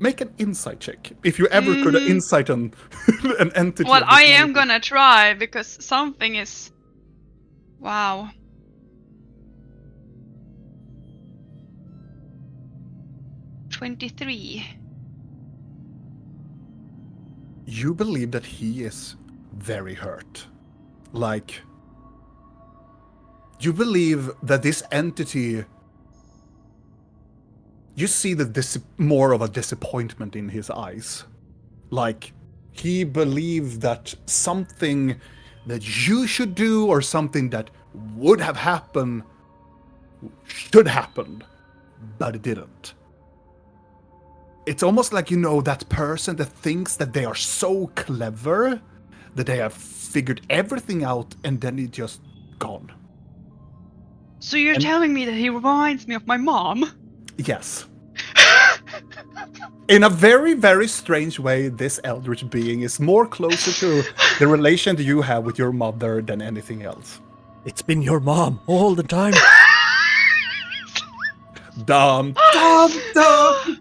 Make an insight check. If you ever could insight an entity. Well, I am gonna try, because something is... Wow. $23. You believe that he is very hurt. You believe that this entity... You see more of a disappointment in his eyes. He believes that something that you should do or something that would have happened should happen, but it didn't. It's almost like, that person that thinks that they are so clever, that they have figured everything out, and then it's just gone. So you're telling me that he reminds me of my mom? Yes. In a very, very strange way, this eldritch being is more closer to the relation that you have with your mother than anything else. It's been your mom all the time. Dum, dum, dum.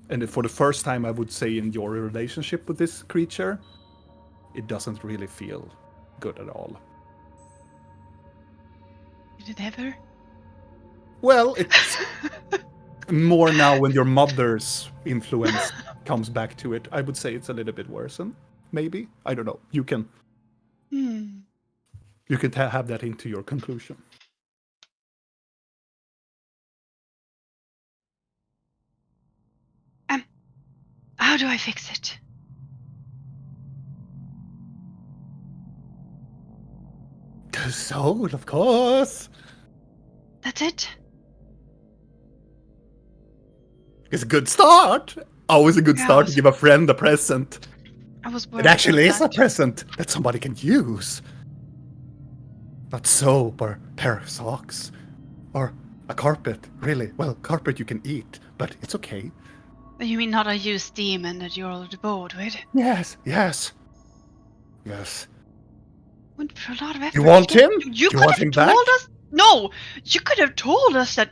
And for the first time, I would say in your relationship with this creature, it doesn't really feel good at all. Did it ever? Well, it's more now when your mother's influence comes back to it. I would say it's a little bit worsened, maybe. I don't know. You can have that into your conclusion. How do I fix it? The soul, of course. That's it? It's a good start. Always a good start to give a friend a present. I was worried. It actually is a that. present that somebody can use. Not soap or a pair of socks. Or a carpet, really. Well, carpet you can eat, but it's okay. You mean not a used demon that you're already bored with? Yes. Went for a lot of effort. You want him? You Do could you want have him told back? us. No, you could have told us that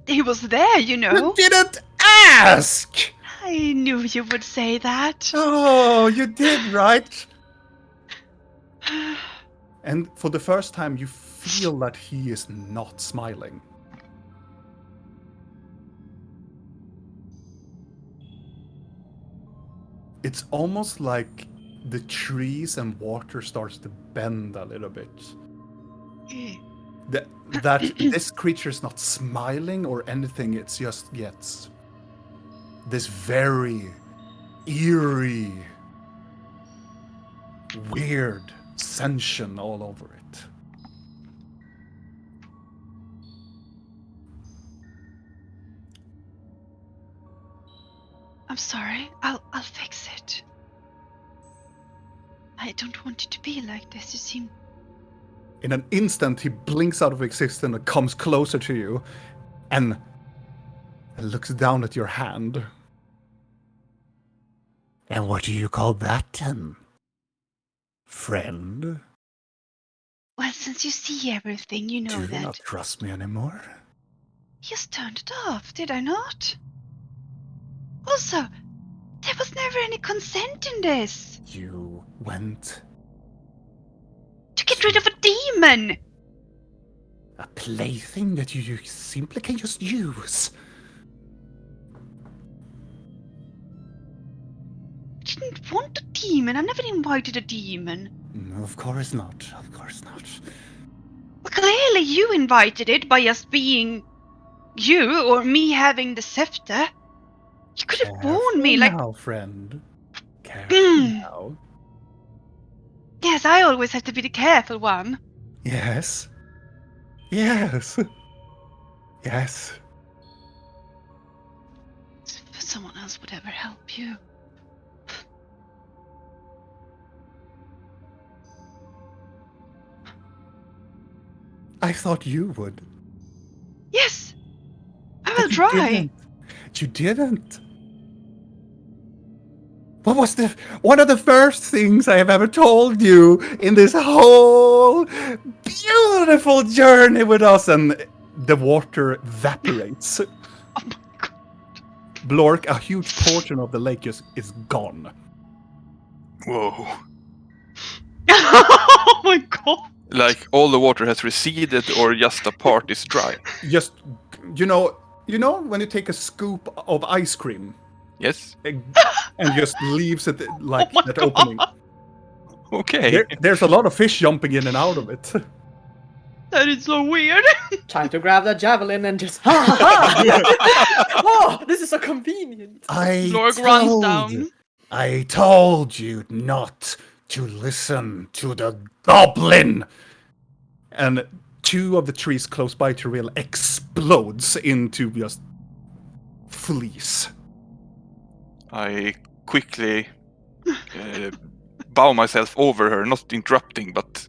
he was there. You didn't ask! I knew you would say that. Oh, you did, right? And for the first time, you feel that he is not smiling. It's almost like the trees and water starts to bend a little bit. That this creature is not smiling or anything, it just gets this very eerie, weird sensation all over it. I'm sorry. I'll fix it. I don't want it to be like this. You seem... In an instant, he blinks out of existence and comes closer to you and looks down at your hand. And what do you call that then, friend? Well, since you see everything, you know Do you that. not trust me anymore? Just turned it off, did I not? Also, there was never any consent in this. You went To get rid of a demon! a plaything that you simply can just use. I didn't want a demon. I've never invited a demon. No, of course not. Of course not. Well, clearly you invited it by just being you or me having the scepter. You could have warned me, like... now, friend. Careful now. Yes, I always have to be the careful one. Yes. Yes. Yes. If someone else would ever help you. I thought you would. Yes, I But will you try. didn't. You didn't. What was one of the first things I have ever told you in this whole beautiful journey with us? And the water evaporates. Oh my god. Blork, a huge portion of the lake is gone. Whoa. Oh my god. Like all the water has receded, or just a part is dry. Just, you know when you take a scoop of ice cream Yes. and just leaves it like Oh my that God. opening. Okay. There's a lot of fish jumping in and out of it. That is so weird. Time to grab that javelin and just ha ha ha! Oh, this is so convenient. Lorg runs down. I told you not to listen to the goblin. And two of the trees close by to Real explodes into just fleas. I quickly bow myself over her, not interrupting, but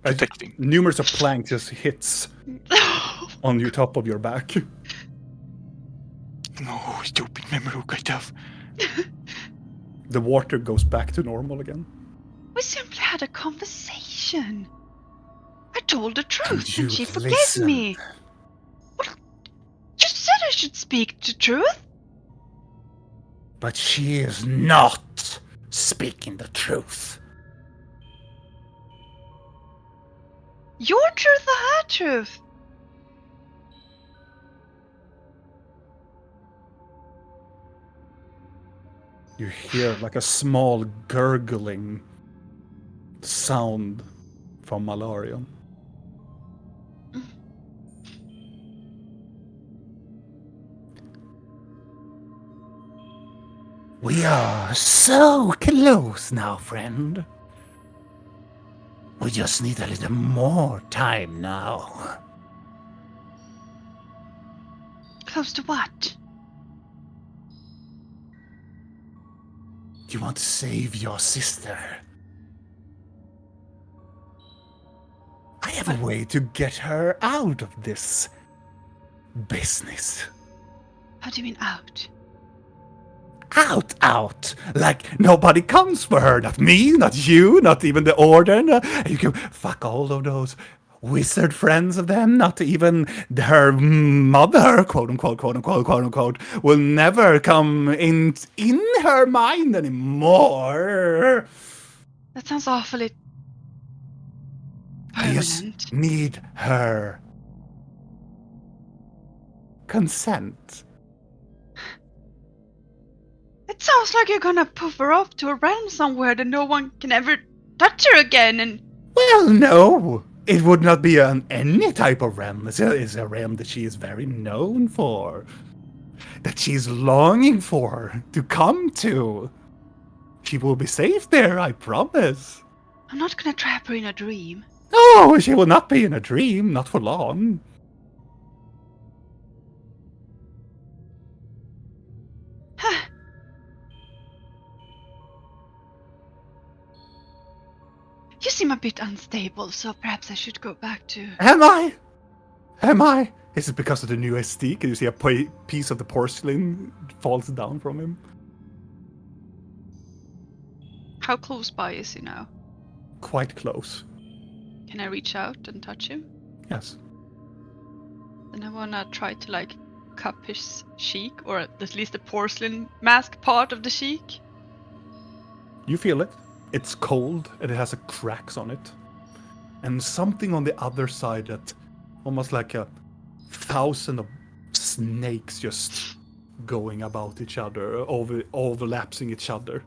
protecting. Numerous of planks just hits on your top of your back. No, stupid memory I have. The water goes back to normal again. We simply had a conversation. I told the truth And you and she forgave listened. me. Well, you said I should speak the truth. But she is not speaking the truth. Your truth or her truth? You hear like a small gurgling sound from Malarion. We are so close now, friend. We just need a little more time now. Close to what? You want to save your sister? I have a way to get her out of this business. How do you mean out? Out. Like nobody comes for her. Not me, not you, not even the Order. You can fuck all of those wizard friends of them. Not even her mother, quote unquote, will never come in her mind anymore. That sounds awfully I just permanent. need her consent. It Sounds like you're gonna poof her off to a realm somewhere that no one can ever touch her again and... Well, no. It would not be any type of realm. It's a realm that she is very known for. That she's longing for to come to. She will be safe there, I promise. I'm not gonna trap her in a dream. No, she will not be in a dream, not for long. You seem a bit unstable, so perhaps I should go back to... Am I? Am I? Is it because of the new aesthetic? Can you see a piece of the porcelain falls down from him? How close by is he now? Quite close. Can I reach out and touch him? Yes. Then I wanna try to, like, cup his cheek, or at least the porcelain mask part of the cheek. You feel it. It's cold and it has cracks on it. And something on the other side that almost like 1,000 of snakes just going about each other, overlapping each other.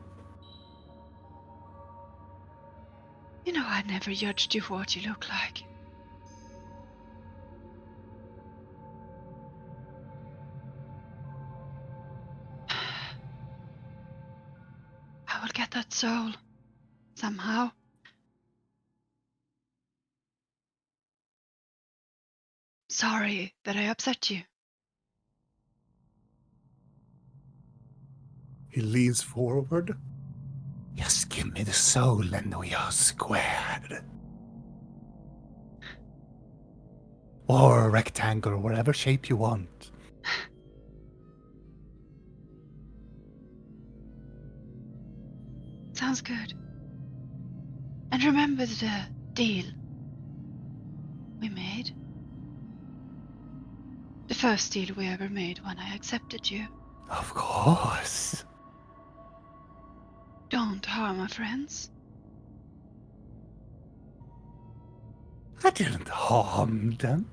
You know, I never judged you for what you look like. I will get that soul. Somehow. Sorry that I upset you. He leans forward. Just give me the soul and we are squared. Or a rectangle, whatever shape you want. Sounds good. And remember the deal we made? The first deal we ever made when I accepted you. Of course. Don't harm my friends. I didn't harm them.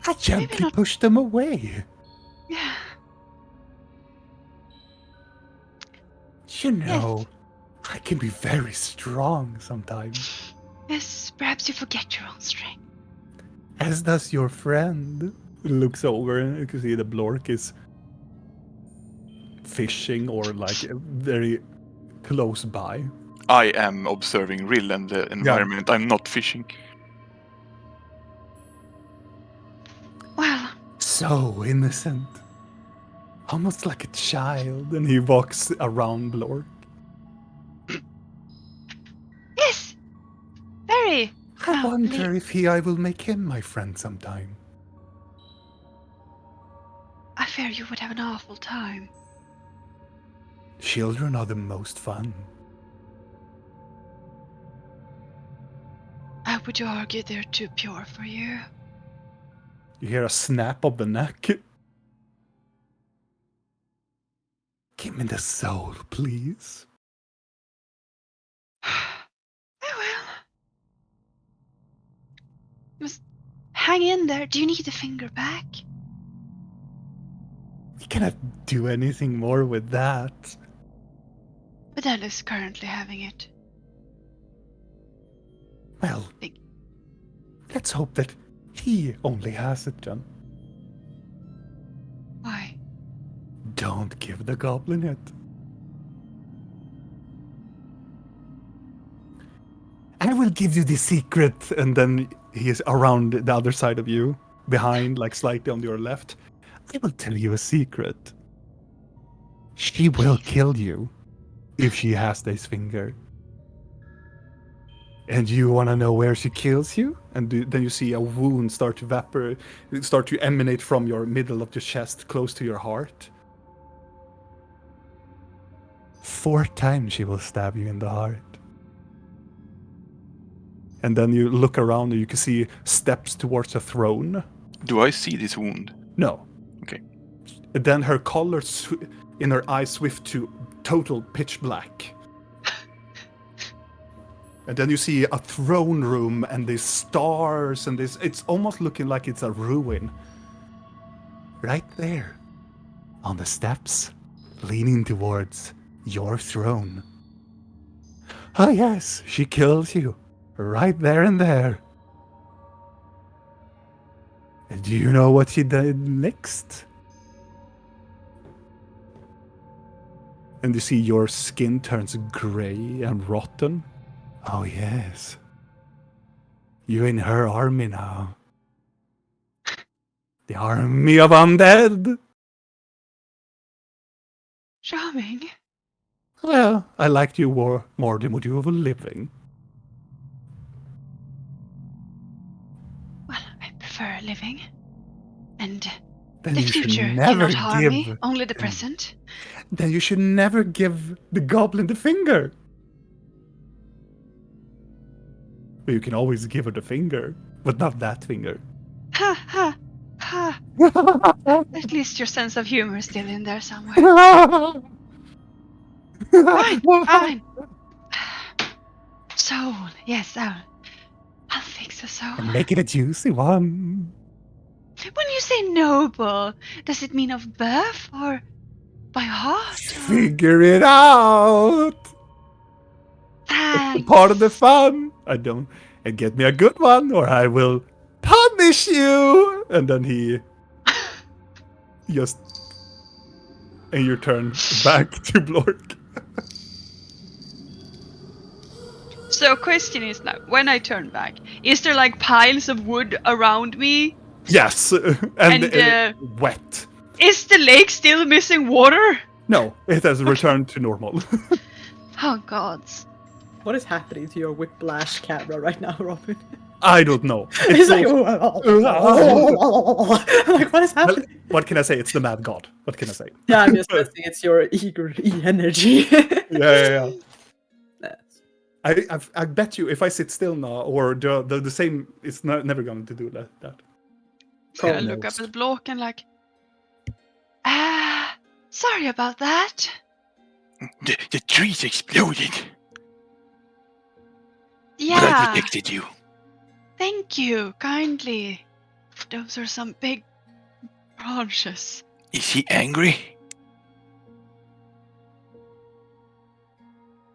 I gently pushed them away. Yeah. You know, I can be very strong sometimes. Yes, perhaps you forget your own strength. As does your friend. Looks over and you can see the Blork is fishing or like very close by. I am observing Rill and the environment. I'm not fishing. Well, So innocent. Almost like a child. And he walks around Blork. yes! Very! I wonder if I will make him my friend sometime. I fear you would have an awful time. Children are the most fun. How would you argue they're too pure for you? You hear a snap of the neck. Give me the soul, please. I will. You must hang in there. Do you need the finger back? You cannot do anything more with that. Adele is currently having it. Well, let's hope that he only has it then. Why? Don't give the goblin it. I will give you the secret, and then he is around the other side of you, behind, like slightly on your left. I will tell you a secret. She will kill you if she has this finger. And you want to know where she kills you? And then you see a wound start to emanate from your middle of your chest, close to your heart. 4 times she will stab you in the heart. And then you look around and you can see steps towards a throne. Do I see this wound? No. Okay. And then her color in her eyes swift to total pitch black. And then you see a throne room and these stars and this. It's almost looking like it's a ruin. Right there. on the steps, leaning towards your throne. Oh yes, she kills you. Right there and there. And do you know what she did next? And you see your skin turns grey and rotten. Oh yes. You're in her army now. The army of undead. Charming. Well, I liked you more than what you were living. Well, I prefer living. And Then the you should future never cannot harm me, give. only the present. Then you should never give the goblin the finger. But you can always give her the finger, but not that finger. Ha ha ha. At least your sense of humor is still in there somewhere. Fine, fine. Soul, yes, I'll fix a soul. And make it a juicy one. When you say noble, does it mean of birth or by heart? Figure it out. Thanks. Part of the fun. And get me a good one, or I will punish you. And then he just, and you turn back to Blork. So question is now, when I turn back, is there like piles of wood around me? Yes, and wet. Is the lake still missing water? No, it has returned to normal. Oh gods. What is happening to your whiplash camera right now, Robin? I don't know. It's like, like, what is happening? What can I say? It's the mad god. What can I say? Yeah, I'm just guessing it's your eager energy. Yeah. Yes. I bet you if I sit still now, or the same, it's never going to do that. I look up at Blork and like, sorry about that. The trees exploded. But I Yeah, protected you. thank you, kindly. Those are some big branches. Is he angry?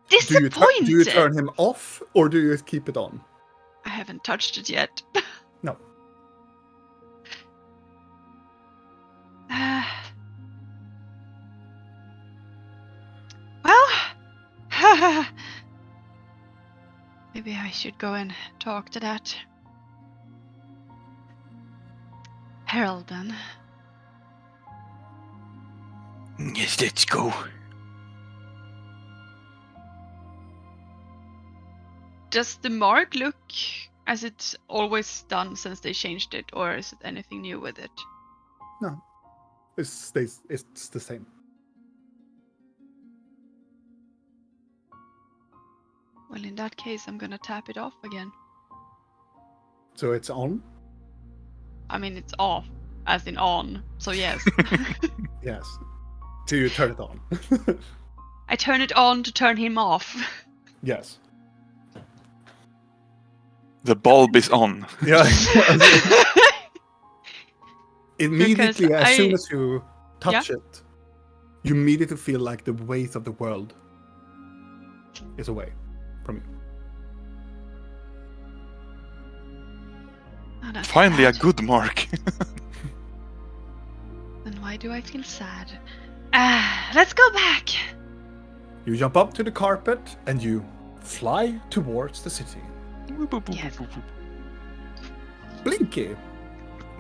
Disappointed. Do you turn him off, or do you keep it on? I haven't touched it yet. No. Well, maybe I should go and talk to that Herald then. Yes, let's go. Does the mark look as it's always done since they changed it, or is it anything new with it? No. It's the same. Well, in that case, I'm gonna tap it off again. So it's on? I mean, it's off, as in on, so yes. Yes. Do you turn it on? I turn it on to turn him off. Yes. The bulb is on. Yeah. Immediately, Because as soon as you touch Yeah? it, you immediately feel like the weight of the world is away from you. Oh, that's Finally, a sad. good mark. Then why do I feel sad? Let's go back. You jump up to the carpet and you fly towards the city. Yes. Blinky!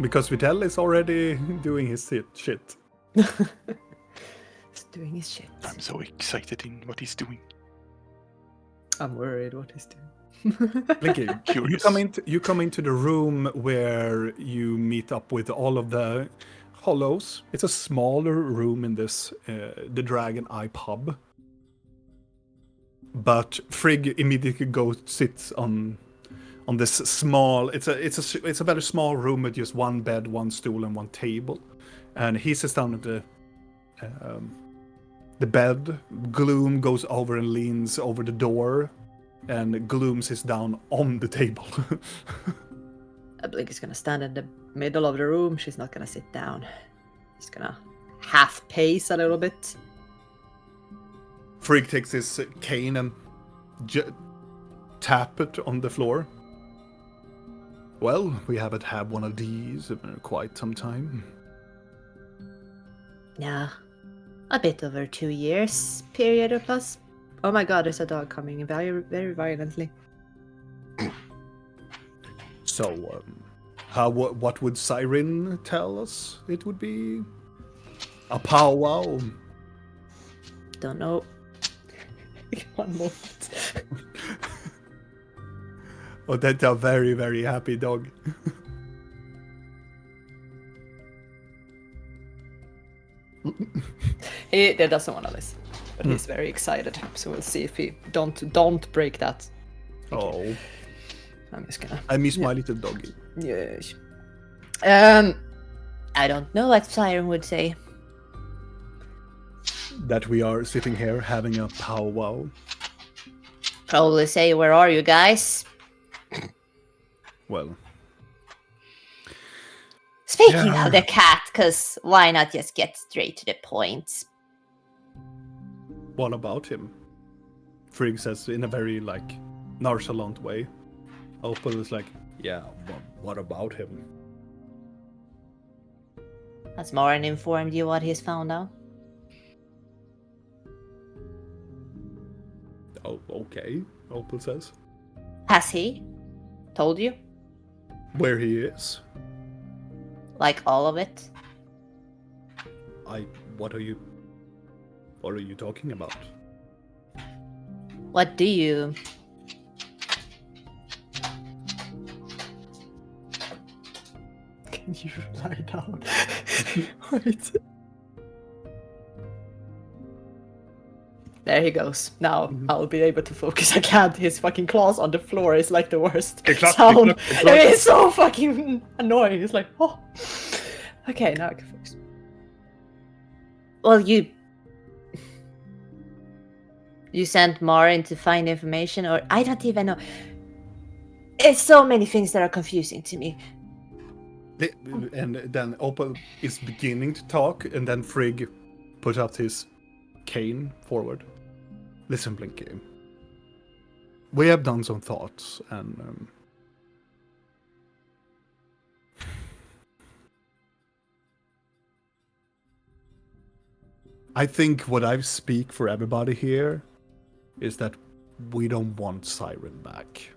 Because Videl is already doing his shit. He's doing his shit. I'm so excited in what he's doing. I'm worried what he's doing. Blinky, you Curious. come into the room where you meet up with all of the hollows. It's a smaller room in this the Dragon Eye pub. But Frigg immediately sits on this small. It's a very small room with just one bed, one stool, and one table. And he sits down at the bed. Gloom goes over and leans over the door, and Gloom sits down on the table. Blink is gonna stand in the middle of the room. She's not gonna sit down. She's gonna half pace a little bit. Frigg takes his cane and tap it on the floor. Well, we haven't had one of these in quite some time. Yeah. A bit over 2 years period or plus. Oh my god, there's a dog coming very, very violently. So, what would Siren tell us it would be? A powwow? Don't know. One moment. Oh, that's a very, very happy dog. He doesn't want to listen, but he's very excited. So we'll see if he don't break that. Oh, I'm just gonna. I miss my little doggy. Yes. I don't know what Siren would say. That we are sitting here having a powwow. Probably say, where are you guys? Well, Speaking Yeah. of the cat, because why not just get straight to the point? what about him? Frigg says in a very, nonchalant way. Opal is like, yeah, what about him? Has Morin informed you what he's found out? Oh, okay, Opal says. Has he? Told you? Where he is. Like all of it? What are you talking about? What do you... Can you lie down? Wait. There he goes. Now I'll be able to focus. I can't. His fucking claws on the floor is like the worst sound. It's so fucking annoying. It's like, oh. Okay, now I can focus. Well, you sent Morin to find information, or I don't even know. It's so many things that are confusing to me. And then Opal is beginning to talk, and then Frigg puts out his cane forward. Listen, Blinky. We have done some thoughts, and I think what I speak for everybody here is that we don't want Siren back.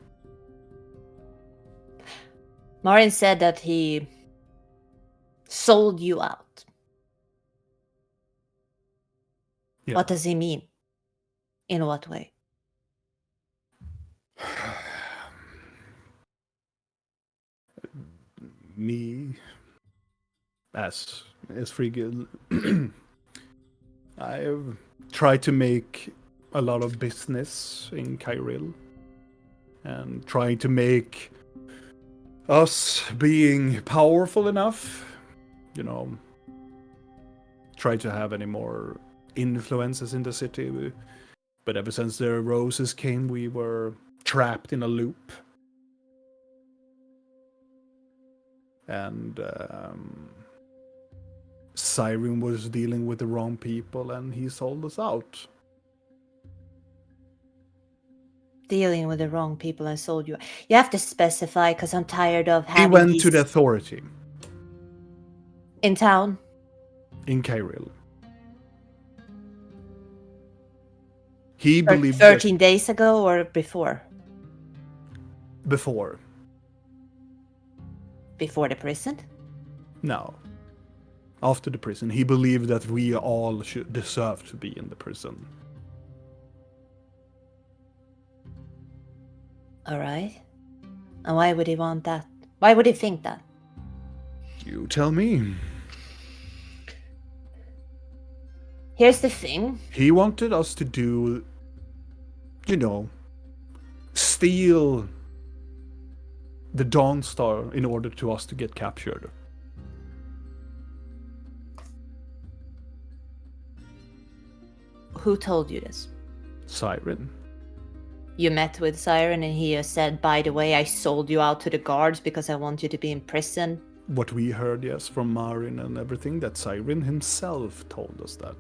Morin said that he sold you out. Yeah. What does he mean? In what way? Me, as Frigg, I've tried to make a lot of business in Kyril, and trying to make us being powerful enough, try to have any more influences in the city. But ever since the roses came, we were trapped in a loop. And Siren was dealing with the wrong people, and he sold us out. Dealing with the wrong people and sold you. You have to specify, because I'm tired of He having went these to the authority in town. in Kyril. He believed 13 days ago or before? that before. Before the prison? No. After the prison. He believed that we all should deserve to be in the prison. Alright. And why would he want that? Why would he think that? You tell me. Here's the thing. He wanted us to do, steal the Dawn Star in order to us to get captured. Who told you this? Siren. You met with Siren and he said, by the way, I sold you out to the guards because I want you to be in prison what we heard, yes, from Marin and everything, that Siren himself told us that.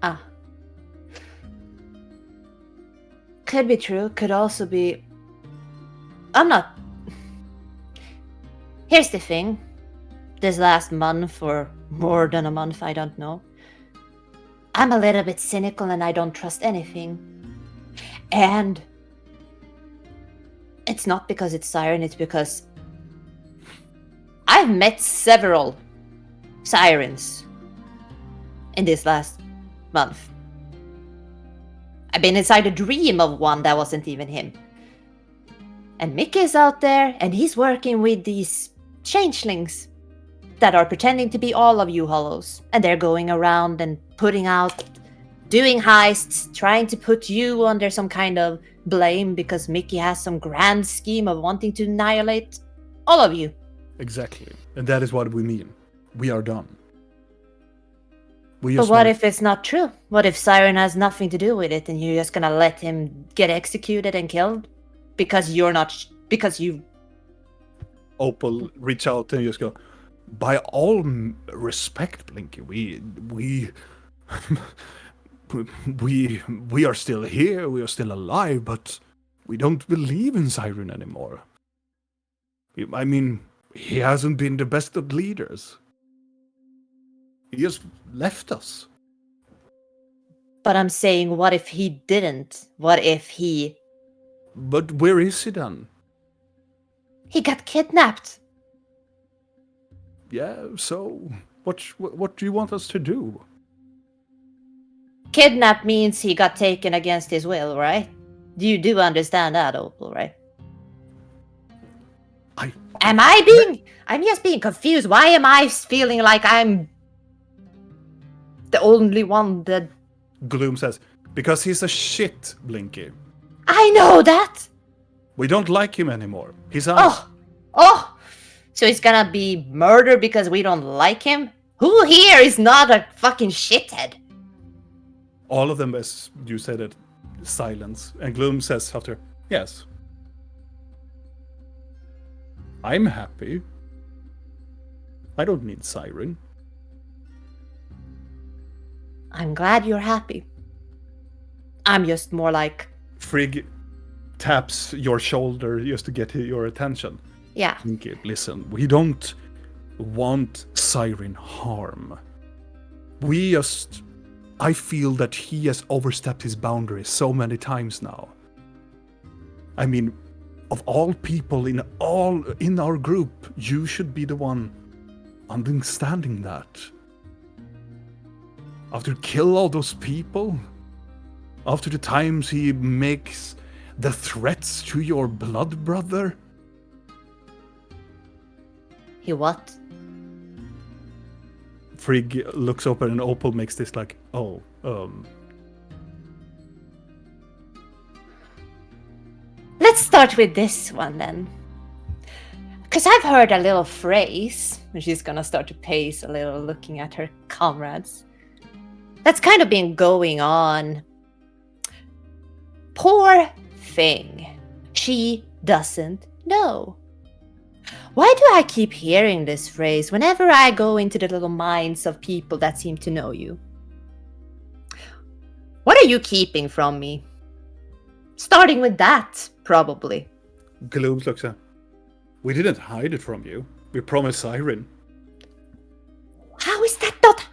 Ah. Could be true, could also be... I'm not... Here's the thing. This last month, or more than a month, I don't know. I'm a little bit cynical and I don't trust anything. And... It's not because it's Siren, it's because... I've met several Sirens in this last month. I've been inside a dream of one that wasn't even him. And Mickey's out there, and he's working with these changelings that are pretending to be all of you hollows. And they're going around and putting out, doing heists, trying to put you under some kind of blame because Mickey has some grand scheme of wanting to annihilate all of you. Exactly. And that is what we mean. We are done. But what if it's not true? What if Siren has nothing to do with it and you're just gonna let him get executed and killed? Because you're not... because you... Opal reach out and just go, by all respect, Blinky, we are still here, we are still alive, but we don't believe in Siren anymore. I mean, he hasn't been the best of leaders. He just left us. But I'm saying, what if he didn't? What if he... But where is he then? He got kidnapped. Yeah, so what do you want us to do? Kidnap means he got taken against his will, right? You do understand that, Opal, right? I'm just being confused. Why am I feeling like I'm the only one that... Gloom says, because he's a shit, Blinky. I know that! We don't like him anymore. He's us. Oh! So he's gonna be murdered because we don't like him? Who here is not a fucking shithead? All of them, as you said it, silence. And Gloom says after, yes. I'm happy. I don't need Siren. I'm glad you're happy. I'm just more like... Frigg taps your shoulder just to get your attention. Yeah. Blinky, listen, we don't want Siren harm. I feel that he has overstepped his boundaries so many times now. I mean, of all people in our group, you should be the one understanding that. After kill all those people, after the times he makes the threats to your blood brother. He what? Frigg looks up and Opal makes this like, Let's start with this one then. Because I've heard a little phrase, and she's gonna start to pace a little looking at her comrades. That's kind of been going on. Poor thing. She doesn't know. Why do I keep hearing this phrase whenever I go into the little minds of people that seem to know you? What are you keeping from me? Starting with that, probably. Gloom looks at, we didn't hide it from you. We promised Siren. How is that not...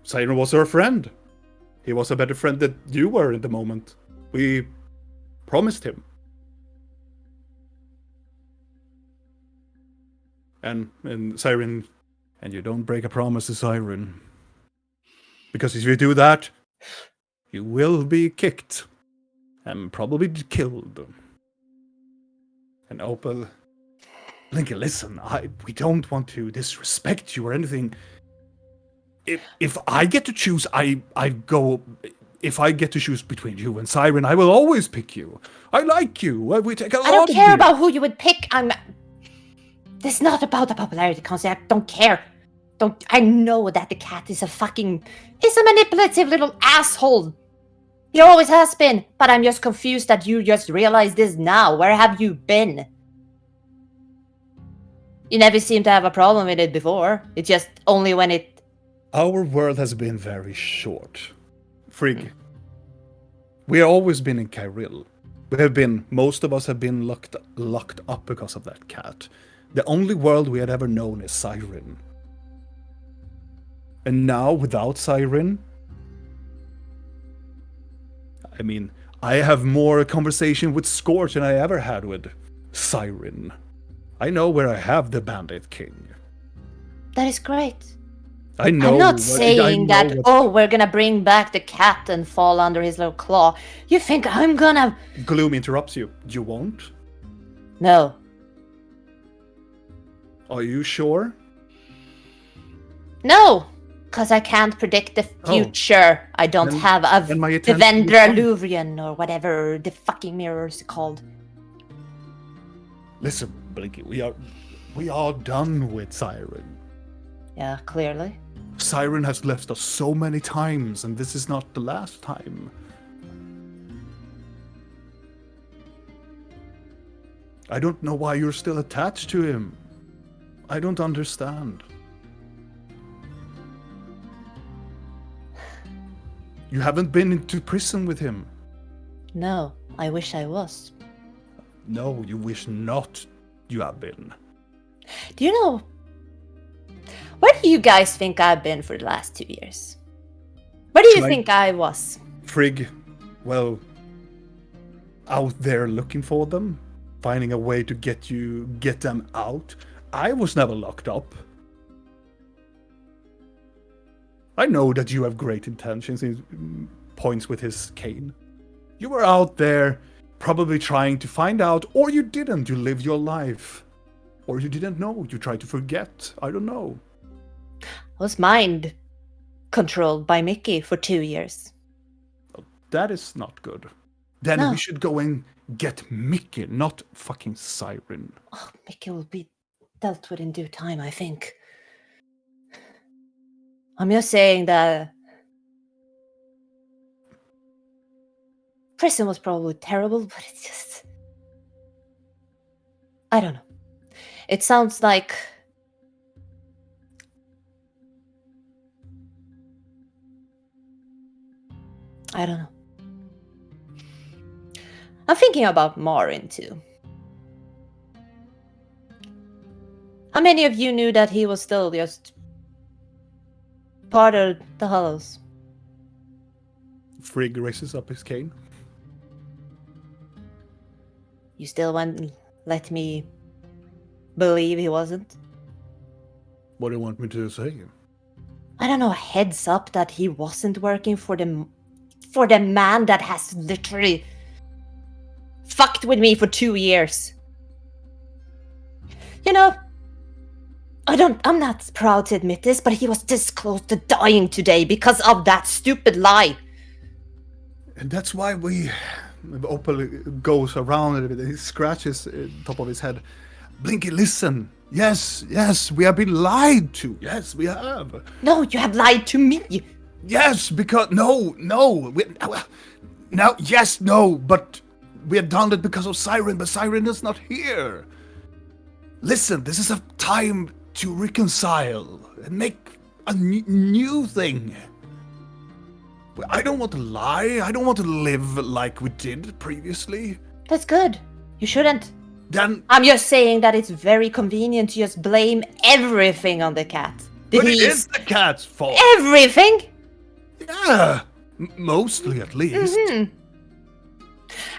Siren was our friend. He was a better friend than you were in the moment. We promised him. And Siren, and you don't break a promise to Siren. Because if you do that, you will be kicked. And probably killed. And Opal, Blinky, listen, we don't want to disrespect you or anything. If I get to choose, I go. If I get to choose between you and Siren, I will always pick you. I like you. We take a lot. I don't care about who you would pick. This is not about the popularity concept. I don't care. I know that the cat is he's a manipulative little asshole. He always has been. But I'm just confused that you just realize this now. Where have you been? You never seem to have a problem with it before. It's just only when it... Our world has been very short. Frigg. We have always been in Kyril. Most of us have been locked up because of that cat. The only world we had ever known is Siren. And now, without Siren, I mean, I have more conversation with Scorch than I ever had with Siren. I know where I have the Bandit King. That is great. I know. I'm not saying that, we're gonna bring back the cat and fall under his little claw. You think I'm gonna... Gloom interrupts you. You won't? No. Are you sure? No! Because I can't predict the future. I don't have a Devendra Luvrian or whatever the fucking mirror is called. Listen, Blinky, we are done with Siren. Yeah, clearly. Siren has left us so many times, and this is not the last time. I don't know why you're still attached to him. I don't understand. You haven't been into prison with him. No, I wish I was. No, you wish not you have been. Do you know... Where do you guys think I've been for the last 2 years? Where do you think I was? Frigg, well, out there looking for them, finding a way to get them out. I was never locked up. I know that you have great intentions. He points with his cane. You were out there probably trying to find out, or you didn't. You lived your life. Or you didn't know. You tried to forget. I don't know. I was mind controlled by Mickey for 2 years. That is not good. Then we should go and get Mickey, not fucking Siren. Oh, Mickey will be dealt with in due time, I think. I'm just saying that prison was probably terrible, but it's just... I don't know. It sounds like... I don't know. I'm thinking about Marin too. How many of you knew that he was still just part of the Hollows? Frigg raises up his cane. You still won't let me believe he wasn't? What do you want me to say? I don't know, a heads up that he wasn't working for the man that has literally fucked with me for 2 years. You know, I'm not proud to admit this, but he was this close to dying today because of that stupid lie. And that's why Opal goes around a little bit. He scratches the top of his head. Blinky, listen. Yes, we have been lied to. Yes, we have. No, you have lied to me. Yes, because no. But we have done it because of Siren, but Siren is not here. Listen, this is a time to reconcile and make a new thing. I don't want to lie. I don't want to live like we did previously. That's good. You shouldn't. Then I'm just saying that it's very convenient to just blame everything on the cat. But it is the cat's fault. Everything? Yeah, mostly at least. Mm-hmm.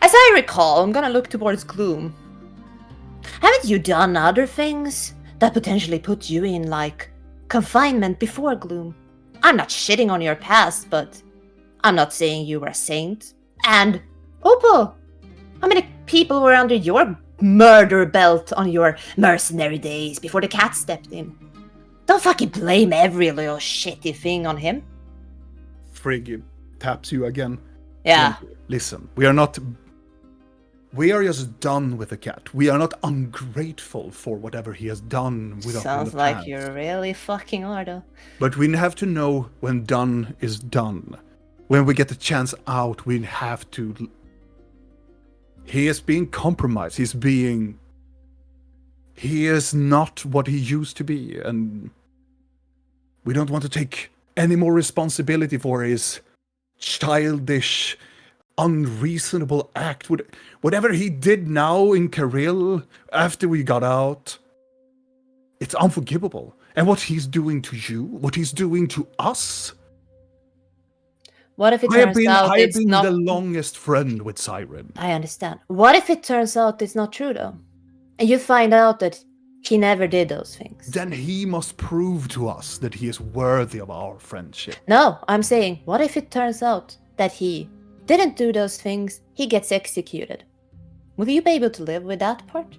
As I recall, I'm gonna look towards Gloom. Haven't you done other things that potentially put you in, like, confinement before Gloom? I'm not shitting on your past, but I'm not saying you were a saint. And, Opal, how many people were under your murder belt on your mercenary days before the cat stepped in? Don't fucking blame every little shitty thing on him. Frigg taps you again. Yeah. Listen, we are just done with the cat. We are not ungrateful for whatever he has done with us in the Sounds past. like you really fucking are, though. But we have to know when done is done. When we get the chance out, we have to... He is being compromised. He's being He is not what he used to be, and we don't want to take any more responsibility for his childish, unreasonable act. Whatever he did now in Kirill after we got out, it's unforgivable. And what he's doing to you, what he's doing to us. What if it I have turns out it's been not? the longest friend with Siren. I understand. What if it turns out it's not true though, and you find out that he never did those things? Then he must prove to us that he is worthy of our friendship. No, I'm saying, what if it turns out that he didn't do those things? He gets executed. Will you be able to live with that part?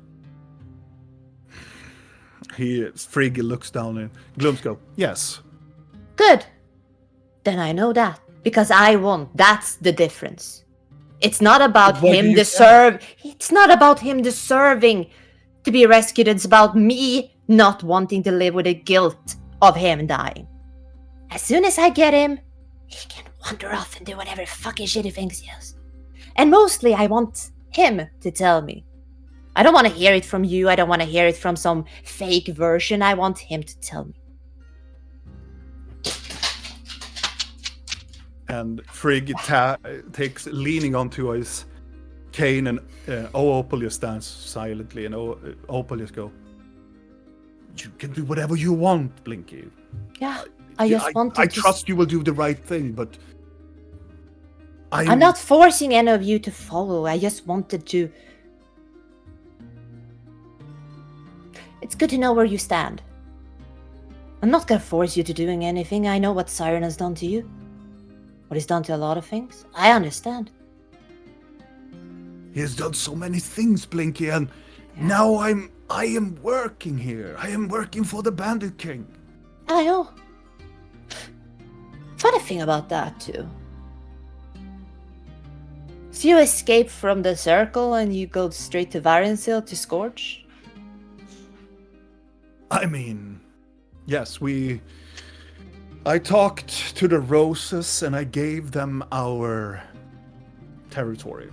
Frigg looks down and Gloomskull. Yes. Good. Then I know that. Because I won't. That's the difference. It's not about him It's not about him deserving to be rescued. It's about me not wanting to live with the guilt of him dying. As soon as I get him, he can wander off and do whatever fucking shit he thinks he does. And mostly I want him to tell me. I don't want to hear it from you. I don't want to hear it from some fake version. I want him to tell me. And Frigg takes leaning onto his cane, and Opal just stands silently, and Opal just go, "You can do whatever you want, Blinky. Yeah, I trust you will do the right thing, but I'm not forcing any of you to follow. I just wanted to. It's good to know where you stand. I'm not gonna force you to doing anything. I know what Siren has done to you. What he's done to a lot of things. I understand. He has done so many things, Blinky, and now I am working here. I am working for the Bandit King. I know. Funny thing about that too. So you escape from the circle and you go straight to Varensil to Scorch? I mean, yes, I talked to the Roses and I gave them our territory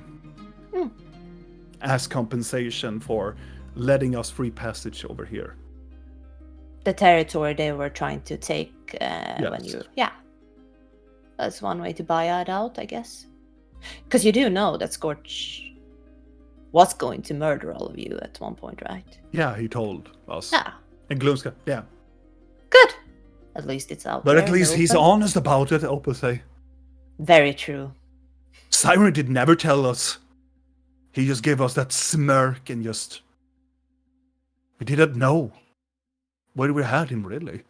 as compensation for letting us free passage over here. The territory they were trying to take when Yes. you... Yeah. That's one way to buy it out, I guess. Because you do know that Scorch was going to murder all of you at one point, right? Yeah, he told us. Yeah. And Gloomska, yeah. Good. At least it's out But there at least he's open. honest about it, Opal say. Very true. Siren did never tell us. He just gave us that smirk and just... We didn't know where we had him, really.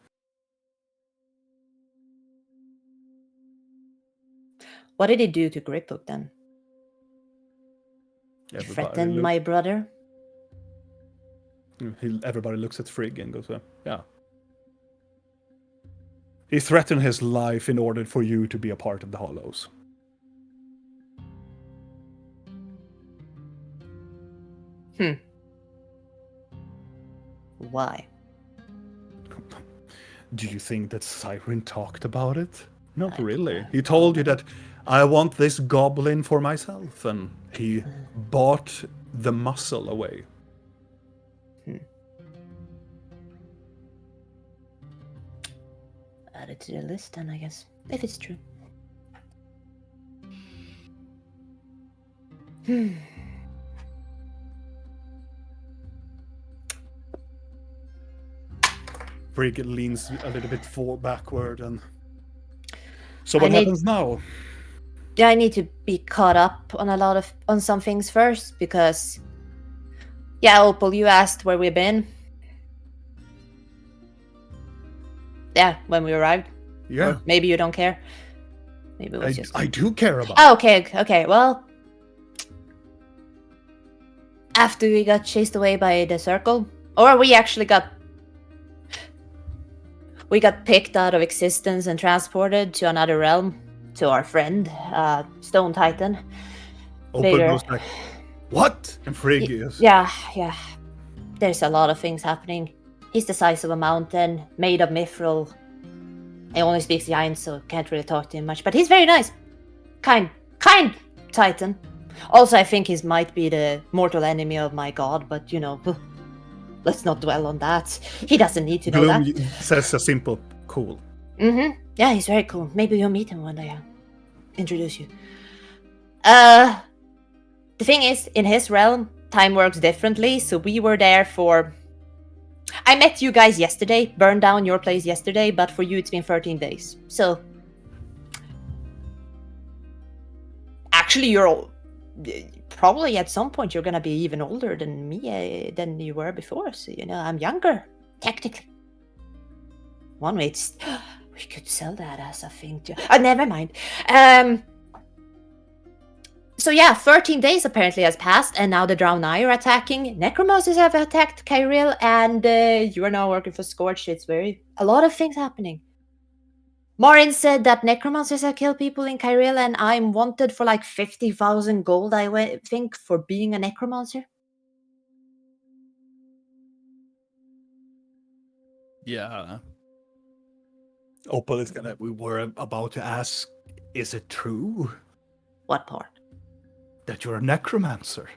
What did he do to Griphook then? Threaten my brother? Everybody looks at Frigg and goes, yeah. He threatened his life in order for you to be a part of the Hollows. Why? Do you think that Siren talked about it? Not really. He told you that I want this goblin for myself, and he bought the muscle away. Add it to the list then, I guess. If it's true. Frigg leans a little bit backward, and so what happens now? Yeah, I need to be caught up on some things first, because Opal, you asked where we've been. Yeah, when we arrived. Yeah. Or maybe you don't care. Maybe it was just... I do care about Oh, okay. Well, after we got chased away by the circle, or we actually got picked out of existence and transported to another realm, to our friend, Stone Titan. Opal goes like, what? And Frigg is... Yeah. There's a lot of things happening. He's the size of a mountain, made of mithril. He only speaks Giant, so can't really talk to him much. But he's very nice. Kind Titan. Also, I think he might be the mortal enemy of my god, but let's not dwell on that. He doesn't need to know Gloom that. says a simple, cool. Mm-hmm. Yeah, he's very cool. Maybe you'll meet him one day. I'll introduce you. The thing is, in his realm, time works differently, so we were there for... I met you guys yesterday, burned down your place yesterday, but for you it's been 13 days. So... Actually, you're all... Probably at some point you're gonna be even older than me, than you were before, so, you know, I'm younger, technically. One way, it's... We could sell that as a thing too. Never mind. So yeah, 13 days apparently has passed, and now the Draenei are attacking. Necromancers have attacked Kyril, and you are now working for Scorch. It's a lot of things happening. Marin said that necromancers have killed people in Kyril, and I'm wanted for like 50,000 gold, I think, for being a necromancer. Yeah. Opal is gonna... We were about to ask, is it true What part? that you're a necromancer?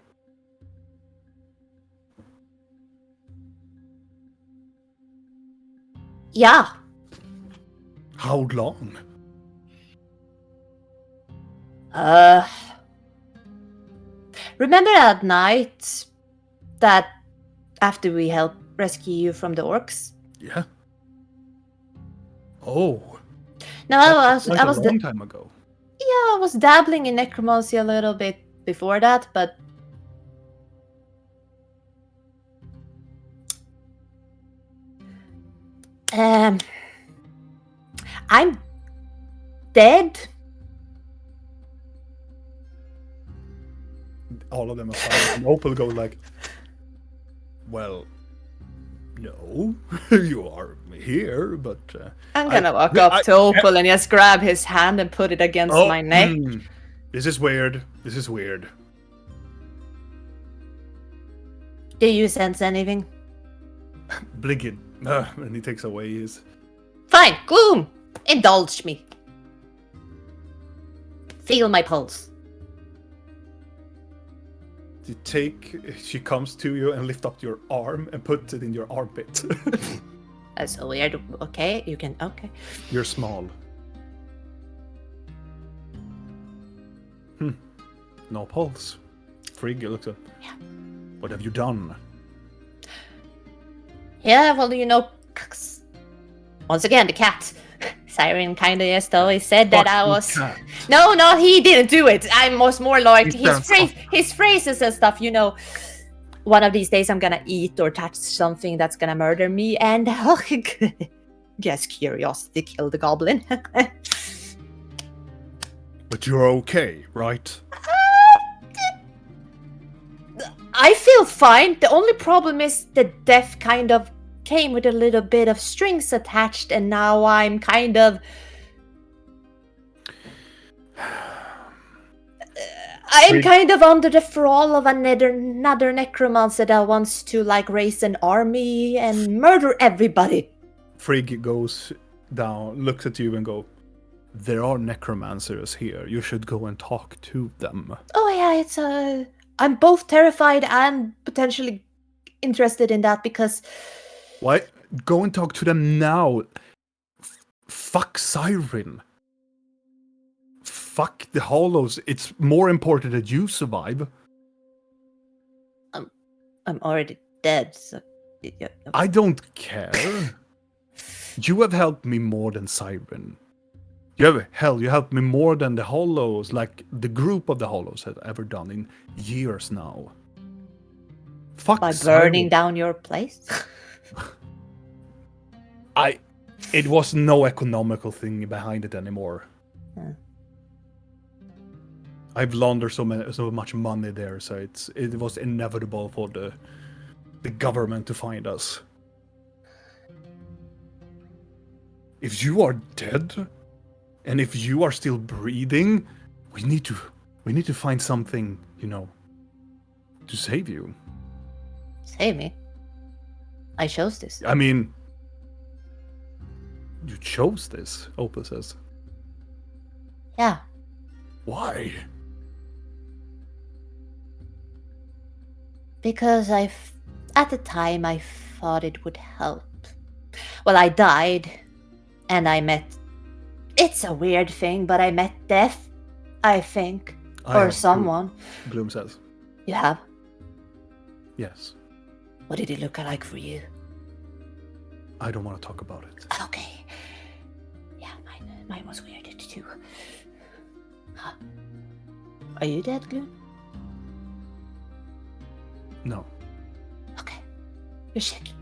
Yeah. How long? Remember that night that after we helped rescue you from the orcs? Yeah. Oh. No, That's I quite was a long time ago. Yeah, I was dabbling in necromancy a little bit before that, but I'm dead. All of them are silent. And Opal goes like, well, no, you are here, but... I'm gonna walk up to Opal and just grab his hand and put it against my neck. This is weird. This is weird. Do you sense anything? Blinking. And he takes away his... Fine, Gloom! Indulge me. Feel my pulse. You take... She comes to you and lift up your arm and puts it in your armpit. That's so weird. Okay, you can... Okay. You're small. No pulse. Frigg looks up. Yeah. What have you done? Yeah, well, you know... Once again, the cat. Siren kind of just always said that I was... Cat. No, he didn't do it. I was more like He stands his phrases and stuff, you know. One of these days I'm gonna eat or touch something that's gonna murder me, and just curiosity killed the goblin. But you're okay, right? I feel fine. The only problem is the death kind of came with a little bit of strings attached, and now I'm kind of... I'm kind of under the thrall of another necromancer that wants to, like, raise an army and murder everybody. Frigg goes down, looks at you and go, there are necromancers here. You should go and talk to them. Oh yeah, it's I'm both terrified and potentially interested in that because... Why? Go and talk to them now. Fuck Siren. Fuck the Hollows. It's more important that you survive. I'm already dead, so... Yeah. I don't care. You have helped me more than Siren. You helped me more than the Hollows, like the group of the Hollows have ever done in years now. Fuck By Siren. burning down your place? It was no economical thing behind it anymore. Yeah. I've laundered so much money there, so it was inevitable for the government to find us. If you are dead, and if you are still breathing, we need to find something, you know, to save you. Save me? I chose this. I mean, you chose this, Opal says. Yeah. Why? Because At the time, I thought it would help. Well, I died, and I met. It's a weird thing, but I met death, I think. I Or have someone. Gloom says. You have? Yes. What did it look like for you? I don't want to talk about it. Okay. Yeah, mine was weird too. Huh. Are you dead, Gloom? No. Okay. You're shaking.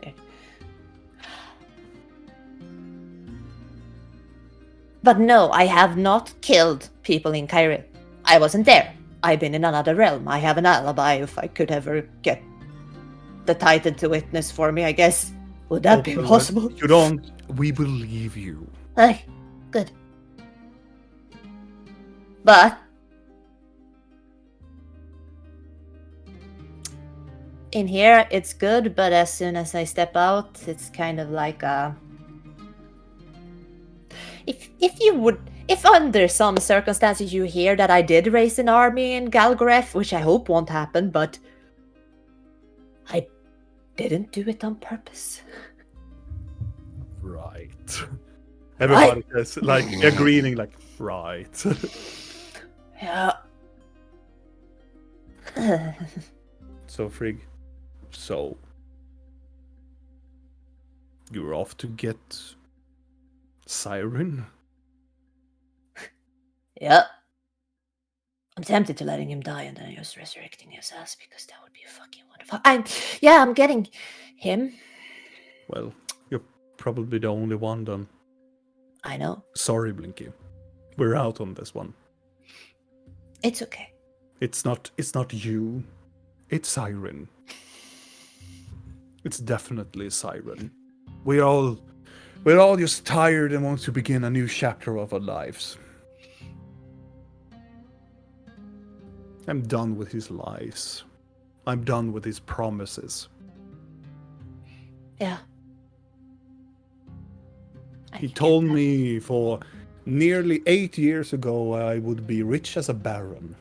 Weird. But no, I have not killed people in Cairo. I wasn't there. I've been in another realm. I have an alibi if I could ever get the Titan to witness for me, I guess. Would that be possible? You don't. We believe you. Hey, good. But in here, it's good, but as soon as I step out, it's kind of like a... If under some circumstances you hear that I did raise an army in Galgreth, which I hope won't happen, but I didn't do it on purpose. Right. Everybody is like agreeing, like, right. Yeah. So, Frigg, so you're off to get Siren? Yep. I'm tempted to letting him die and then just resurrecting his ass because that would be fucking wonderful. I'm getting him. Well, you're probably the only one then. I know. Sorry, Blinky. We're out on this one. It's okay. It's not you. It's Siren. It's definitely Siren. We're all just tired and want to begin a new chapter of our lives. I'm done with his lies. I'm done with his promises. Yeah. He told me for nearly 8 years ago I would be rich as a baron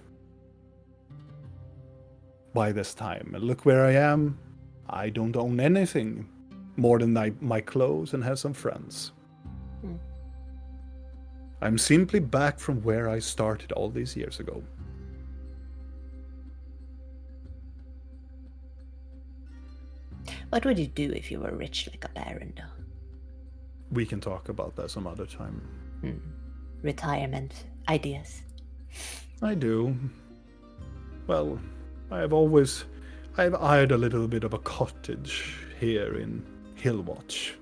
by this time. And look where I am. I don't own anything more than my clothes and have some friends. I'm simply back from where I started all these years ago. What would you do if you were rich like a baron, though? We can talk about that some other time. Retirement ideas. I do. Well, I've eyed a little bit of a cottage here in Hillwatch.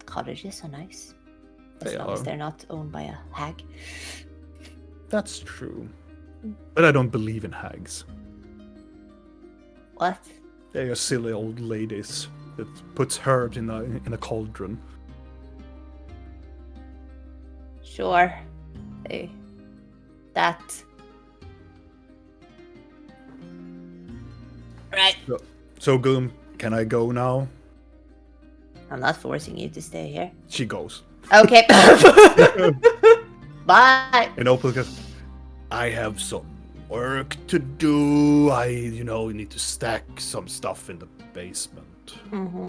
Cottages are nice. As They long as are. they're not owned by a hag. That's true. But I don't believe in hags. What? They are silly old ladies that puts herbs in a cauldron. Sure. That. Right. So Gloom, can I go now? I'm not forcing you to stay here. She goes. Okay. Bye. And Opal goes, I have some work to do. I need to stack some stuff in the basement. Mm-hmm.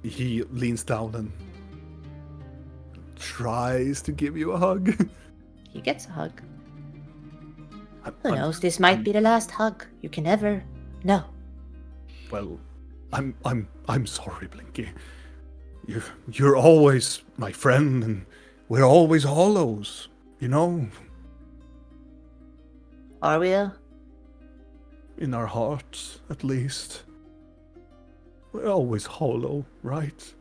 He leans down and tries to give you a hug. He gets a hug. Who knows? This might be the last hug. You can never know. Well, I'm sorry, Blinky. You're always my friend, and we're always hollows, you know? Are we? In our hearts, at least. We're always hollow, right?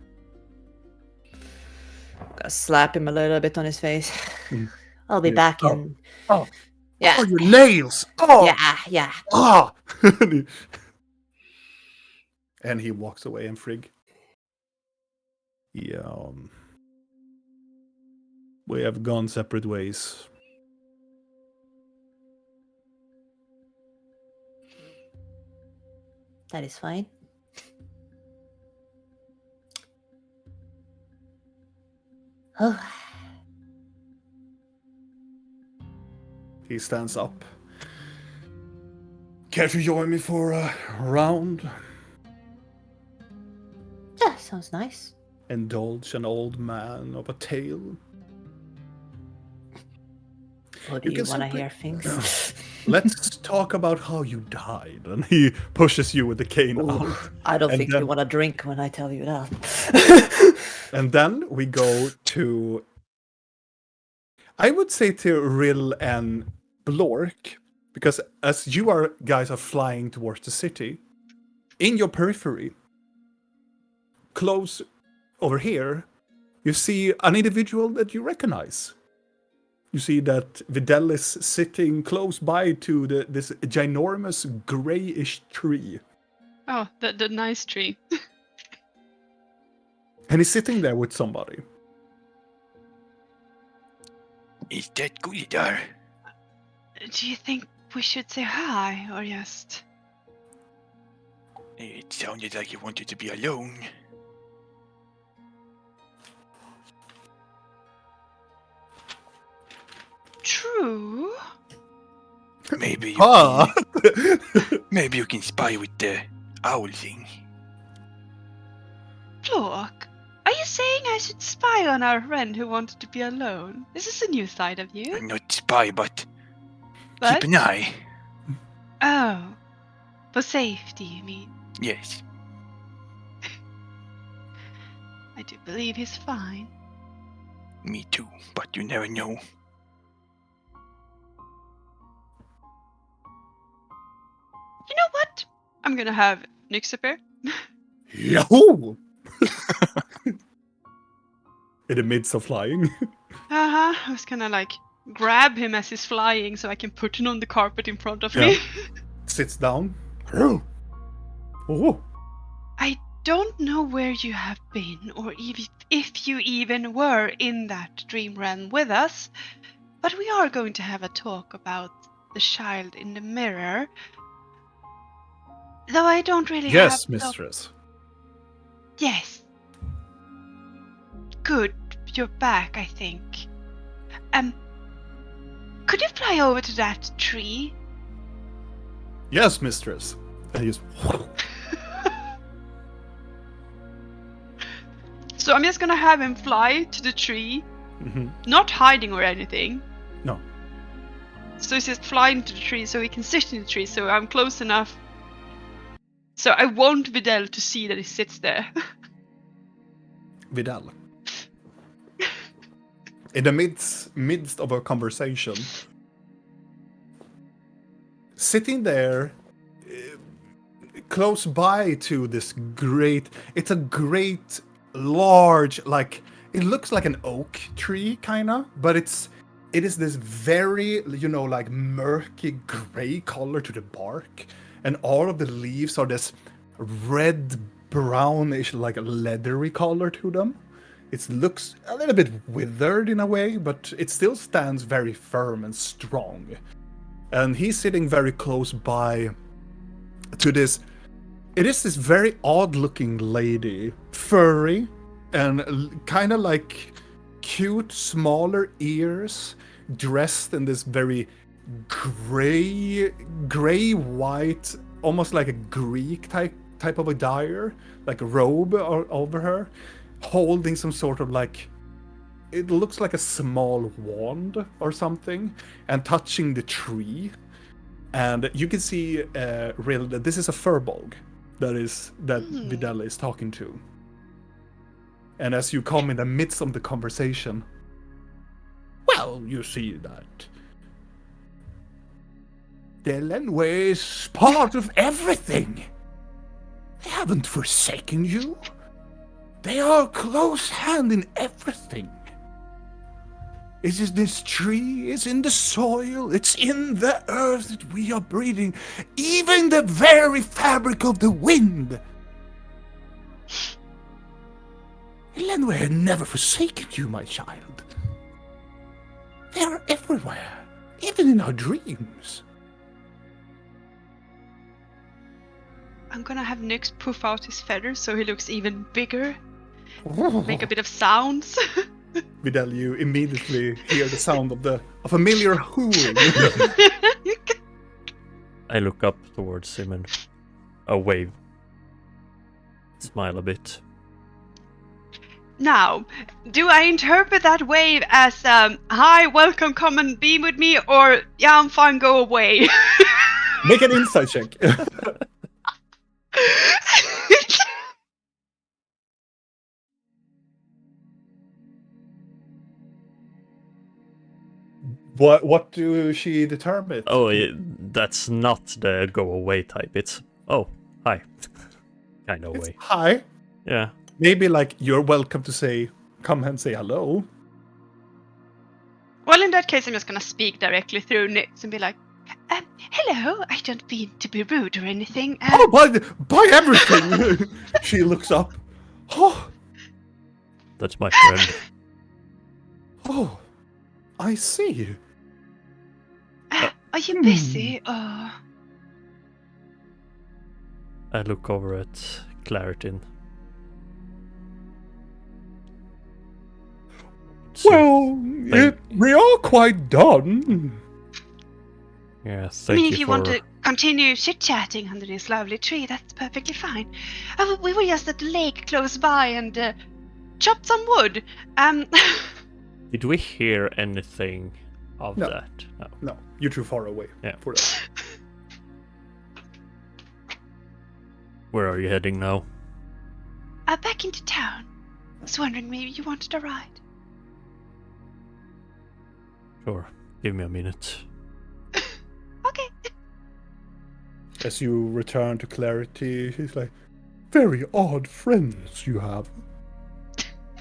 Gotta slap him a little bit on his face. I'll be back in. Oh. Yeah. Oh, your nails! Oh! Yeah. Ah! And he walks away, and Frigg. Yeah. We have gone separate ways. That is fine. Oh. He stands up Care to join me for a round? Yeah, sounds nice. Indulge an old man of a tale? Or do You you can want to simply- hear things? Let's talk about how you died. And he pushes you with the cane Ooh, out. I don't And think then- you want to drink when I tell you that. And then we go to, I would say, to Rill and Blork, because as you guys are flying towards the city, in your periphery, close over here, you see an individual that you recognize. You see that Videl is sitting close by to this ginormous grayish tree. Oh, the nice tree. And he's sitting there with somebody. Is that Gulidar? Do you think we should say hi or just? It sounded like you wanted to be alone. True. Maybe you Ah! maybe you can spy with the owl thing. Look, are you saying I should spy on our friend who wanted to be alone? Is this a new side of you? Not spy, but But keep an eye. oh, for safety, you mean? Yes. I do believe he's fine. Me too, but you never know. You know what? I'm gonna have Nyx appear. Yahoo! In the midst of flying. I was gonna like grab him as he's flying so I can put him on the carpet in front of Yeah. me. Sits down. Oh. I don't know where you have been or if you even were in that dream realm with us, but we are going to have a talk about the child in the mirror. Though I don't really Yes, have... mistress. Yes. Good. You're back, I think. Could you fly over to that tree? Yes, mistress. And he's So I'm just gonna have him fly to the tree, Mhm. not hiding or anything. No. So he's just flying to the tree so he can sit in the tree, so I'm close enough. So I want Videl to see that he sits there. Vidal. In the midst of a conversation, sitting there, close by to this it's a great, large, like, it looks like an oak tree, kinda, but it is this very, like, murky gray color to the bark, and all of the leaves are this red, brownish, like, leathery color to them. It looks a little bit withered in a way, but it still stands very firm and strong. And he's sitting very close by to this. It is this very odd-looking lady, furry, and kind of like cute, smaller ears, dressed in this very gray-white, almost like a Greek type of attire, like a robe over her, holding some sort of like, it looks like a small wand or something, and touching the tree. And you can see real that this is a furbolg that Vidal is talking to. And as you come in the midst of the conversation, well, you see that the Lenway is part of everything. They haven't forsaken you. They are close hand in everything. It's just this tree, it's in the soil, it's in the earth that we are breathing, even the very fabric of the wind. Lenway had never forsaken you, my child. They are everywhere, even in our dreams. I'm gonna have Nyx poof out his feathers so he looks even bigger. Make a bit of sounds. Vidal, you immediately hear the sound of a familiar hooing. I look up towards him and a wave. Smile a bit. Now, do I interpret that wave as hi, welcome, come and be with me, or yeah, I'm fine, go away? Make an insight check. What do she determine? Oh, that's not the go away type. It's hi, kind of It's way. hi. Yeah. Maybe like you're welcome to say, come and say hello. Well, in that case, I'm just gonna speak directly through Nix and be like, hello, I don't mean to be rude or anything. Oh, by everything! She looks up. Oh, That's my friend. oh, I see. Are you busy? Oh. I look over at Claritin. Well, we are quite done. Yeah, I thank mean, you if you for... want to continue chit-chatting under this lovely tree, that's perfectly fine. We were just at the lake close by and chopped some wood. Did we hear anything of No. that? No. No, you're too far away Yeah. for that. Where are you heading now? Back into town. I was wondering maybe you wanted a ride. Sure. Give me a minute. Okay. As you return to Clarity, she's like, very odd friends you have.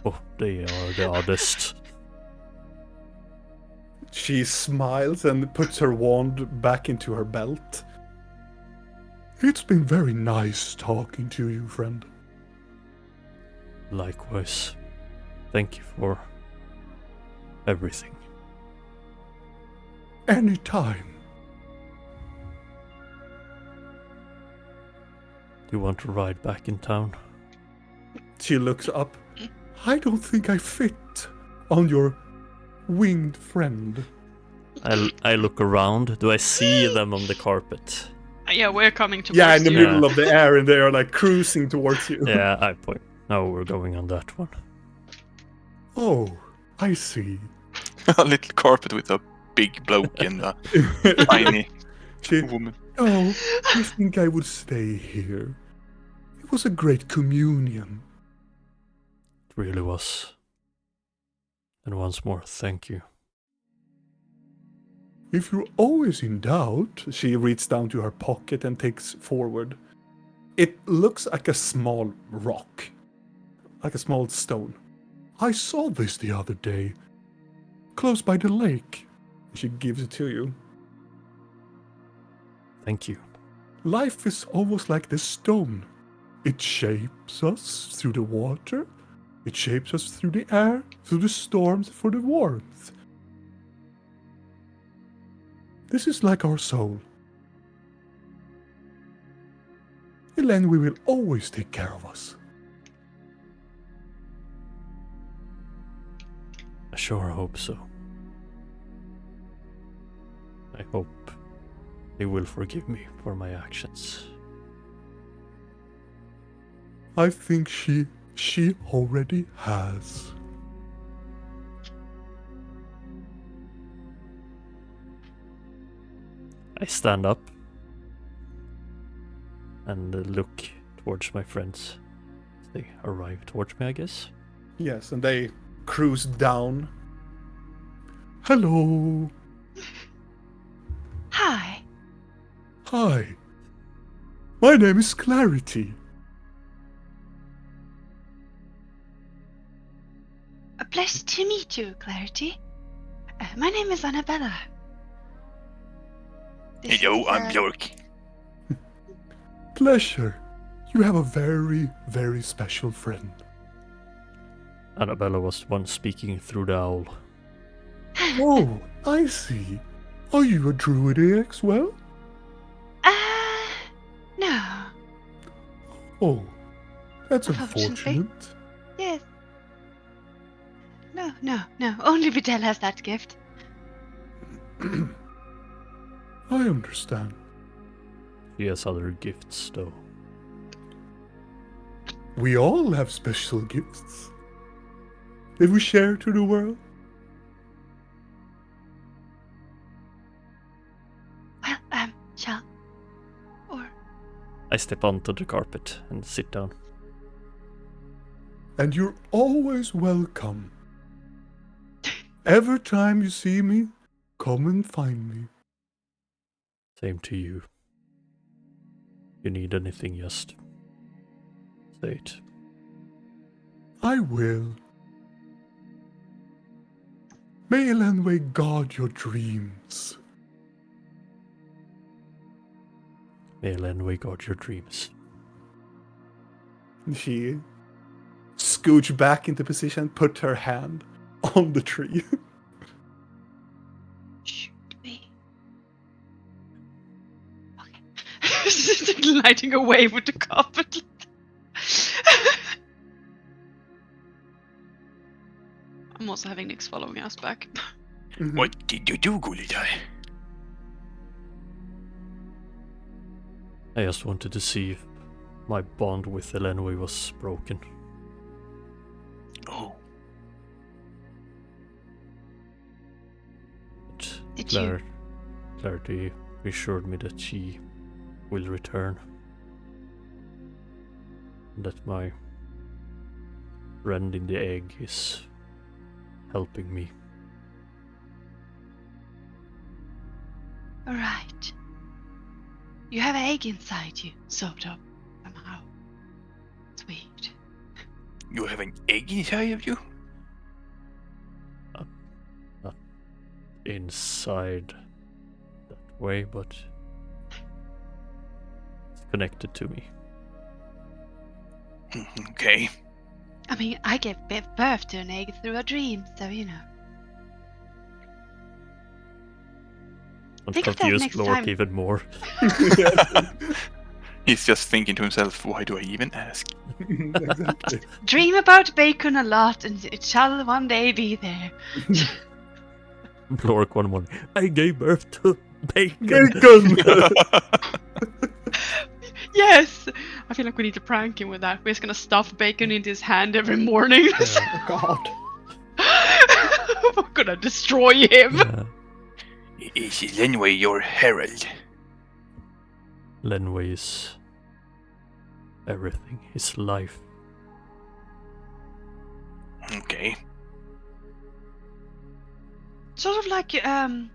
Oh, they are the oddest. She smiles and puts her wand back into her belt. It's been very nice talking to you, friend. Likewise. Thank you for everything. Anytime. Do you want to ride back in town? She looks up. I don't think I fit on your winged friend. I look around. Do I see them on the carpet? Yeah, we're coming towards Yeah, in the you. middle of the air, and they are like cruising towards you. Yeah, I point. No, we're going on that one. Oh, I see. A little carpet with a big bloke and a tiny She, woman. oh, I think I would stay here. It was a great communion. It really was. And once more, thank you. If you're always in doubt, she reaches down to her pocket and takes forward. It looks like a small rock, like a small stone. I saw this the other day, close by the lake. She gives it to you. Thank you. Life is almost like this stone. It shapes us through the water. It shapes us through the air, through the storms, for the warmth. This is like our soul. Elaine, we will always take care of us. I sure hope so. I hope they will forgive me for my actions. I think she already has. I stand up and look towards my friends. They arrive towards me, I guess. Yes, and they cruise down. Hello. Hi. Hi. My name is Clarity. A pleasure to meet you, Clarity. My name is Annabella. This Hello, is, I'm Bjork. Pleasure. You have a very, very special friend. Annabella was the one speaking through the owl. Oh, I see. Are you a druid as well? No. Oh, that's Unfortunately. unfortunate. Yes. No. Only Videl has that gift. I understand. He has other gifts, though. We all have special gifts that we share to the world. Well, shall... Or... I step onto the carpet and sit down. And you're always welcome. Every time you see me, come and find me. Same to you. If you need anything, just say it. I will. May Elenway guard your dreams. May Elenway guard your dreams. She scooched back into position, put her hand on the tree. Shoot me. Okay. Lighting away with the carpet. I'm also having Nyx following us back. What did you do, Gulidai? I just wanted to see if my bond with Elenway was broken. Oh, But Did you? Clarity assured me that she will return. And that my friend in the egg is helping me. Alright. You have an egg inside you, sort of, somehow. Sweet. you have an egg inside of you? Not inside that way, but it's connected to me. Okay. I mean, I gave birth to an egg through a dream, so you know. I'm Think of that confused next Lord time. even more. He's just thinking to himself, why do I even ask? Exactly. Dream about bacon a lot, and it shall one day be there. Lork one morning, I gave birth to bacon. Bacon! Yes! I feel like we need to prank him with that. We're just gonna stuff bacon into his hand every morning. Oh God. We're gonna destroy him. Yeah. Is Lenway your herald? Lenway is everything, his life. Okay. Sort of like the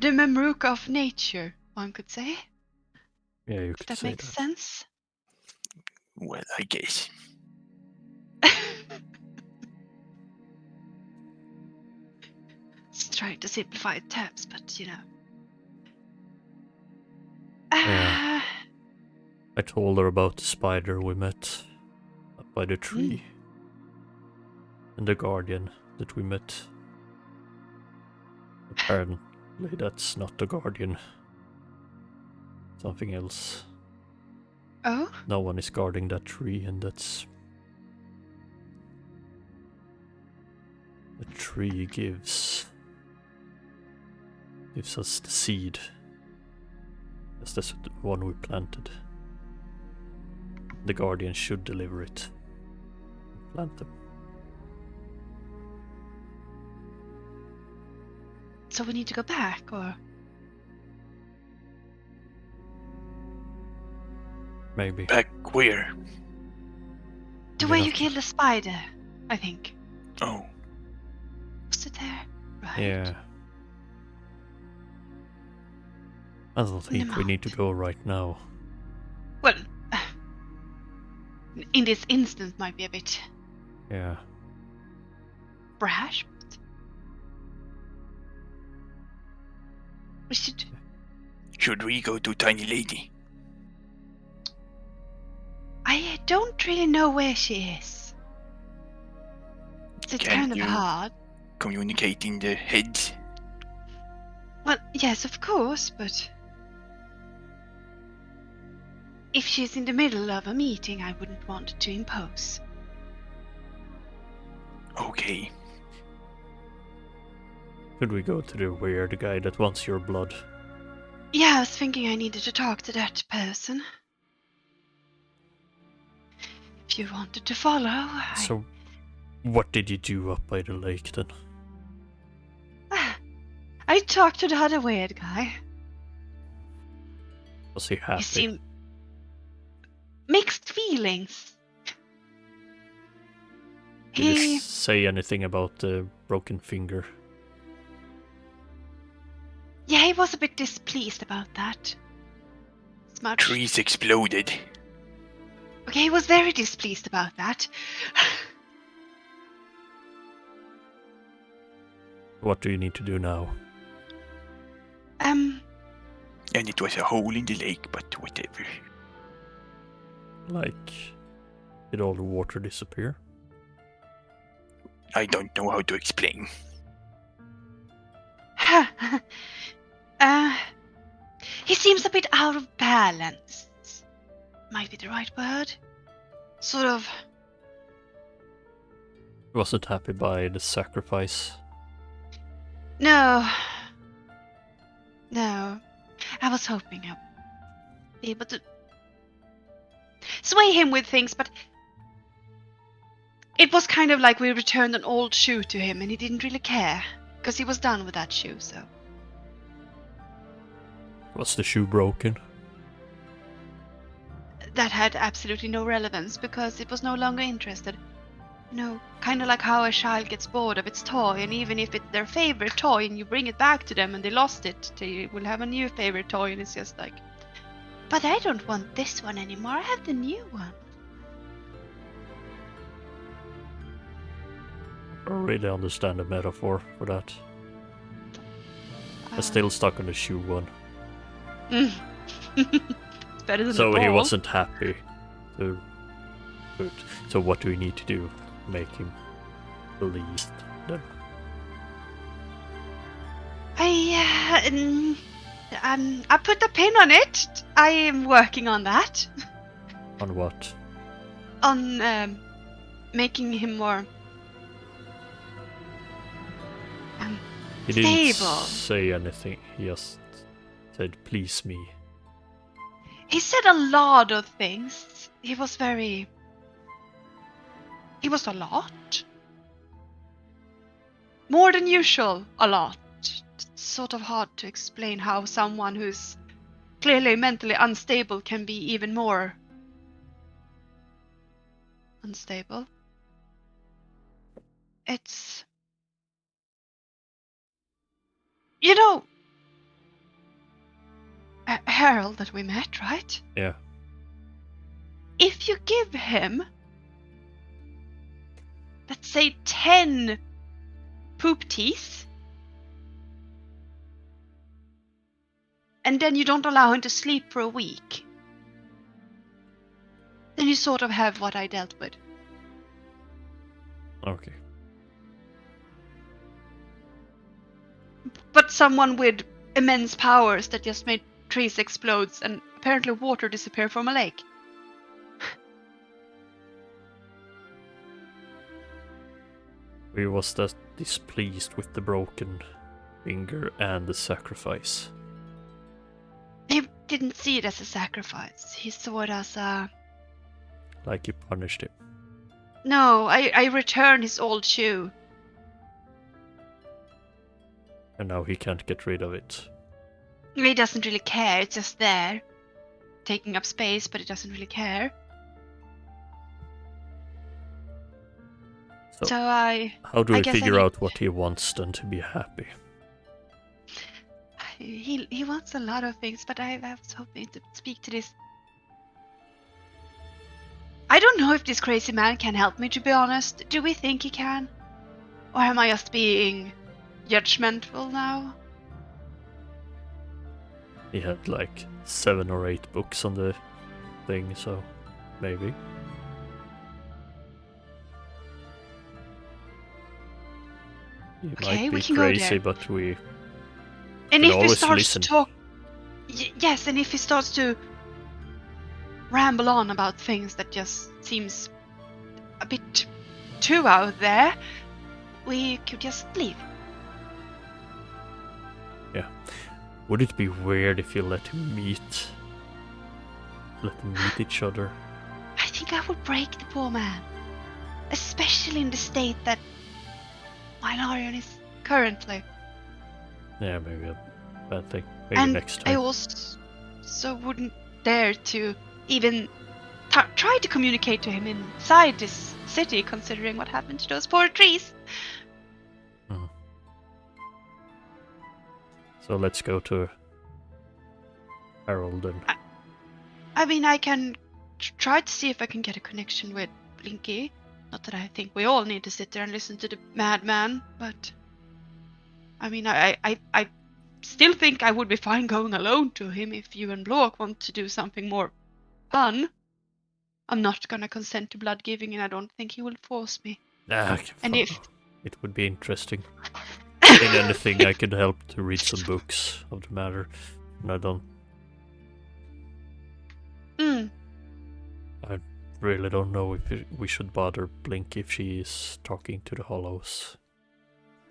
Memruka of nature, one could say. Yeah, you If could that say makes that. sense. Well, I guess. Just trying to simplify terms, but you know. Yeah. I told her about the spider we met up by the tree. And the guardian that we met. Apparently that's not the guardian. Something else. Oh? No one is guarding that tree, and that's... The tree gives us the seed. That's the one we planted. The guardian should deliver it. Plant them. So we need to go back, or? Maybe. Back where? The We're way not- you killed the spider, I think. Oh, Was it there? Right. Yeah. I don't think we need to go right now. Well, in this instance might be a bit Yeah. brash, but we should. should we go to Tiny Lady? I don't really know where she is. It's Can't kind of you- hard. Communicate in the heads? Well, yes, of course, but if she's in the middle of a meeting, I wouldn't want to impose. Okay. Could we go to the weird guy that wants your blood? Yeah, I was thinking I needed to talk to that person. If you wanted to follow, So, what did you do up by the lake then? I talked to the other weird guy. Was he happy? He seemed mixed feelings. Did he say anything about the broken finger? Yeah, he was a bit displeased about that. As much. Trees exploded. Okay, he was very displeased about that. What do you need to do now? And it was a hole in the lake, but whatever. Like, did all the water disappear? I don't know how to explain. He seems a bit out of balance. Might be the right word. Sort of. He wasn't happy by the sacrifice. No. I was hoping I would be able to sway him with things, but it was kind of like we returned an old shoe to him and he didn't really care, because he was done with that shoe, so. Was the shoe broken? That had absolutely no relevance, because it was no longer interested. Kind of like how a child gets bored of its toy, and even if it's their favorite toy and you bring it back to them and they lost it, they will have a new favorite toy, and it's just like, but I don't want this one anymore, I have the new one. I don't really understand the metaphor for that. I'm still stuck on the shoe one. It's better than So the he ball. wasn't happy. So what do we need to do? Make him believe then? I put a pin on it. I am working on that. On what? On making him more He didn't stable. say anything. He just said, "Please me." He said a lot of things. He was a lot. More than usual, a lot. It's sort of hard to explain how someone who's clearly mentally unstable can be even more unstable. It's... Harold that we met, right? Yeah. If you give him, let's say 10 poop teeth, and then you don't allow him to sleep for a week, then you sort of have what I dealt with. Okay. But someone with immense powers that just made trees explode and apparently water disappear from a lake. He was that displeased with the broken finger and the sacrifice. He didn't see it as a sacrifice. He saw it as a... Like you punished him. No, I returned his old shoe. And now he can't get rid of it. He doesn't really care, it's just there. Taking up space, but he doesn't really care. So how do we guess I figure need- out what he wants then to be happy? He wants a lot of things, but I was hoping to speak to this. I don't know if this crazy man can help me, to be honest. Do we think he can? Or am I just being judgmental now? He had like 7 or 8 books on the thing, so maybe. He Okay, might we be can go crazy, there. but we And can if he always starts listen. to talk... yes, and if he starts to ramble on about things that just seems a bit too out there, we could just leave. Would it be weird if you let them meet each other? I think I would break the poor man. Especially in the state that Mylarion is currently. Yeah, maybe a bad thing. Maybe And next I time. also wouldn't dare to even try to communicate to him inside this city, considering what happened to those poor trees. So let's go to Harold and... I mean, I can try to see if I can get a connection with Blinky. Not that I think we all need to sit there and listen to the madman, but I mean, I still think I would be fine going alone to him if you and Blork want to do something more fun. I'm not gonna consent to blood giving, and I don't think he will force me. And if it would be interesting. In anything I could help to read some books of the matter, and I don't. I really don't know if we should bother Blink if she is talking to the Hollows.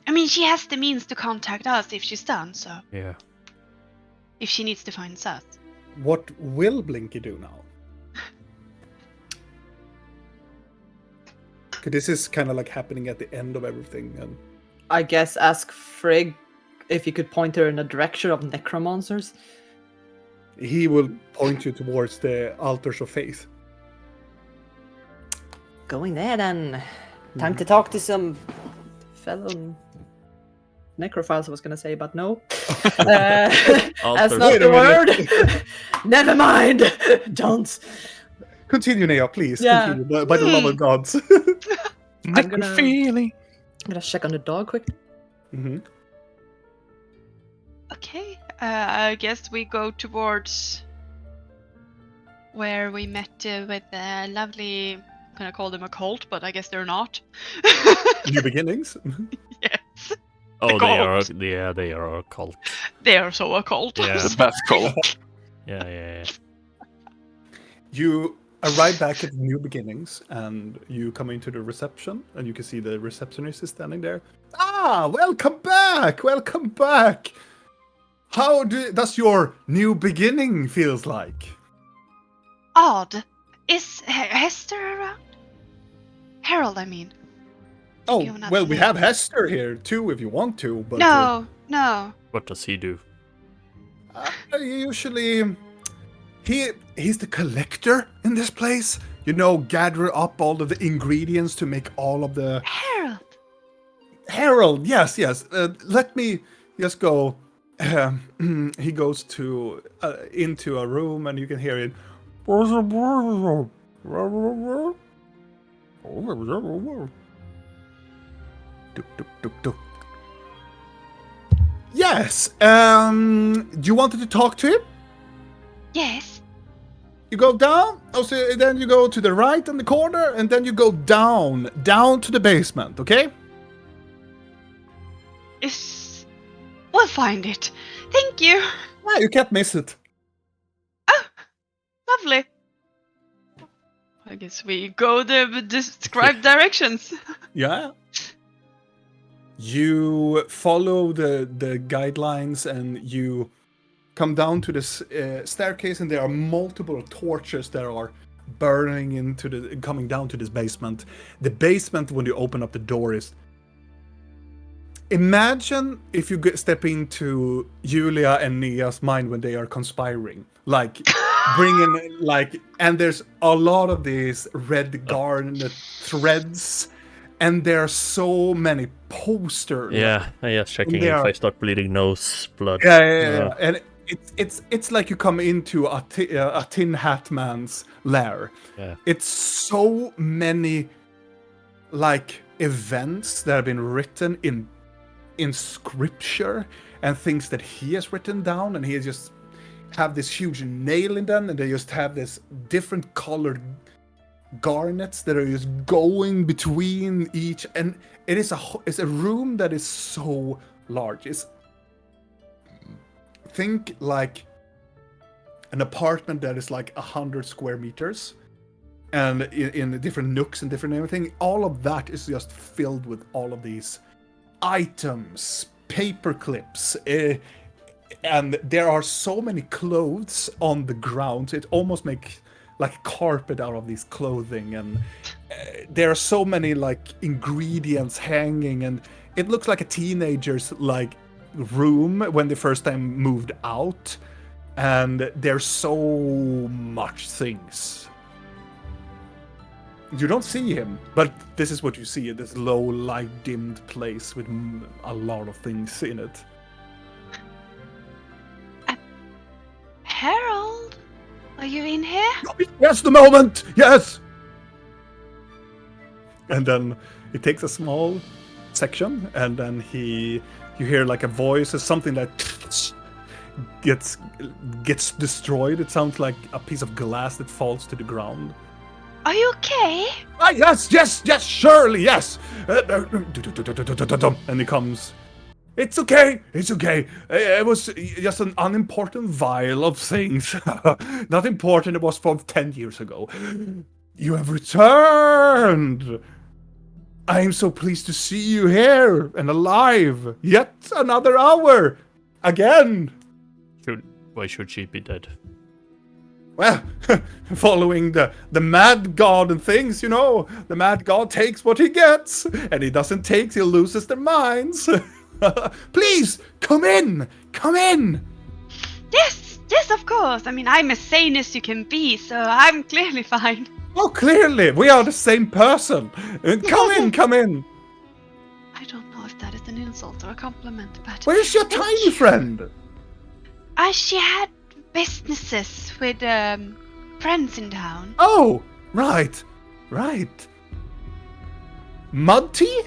I mean, she has the means to contact us if she's done so. Yeah. If she needs to find us. What will Blinky do now? This is kind of like happening at the end of everything, and I guess ask Frigg if he could point her in the direction of necromancers. he will point you towards the altars of faith. Going there then. Time to talk to some fellow necrophiles, I was gonna say, but no. That's not the word. Never mind. Don't. Continue, Nea, please. Yeah. Continue, by the love of gods. I'm gonna- Necrophilia. I'm gonna check on the dog quick. Mm-hmm. Okay, I guess we go towards where we met with the lovely. I'm gonna call them a cult, but I guess they're not. New beginnings. Yes, Oh, cult. they are a cult. they are so occult. Yeah. The bath cult. Yeah. You arrive back at New Beginnings, and you come into the reception, and you can see the receptionist is standing there. Ah, welcome back! Welcome back! How does your new beginning feels like? Odd. Is Hester around? Harold, I mean. Oh, You're not well, we there. have Hester here too, if you want to. But No. What does he do? usually, he's the collector in this place. You know, gather up all of the ingredients to make all of the. Harold. Harold, yes. Let me just go. He goes to into a room, and you can hear it. Yes. Do you wanted to talk to him? Yes. You go down. So then you go to the right in the corner, and then you go down to the basement. Okay. We'll find it. Thank you. Yeah, you can't miss it. Oh, lovely. I guess we go the described directions. Yeah. You follow the guidelines, and you come down to this staircase, and there are multiple torches that are burning coming down to this basement. The basement, when you open up the door, is. Imagine if you step into Julia and Nia's mind when they are conspiring, like bringing and there's a lot of these red garnet threads, and there are so many posters. Yeah, just checking if I start bleeding nose blood. Yeah. And it's like you come into a Tin Hat Man's lair. Yeah. It's so many events that have been written in scripture and things that he has written down, and he just have this huge nail in them, and they just have this different colored garnets that are just going between each, and it's a room that is so large. Think like an apartment that is like 100 square meters, and in different nooks and different everything. All of that is just filled with all of these items, paper clips, and there are so many clothes on the ground. It almost makes like a carpet out of these clothing, and there are so many like ingredients hanging, and it looks like a teenager's like room when they first time moved out, and there's so much things. You don't see him, but this is what you see, this low light dimmed place with a lot of things in it. Harold, are you in here? Yes, the moment! Yes! And then he takes a small section, and then you hear like a voice or something that gets destroyed. It sounds like a piece of glass that falls to the ground. Are you okay? Ah, yes, surely, yes! And he comes. It's okay. It was just an unimportant vial of things. Not important, it was from 10 years ago. You have returned! I am so pleased to see you here and alive. Yet another hour. Again. Why should she be dead? Well, following the mad god and things, you know. The mad god takes what he gets, and he doesn't take, he loses their minds. Please, come in! Yes, of course. I mean, I'm as sane as you can be, so I'm clearly fine. Oh, clearly, we are the same person. Come in. I don't know if that is an insult or a compliment, but... Where's your tiny friend? She had businesses with friends in town. Oh, right. Mud tea?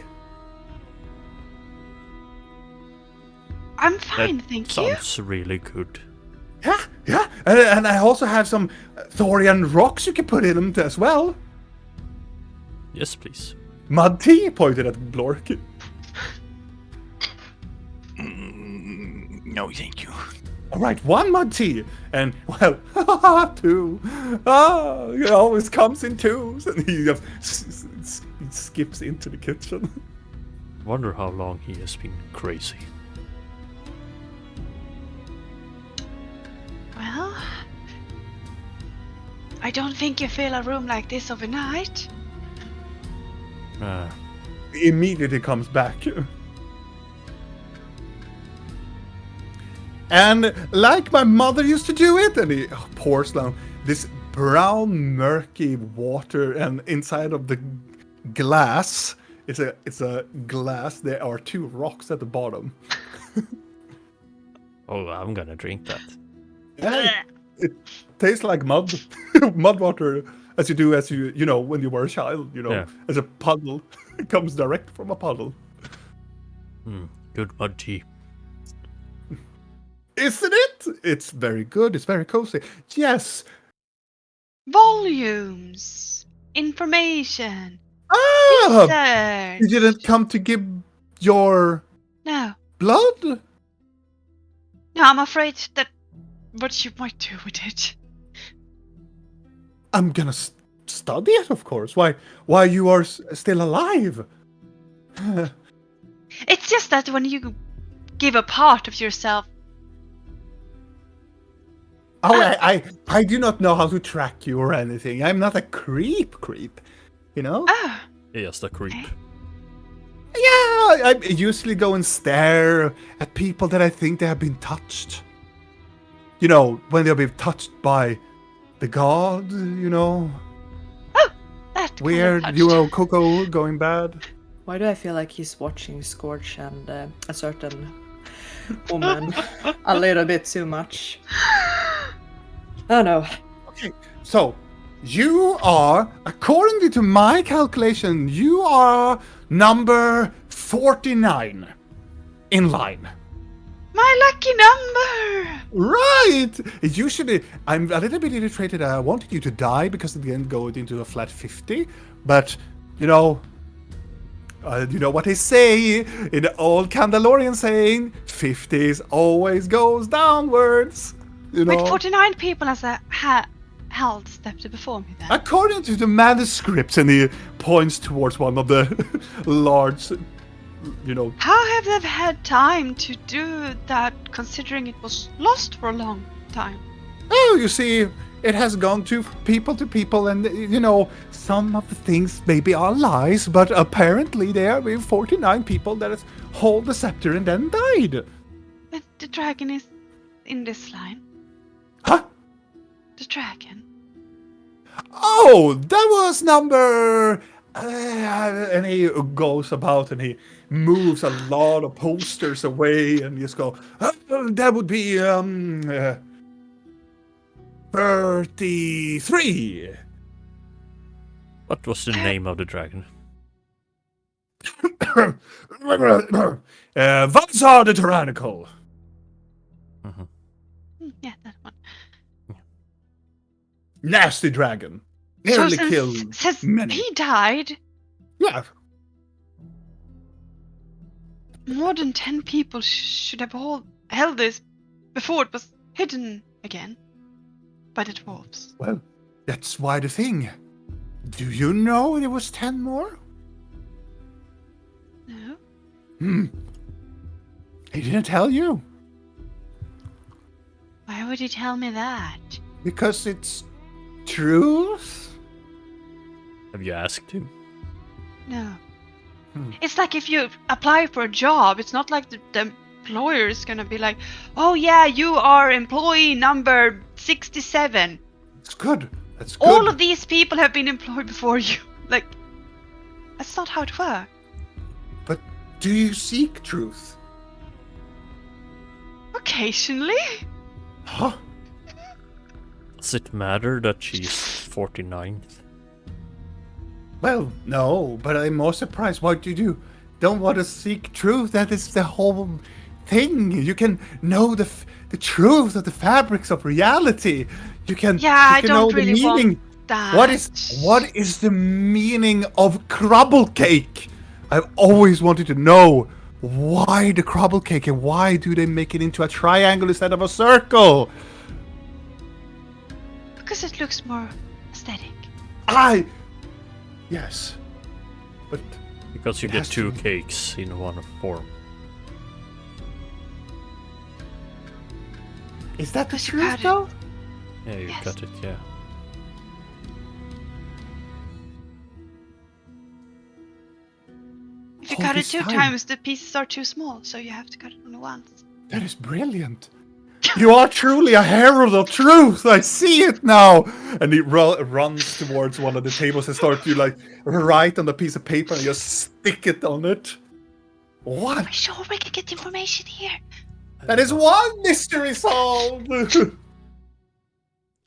I'm fine, thank you. Sounds really good. Yeah. And I also have some Thorian rocks you can put in them as well. Yes, please. Mud tea? Pointed at Blork. No, thank you. All right, one mud tea. And, well, two. It always comes in twos. And he skips into the kitchen. Wonder how long he has been crazy. Well, I don't think you fill a room like this overnight. He immediately comes back. And like my mother used to do it, and he pours down this brown, murky water, and inside of the glass, it's a glass. There are two rocks at the bottom. Oh, I'm gonna drink that. Yeah, it tastes like mud water, as you know when you were a child, Yeah. as a puddle. It comes direct from a puddle. Good mud tea. Isn't it? It's very good. It's very cozy. Yes. Volumes, information, Ah! research. You didn't come to give your No, blood? I'm afraid that what you might do with it. I'm gonna study it, of course. Why you are still alive? It's just that when you give a part of yourself. Oh, I do not know how to track you or anything. I'm not a creep, you know? Oh, Yes, the creep. Yeah, I usually go and stare at people that I think they have been touched. You know, when they've been touched by the god, you know? that Weird, kind of you touched. know, Coco going bad. Why do I feel like he's watching Scorch and a certain woman a little bit too much? Oh no. Okay, so you are, according to my calculation, you are number 49 in line. My lucky number! Right! Usually, I'm a little bit irritated. I wanted you to die because it didn't go into a flat 50. But, you know what they say in the old Candalorian saying, 50s always goes downwards. You know? With 49 people as a held stepped before me then. According to the manuscripts, and he points towards one of the large How have they had time to do that, considering it was lost for a long time? Oh, you see, it has gone to people, and some of the things maybe are lies, but apparently there have been 49 people that has hold the scepter and then died. But the dragon is in this line. Huh? The dragon. Oh, that was number. And he goes about and he moves a lot of posters away and just go. That would be 33. What was the name of the dragon? Valzar the Tyrannical. Yeah, that one. Nasty dragon. Nearly killed since many. he died, Yeah. more than 10 people should have held this before it was hidden again by the dwarves. Well, that's why the thing. Do you know there was 10 more? No? He didn't tell you. Why would he tell me that? Because it's truth? Have you asked him? No. It's like if you apply for a job, it's not like the employer is gonna be like, oh yeah, you are employee number 67. It's good. That's good. All of these people have been employed before you. Like, that's not how it works. But do you seek truth? Occasionally. Huh? Does it matter that she's 49th? Well, no, but I'm more surprised what you do. Don't want to seek truth. That is the whole thing. You can know the truth of the fabrics of reality. You can. Yeah, you can I don't know really the meaning. want that. What is the meaning of crumble cake? I've always wanted to know why the crumble cake and why do they make it into a triangle instead of a circle? Because it looks more aesthetic. Yes, but Because you It get has two to be. cakes in one form. is that the Because you truth cut it. though? Yeah, you Yes. got it, yeah. If you All cut it this 2 time. times, the pieces are too small, so you have to cut it only once. That is brilliant. You are truly a herald of truth. I see it now. And he runs towards one of the tables and starts to write on the piece of paper and just stick it on it. What? Are we sure we can get information here? That is one mystery solved.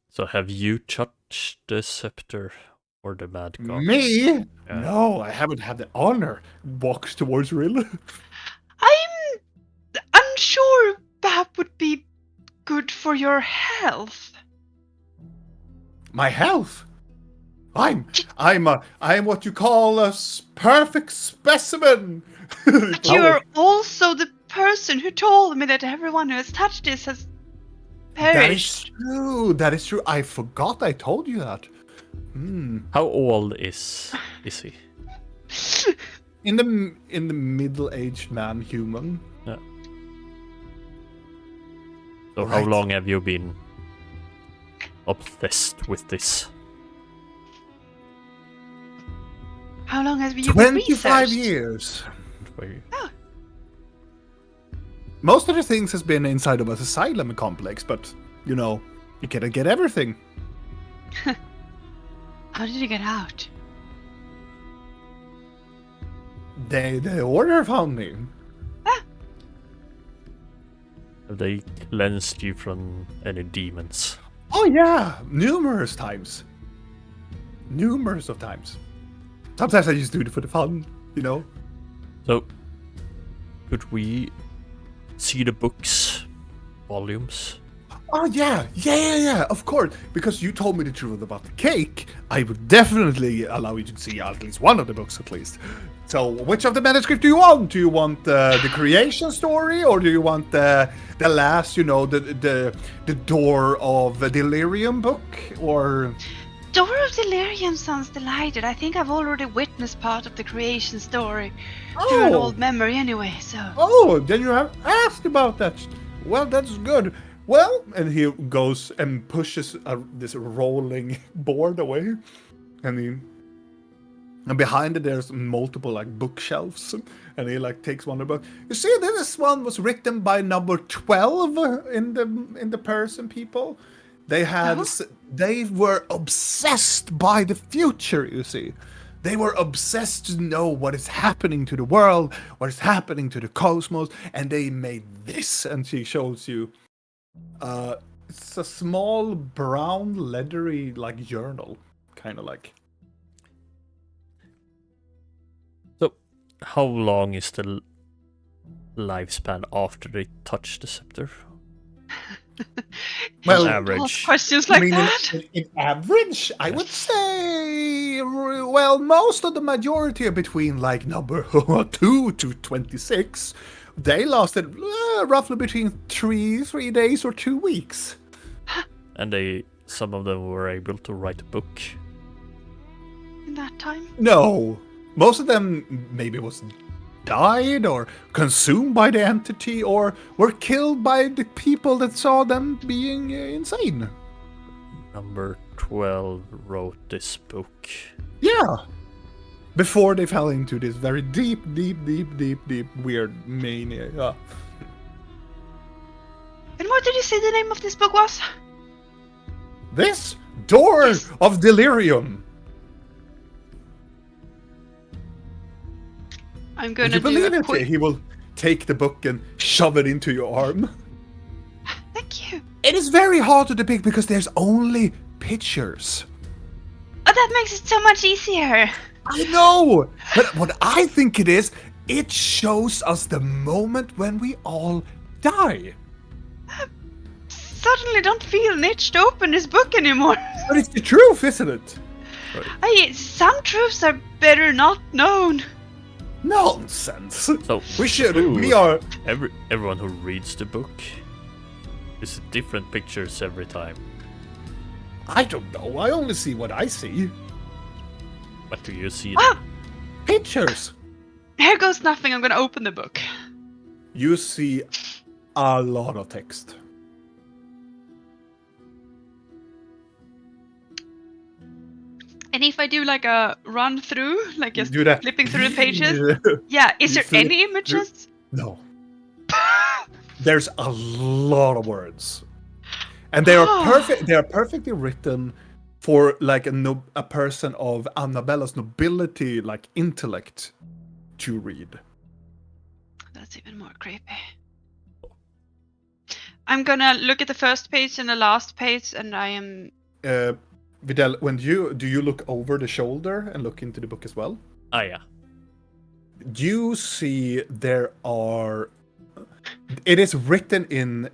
So have you touched the scepter or the mad god? Me? Yeah. No, I haven't had the honor. Walks towards Rill. I'm unsure that would be good for your health. My health. I'm what you call a perfect specimen. But you're also the person who told me that everyone who has touched this has That is perished. true. That is true. I forgot I told you that. How old is he? In the middle-aged man human. Yeah. So how Right. long have you been obsessed with this? How long has you been 25 researched? years. Where- Most of the things has been inside of an asylum complex, but you cannot get everything. How did you get out? The order found me. Have they cleansed you from any demons? Oh yeah, numerous times. Numerous of times. Sometimes I just do it for the fun, So, could we see the books, volumes? Oh yeah, of course. Because you told me the truth about the cake, I would definitely allow you to see at least one of the books at least. So, which of the manuscript do you want? Do you want the creation story, or do you want the last, the door of Delirium book, or? Door of Delirium sounds delighted. I think I've already witnessed part of the creation story through an old memory anyway, so... Oh, then you have asked about that. Well, that's good. Well, and he goes and pushes this rolling board away. And behind it, there's multiple, like, bookshelves. And he, like, takes one of the books. You see, this one was written by number 12 in the person, people. They had... They were obsessed by the future, you see. They were obsessed to know what is happening to the world, what is happening to the cosmos, and they made this. And she shows you, it's a small brown leathery like journal, kind of like. So, how long is the lifespan after they touch the scepter? Well, average. Questions like I mean, that. in average, I would say, well, most of the majority are between like number 2 to 26. They lasted roughly between 3 days or 2 weeks. And some of them were able to write a book. In that time? No, most of them maybe was died or consumed by the entity or were killed by the people that saw them being insane. Number 12 wrote this book. Yeah. Before they fell into this very deep weird mania. Yeah. And what did you say the name of this book was? This Door of Delirium. I'm Would gonna you believe do a it? quick... He will take the book and shove it into your arm. Thank you. It is very hard to depict because there's only pictures. Oh, that makes it so much easier. I know! But what I think it shows us the moment when we all die. Suddenly don't feel an itch to open this book anymore. But it's the truth, isn't it? Some truths are better not known. Nonsense. So We are... Everyone who reads the book is different pictures every time. I don't know. I only see what I see. What do you see? Ah! Pictures. Here goes nothing. I'm gonna open the book. You see a lot of text. And if I do like a run through, like just Do that. flipping through the pages, yeah, is there flip any images? No. There's a lot of words. And they are perfect. They are perfectly written for like a person of Annabella's nobility, like intellect, to read. That's even more creepy. I'm gonna look at the first page and the last page, and I am... Vidal, do you look over the shoulder and look into the book as well? Ah, yeah. You see there are... It is written in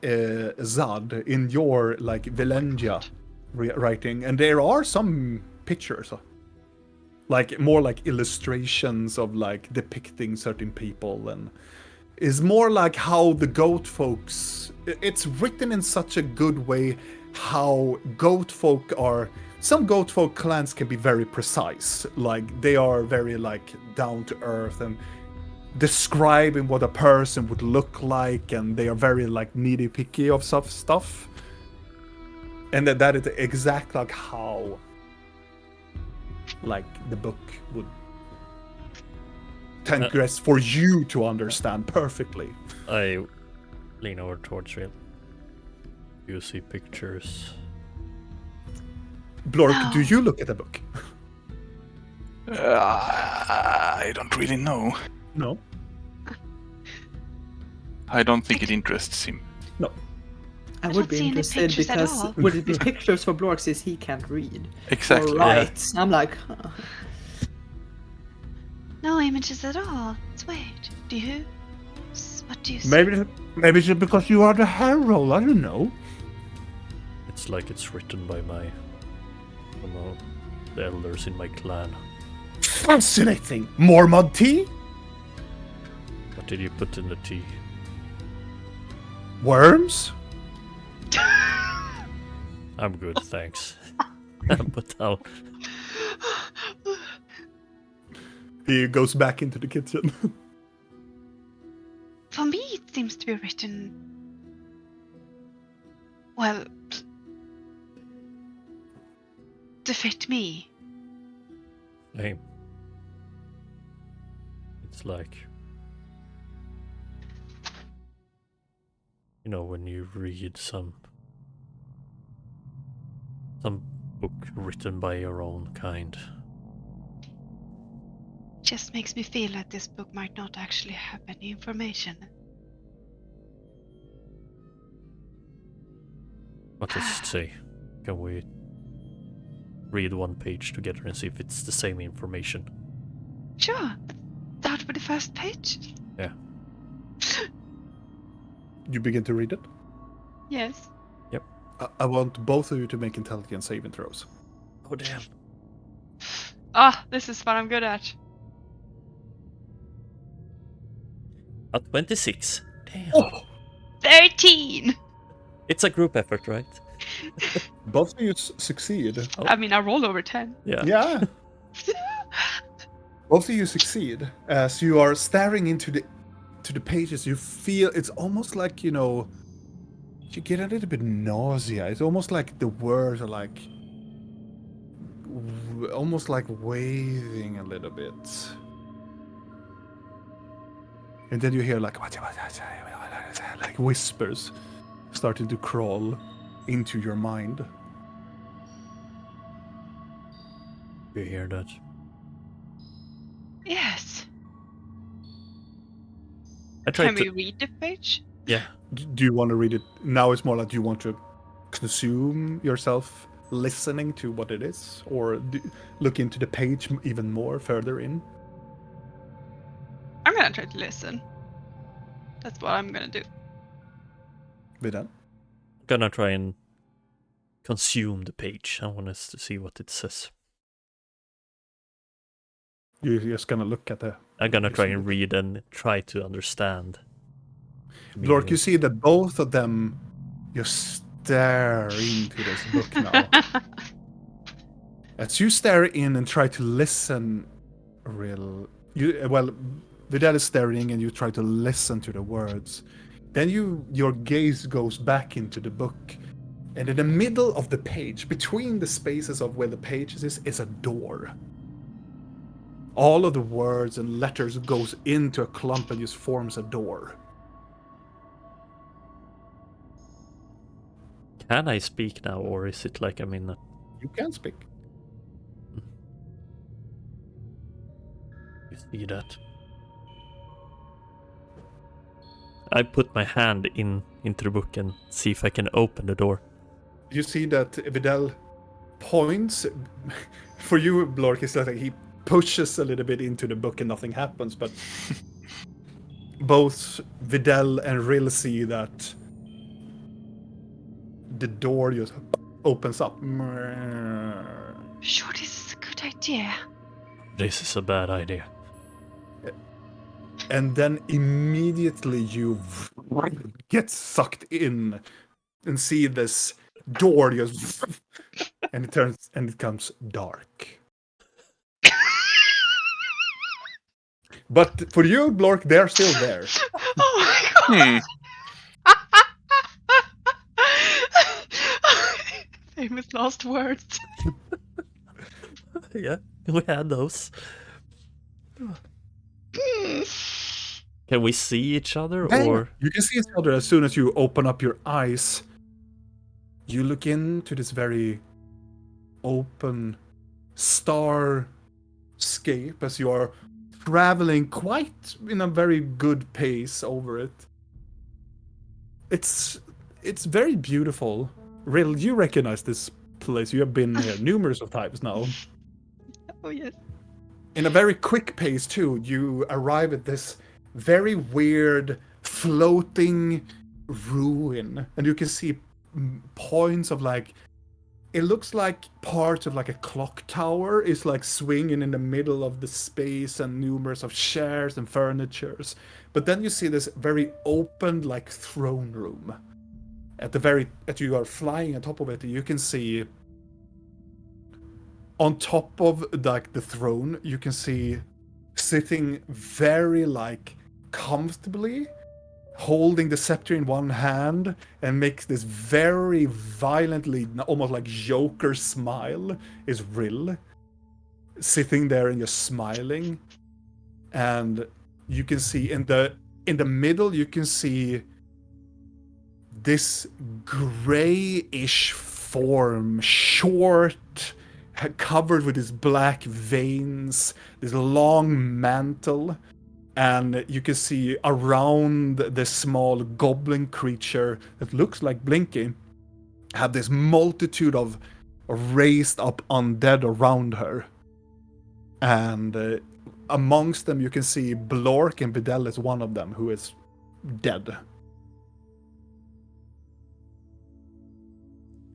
Zad, in your, like, Valengia writing, and there are some pictures. Like, more like illustrations of, like, depicting certain people, and is more like how the goat folks... It's written in such a good way how goat folk are... Some goat folk clans can be very precise. Like, they are very, like, down to earth and describing what a person would look like, and they are very, like, nitty-picky of stuff. And that is exactly like how, like, the book would transgress for you to understand perfectly. I lean over towards Real. You see pictures. Blork, do you look at the book? I don't really know. No. I don't think it interests him. No. I don't would be see any interested pictures at because all. would it be pictures for Blork since he can't read? Exactly. Or write? I'm like, No images at all. Let's wait. Do you? What do you see? Maybe it's because you are the herald. I don't know. It's like it's written by the elders in my clan. Fascinating. More mud tea? What did you put in the tea? Worms? I'm good, thanks. But now, He goes back into the kitchen. For me, it seems to be written. Well, to fit me. same. It's like, you know, when you read some book written by your own kind. Just makes me feel that this book might not actually have any information. What does it say? Can we read one page together and see if it's the same information? Sure. Start with the first page. Yeah. You begin to read it. Yes. I want both of you to make intelligence saving throws. Oh damn. Ah, this is what I'm good at. At 26. Damn. Oh! 13! It's a group effort, right? Both of you succeed. Oh. I mean, I rolled over 10. Yeah. Yeah. Both of you succeed. As you are staring into the pages, you feel it's almost like, you know, you get a little bit nausea. It's almost like the words are like almost like waving a little bit. And then you hear like whispers starting to crawl into your mind. You hear that? Yes. I tried Can to. we read the page? Yeah. Do you want to read it? Now it's more like, do you want to consume yourself listening to what it is? Or look into the page even more further in? I'm gonna try to listen. That's what I'm gonna do. Vidal? Gonna try and consume the page. I want us to see what it says. You're just gonna look at the... I'm gonna try and read and try to understand. Lork, you see that both of them just stare into this book now. As you stare in and try to listen, Vidal is staring and you try to listen to the words. Then your gaze goes back into the book, and in the middle of the page, between the spaces of where the pages is a door. All of the words and letters goes into a clump and just forms a door. Can I speak now, or is it like I'm in a... You can speak. You see that? I put my hand into the book and see if I can open the door. You see that Vidal points. For you, Blork, it's like he pushes a little bit into the book and nothing happens, but both Vidal and Rill see that the door just opens up. Sure, this is a good idea. This is a bad idea. And then immediately you get sucked in and see this door just and it turns and it becomes dark. But for you, Blork, they're still there. Oh my god! Famous last words. Yeah, we had those. Can we see each other, or You can see each other as soon as you open up your eyes. You look into this very open starscape as you are traveling quite in a very good pace over it. It's very beautiful. Rill, you recognize this place. You have been here numerous of times now. Oh yes. In a very quick pace too, you arrive at this very weird floating ruin, and you can see points of like, it looks like parts of like a clock tower is like swinging in the middle of the space, and numerous of chairs and furnitures. But then you see this very open like throne room. As you are flying on top of it, you can see on top of like the throne, you can see sitting very like comfortably, holding the scepter in one hand, and makes this very violently, almost like Joker smile, is Rill, sitting there and just smiling. And you can see in the middle, you can see this grayish form, short, covered with these black veins, this long mantle, and you can see around the small goblin creature that looks like Blinky, have this multitude of raised up undead around her. And amongst them, you can see Blork, and Videl is one of them, who is dead.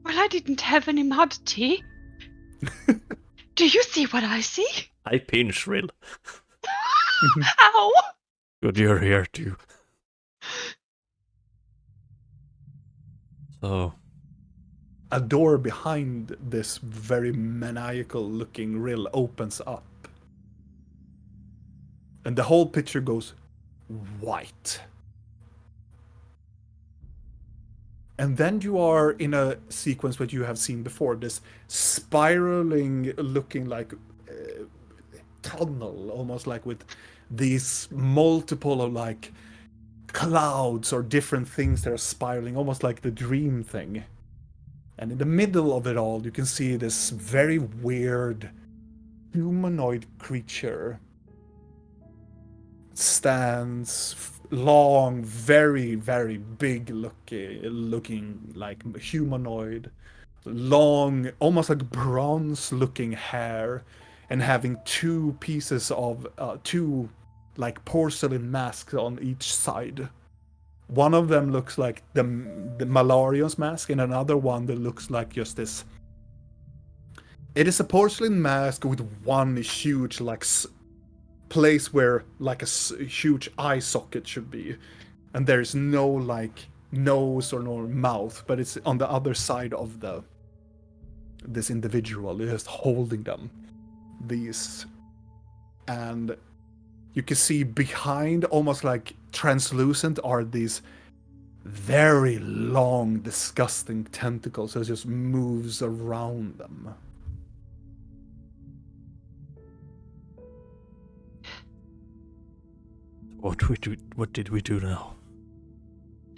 Well, I didn't have any mud tea. Do you see what I see? I pinch Rill. Ow! Good you're here too. So, A door behind this very maniacal-looking Rill opens up. And the whole picture goes white. And then you are in a sequence that you have seen before, this spiraling looking like tunnel, almost like with these multiple of like clouds or different things that are spiraling, almost like the dream thing. And in the middle of it all, you can see this very weird humanoid creature. Stands long, very, very big looking like humanoid, long, almost like bronze looking hair, and having two pieces of two like porcelain masks on each side. One of them looks like the Malarion's mask, and another one that looks like just this. It is a porcelain mask with one huge like place where like a huge eye socket should be, and there's no like nose or no mouth, but it's on the other side of this individual just holding them, these. And you can see behind, almost like translucent, are these very long, disgusting tentacles that just moves around them. What did we do now?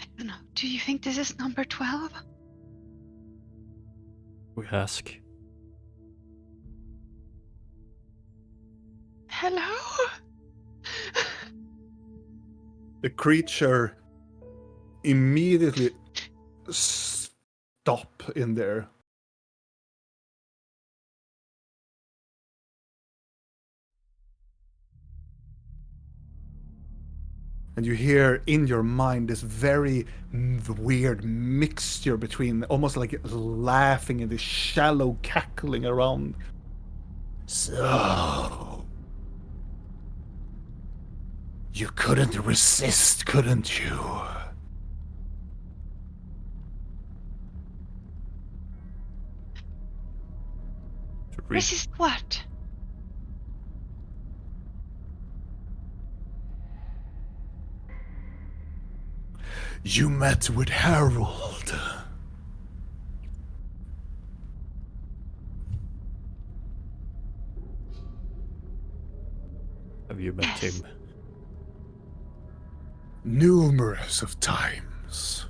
I don't know. Do you think this is number 12? We ask. Hello? The creature immediately stop in there. And you hear in your mind this very weird mixture between almost like laughing and this shallow cackling around. So, you couldn't resist, couldn't you? Resist what? You met with Harold. Have you met Yes. him? Numerous of times.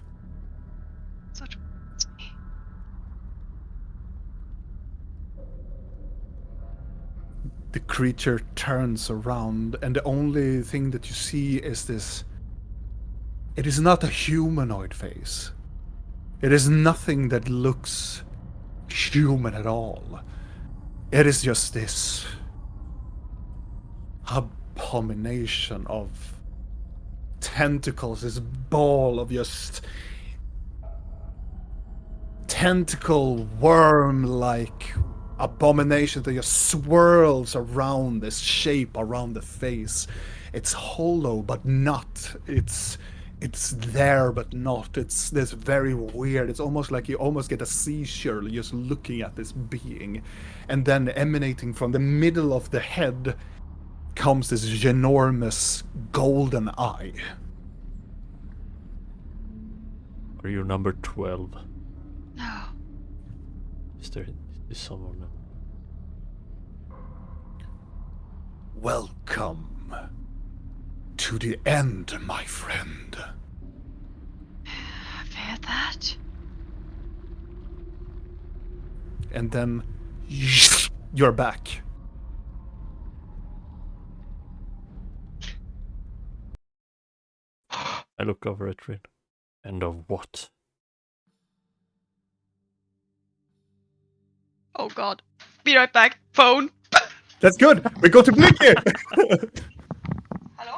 Sort of. The creature turns around, and the only thing that you see is this. It is not a humanoid face. It is nothing that looks human at all. It is just this abomination of tentacles, this ball of just tentacle worm-like abomination that just swirls around this shape, around the face. It's hollow, but not. it's there but not. It's this very weird. It's almost like you almost get a seizure just looking at this being. And then emanating from the middle of the head comes this ginormous golden eye. Are you number 12? No. Is someone? Welcome to the end, my friend. I've heard that. And then you're back. I look over at Rin. End of what? Oh god. Be right back. Phone. That's good. We go to Blinky. Hello?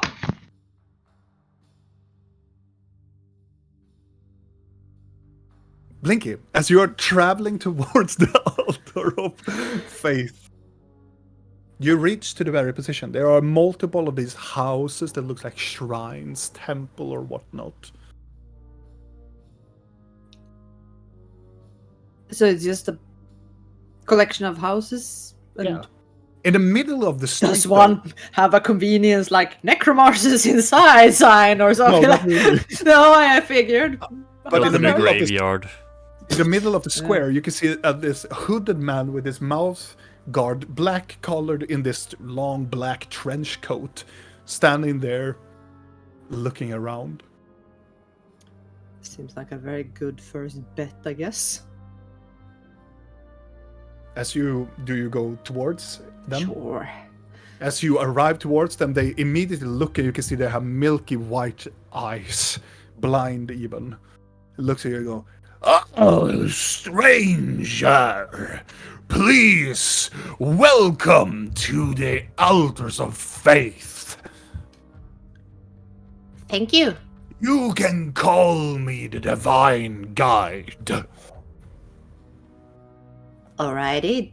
Blinky, as you are traveling towards the altar of faith, you reach to the very position. There are multiple of these houses that look like shrines, temple, or whatnot. So it's just a collection of houses? And Yeah. In the middle of the street, does one have a convenience like necromancers inside sign or something? No, not like really. No, I figured. But in the In a middle of this graveyard. In the middle of the square, you can see this hooded man with his mouth guard, black colored in this long black trench coat, standing there, looking around. Seems like a very good first bet, I guess. Do you go towards them? Sure. As you arrive towards them, they immediately look and you can see they have milky white eyes, blind even. It looks at you and go, "Oh, stranger, please welcome to the altars of faith. Thank you. You can call me the divine guide." Alrighty.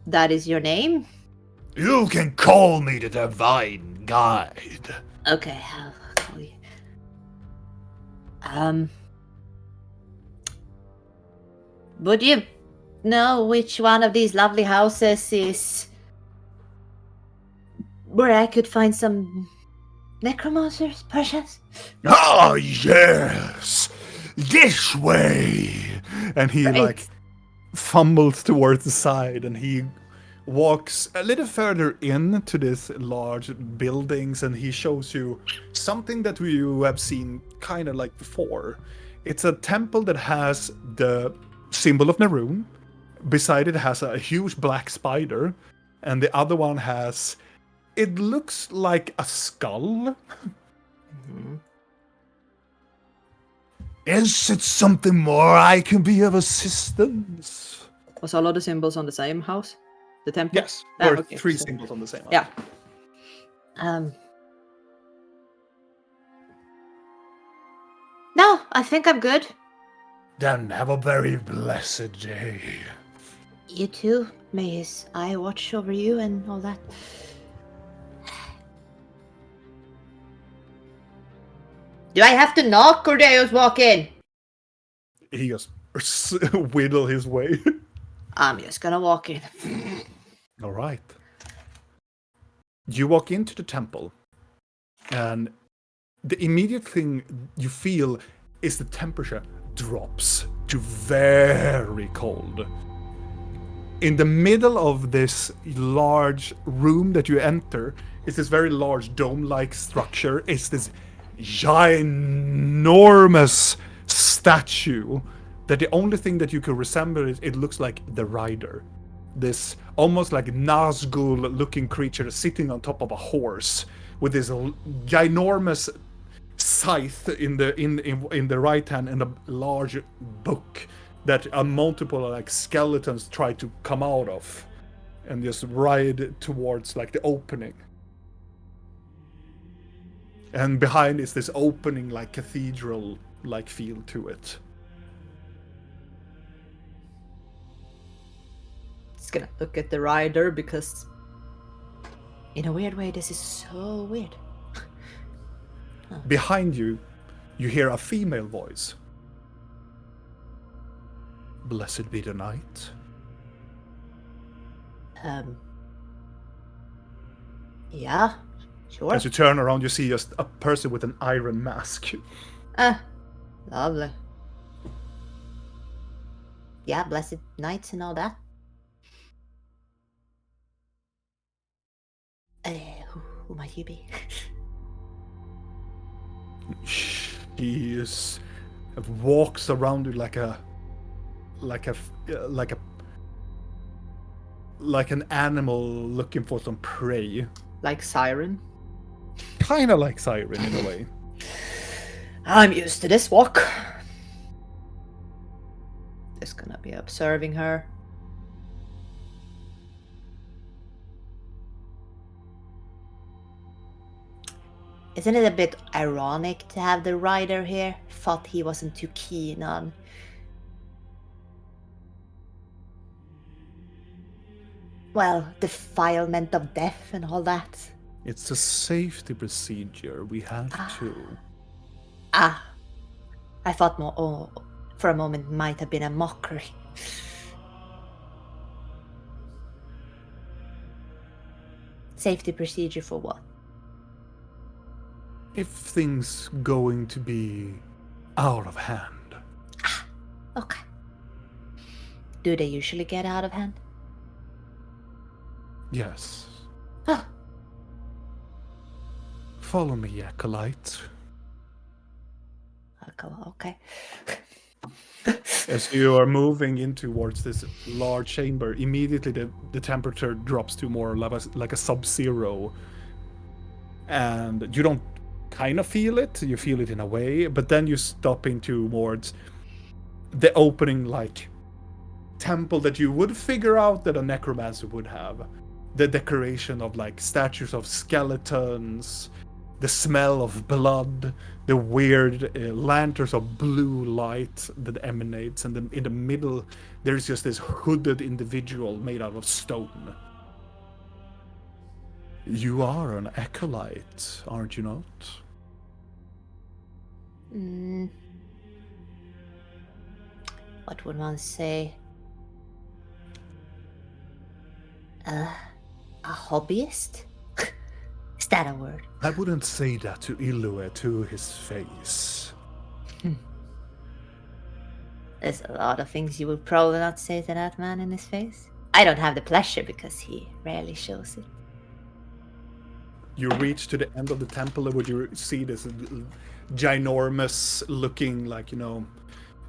That is your name? You can call me the divine guide. Okay, how call you? Would you know which one of these lovely houses is where I could find some necromancers, perchance? Ah, yes, this way. And he Right. fumbles towards the side, and he walks a little further into this large buildings, and he shows you something that you have seen kind of like before. It's a temple that has the symbol of Naroon. Beside it has a huge black spider, and the other one has, it looks like a skull. Is it something more I can be of assistance? Was all of the symbols on the same house? The temple? Yes, Ah, there are okay, three so- symbols on the same one. Yeah. No, I think I'm good. Then have a very blessed day. You too. May his eye watch over you and all that. Do I have to knock or do I just walk in? He just whittle his way. I'm just gonna walk in. All right. You walk into the temple, and the immediate thing you feel is the temperature drops to very cold. In the middle of this large room that you enter is this very large dome-like structure. It's this ginormous statue that the only thing that you can resemble is it looks like the rider. This almost like Nazgul looking creature sitting on top of a horse with this ginormous scythe in the right hand and a large book that a multiple like skeletons try to come out of and just ride towards like the opening. And behind is this opening like cathedral like feel to it. Just gonna look at the rider because in a weird way this is so weird. Behind you, you hear a female voice. Blessed be the night. Yeah, sure. As you turn around, you see just a person with an iron mask. Lovely. Yeah, blessed nights and all that. Who might you be? He walks around you like an animal looking for some prey. Like Siren. Kind of like Siren in a way. I'm used to this walk. Just gonna be observing her. Isn't it a bit ironic to have the rider here? Thought he wasn't too keen on defilement of death and all that. It's a safety procedure. We have to. I thought for a moment might have been a mockery. Safety procedure for what? If things going to be out of hand. Okay. Do they usually get out of hand? Yes. Oh. Follow me, Acolyte. Okay. As you are moving in towards this large chamber, immediately the temperature drops to more like a sub-zero. And you don't kind of feel it, you feel it in a way, but then you stop in towards the opening, like, temple that you would figure out that a necromancer would have. The decoration of, like, statues of skeletons, the smell of blood, the weird lanterns of blue light that emanates, and then in the middle there's just this hooded individual made out of stone. You are an acolyte, aren't you not? What would one say? A hobbyist? Is that a word? I wouldn't say that to Ilue to his face. There's a lot of things you would probably not say to that man in his face. I don't have the pleasure because he rarely shows it. You reach to the end of the temple where you see this ginormous looking, like,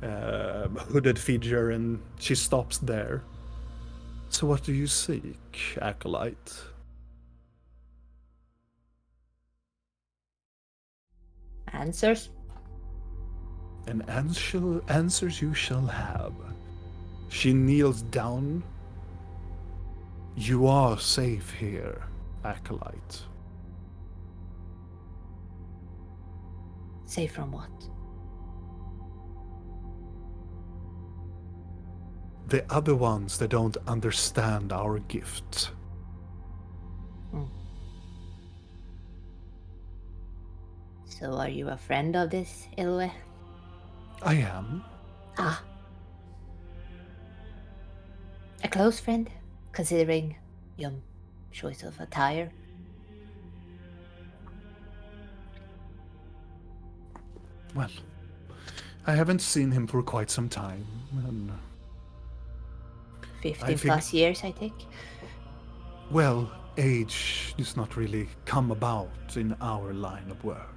hooded figure, and she stops there. So what do you seek, Acolyte? Answers? And answers you shall have. She kneels down. You are safe here, Acolyte. Safe from what? The other ones that don't understand our gift. So are you a friend of this, Ilwe? I am. A close friend, considering your choice of attire? Well, I haven't seen him for quite some time, and 15 plus years, I think. Well, age does not really come about in our line of work.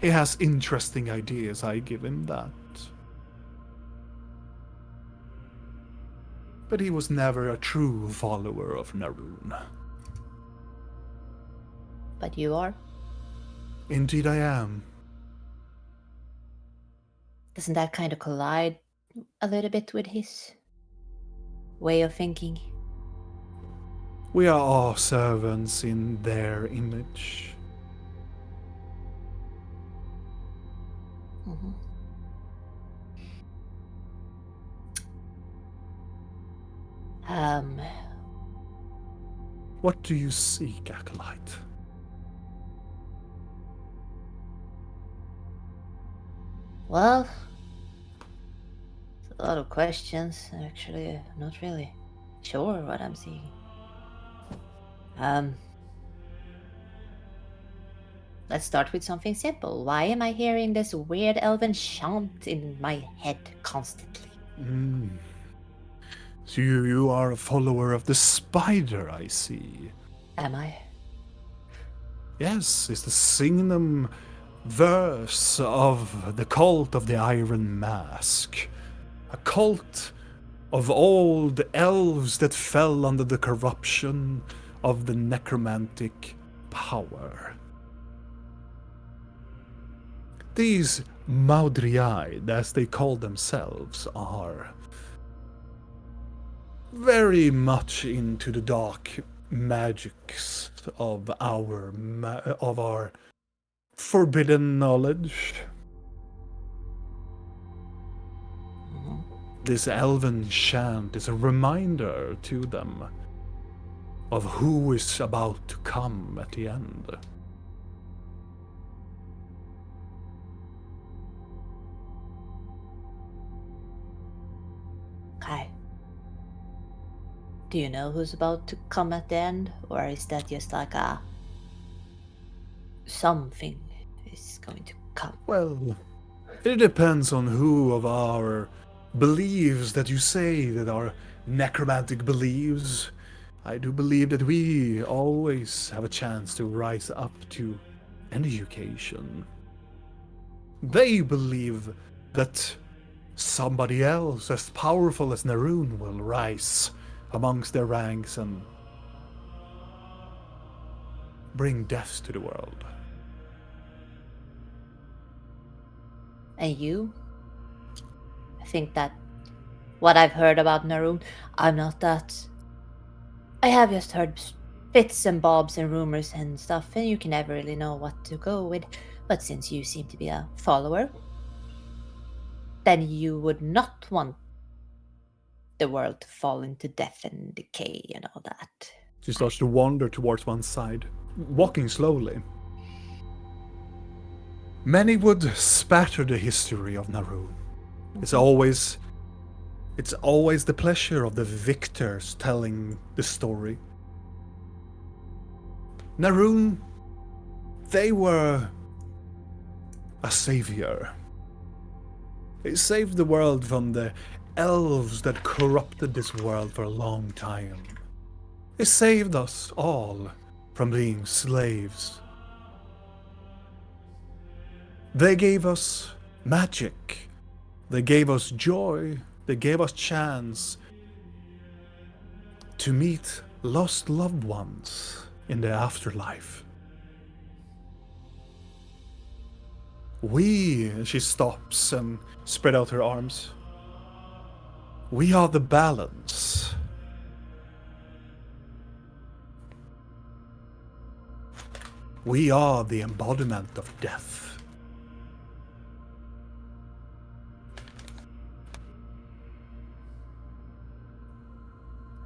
He has interesting ideas, I give him that. But he was never a true follower of Naroon. But you are? Indeed I am. Doesn't that kind of collide a little bit with his way of thinking? We are all servants in their image. Mm-hmm. What do you seek, Acolyte? Well, it's a lot of questions. Actually, I'm not really sure what I'm seeing. Let's start with something simple. Why am I hearing this weird elven chant in my head constantly? So you are a follower of the spider, I see. Am I? Yes, it's the signum verse of the cult of the Iron Mask. A cult of old elves that fell under the corruption of the necromantic power. These Maudriaid, as they call themselves, are very much into the dark magics of our forbidden knowledge. This elven chant is a reminder to them of who is about to come at the end. Okay. Do you know who's about to come at the end? Or is that just like a... something is going to come? Well, it depends on who of our beliefs that you say that are necromantic beliefs. I do believe that we always have a chance to rise up to an education. They believe that somebody else as powerful as Naroon will rise amongst their ranks and bring death to the world. And you? I think that what I've heard about Naroon, I'm not that... I have just heard bits and bobs and rumors and stuff, and you can never really know what to go with. But since you seem to be a follower, then you would not want the world to fall into death and decay and all that. She starts to wander towards one side, walking slowly. Many would spatter the history of Naroon. It's always the pleasure of the victors telling the story. Naroon, they were a savior. They saved the world from the elves that corrupted this world for a long time. They saved us all from being slaves. They gave us magic. They gave us joy. They gave us chance to meet lost loved ones in the afterlife. She stops and spread out her arms. We are the balance. We are the embodiment of death.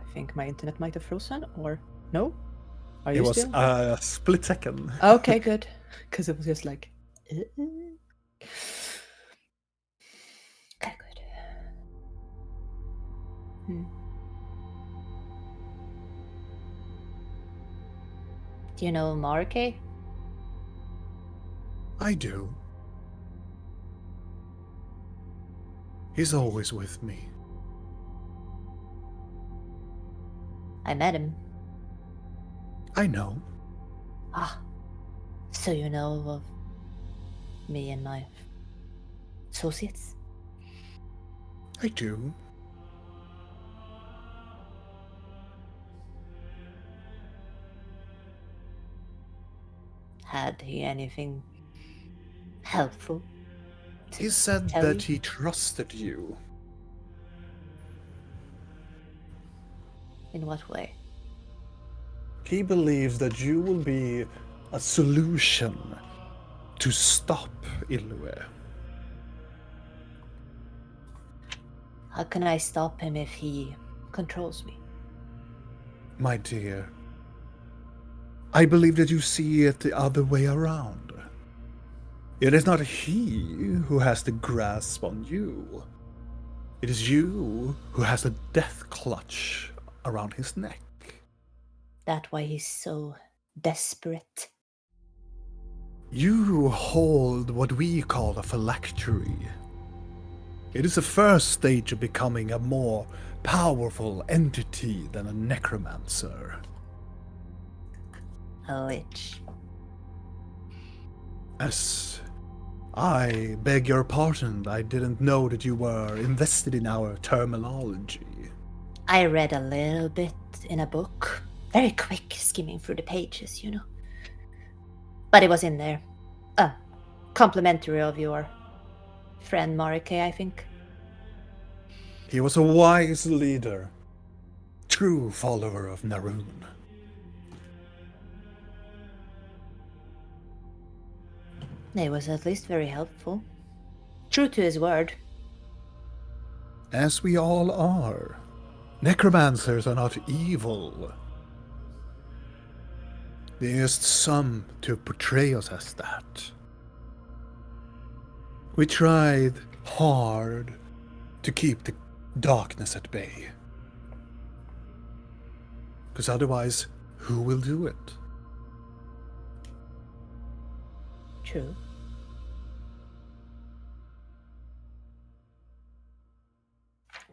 I think my internet might have frozen, or no? Are you It was still? a split second. Okay, good. Because it was just like... Okay, good. Do you know Marke? I do. He's always with me. I met him. I know. Ah, so you know of me and my associates? I do. Had he anything helpful? He said tell that you? he trusted you. In what way? He believes that you will be a solution to stop Ilue. How can I stop him if he controls me? My dear, I believe that you see it the other way around. It is not he who has the grasp on you. It is you who has the death clutch around his neck. That's why he's so desperate. You hold what we call a phylactery. It is the first stage of becoming a more powerful entity than a necromancer. A lich. As I beg your pardon, I didn't know that you were invested in our terminology. I read a little bit in a book. Very quick, skimming through the pages, you know. But it was in there. Complimentary of your friend Marike, I think. He was a wise leader, true follower of Naroon. He was at least very helpful. True to his word. As we all are. Necromancers are not evil. There's some to portray us as that. We tried hard to keep the darkness at bay. Because otherwise, who will do it? True.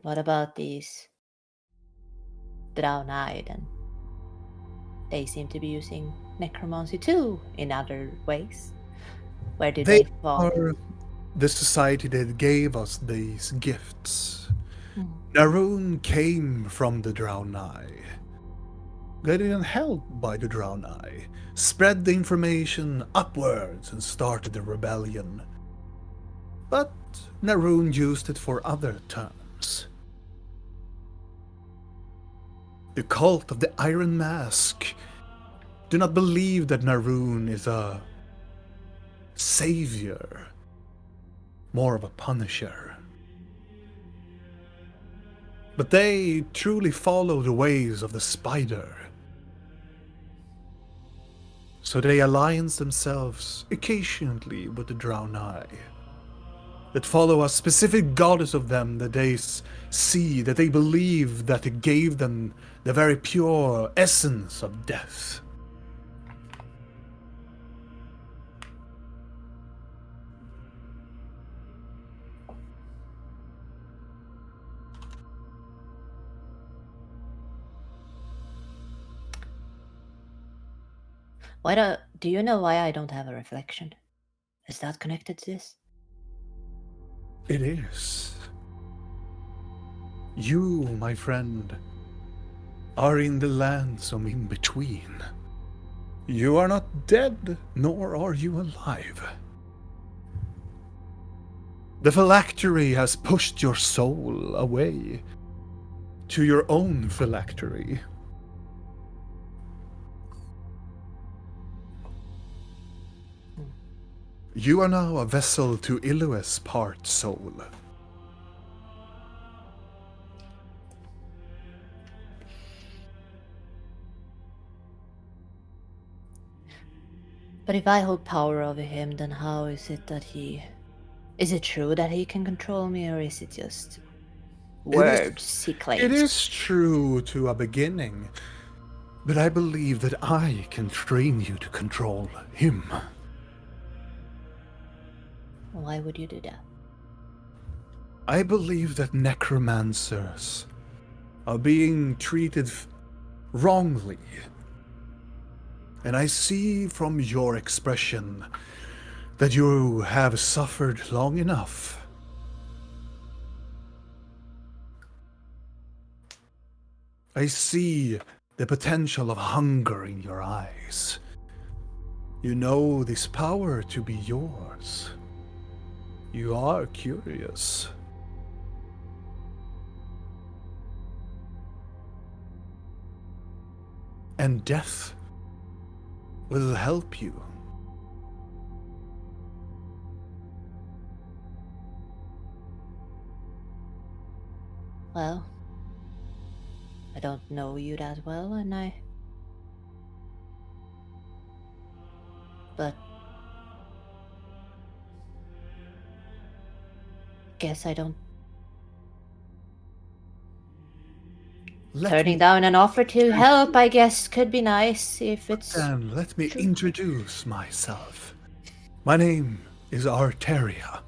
What about these Drowned then? They seem to be using necromancy too in other ways. Where do they fall? Are the society that gave us these gifts. Hmm. Naroon came from the Drowned Eye. They didn't help by the Drowned Eye, spread the information upwards and started the rebellion. But Naroon used it for other terms. The cult of the Iron Mask do not believe that Naroon is a savior, more of a punisher. But they truly follow the ways of the spider. So they alliance themselves occasionally with the Drowned Eye. That follow a specific goddess of them that they see, that they believe that it gave them the very pure essence of death. Do you know why I don't have a reflection? Is that connected to this? It is. You, my friend, are in the lands of in between. You are not dead, nor are you alive. The phylactery has pushed your soul away to your own phylactery. You are now a vessel to Ilue's part soul. But if I hold power over him, then how is it that he... Is it true that he can control me, or is it just words he claims? It is true to a beginning, but I believe that I can train you to control him. Why would you do that? I believe that necromancers are being treated wrongly. And I see from your expression that you have suffered long enough. I see the potential of hunger in your eyes. You know this power to be yours. You are curious. And death will help you. Well, I don't know you that well, and I but guess I don't. Turning down an offer to help, I guess, could be nice if it's. Then let me introduce myself. My name is Arteria.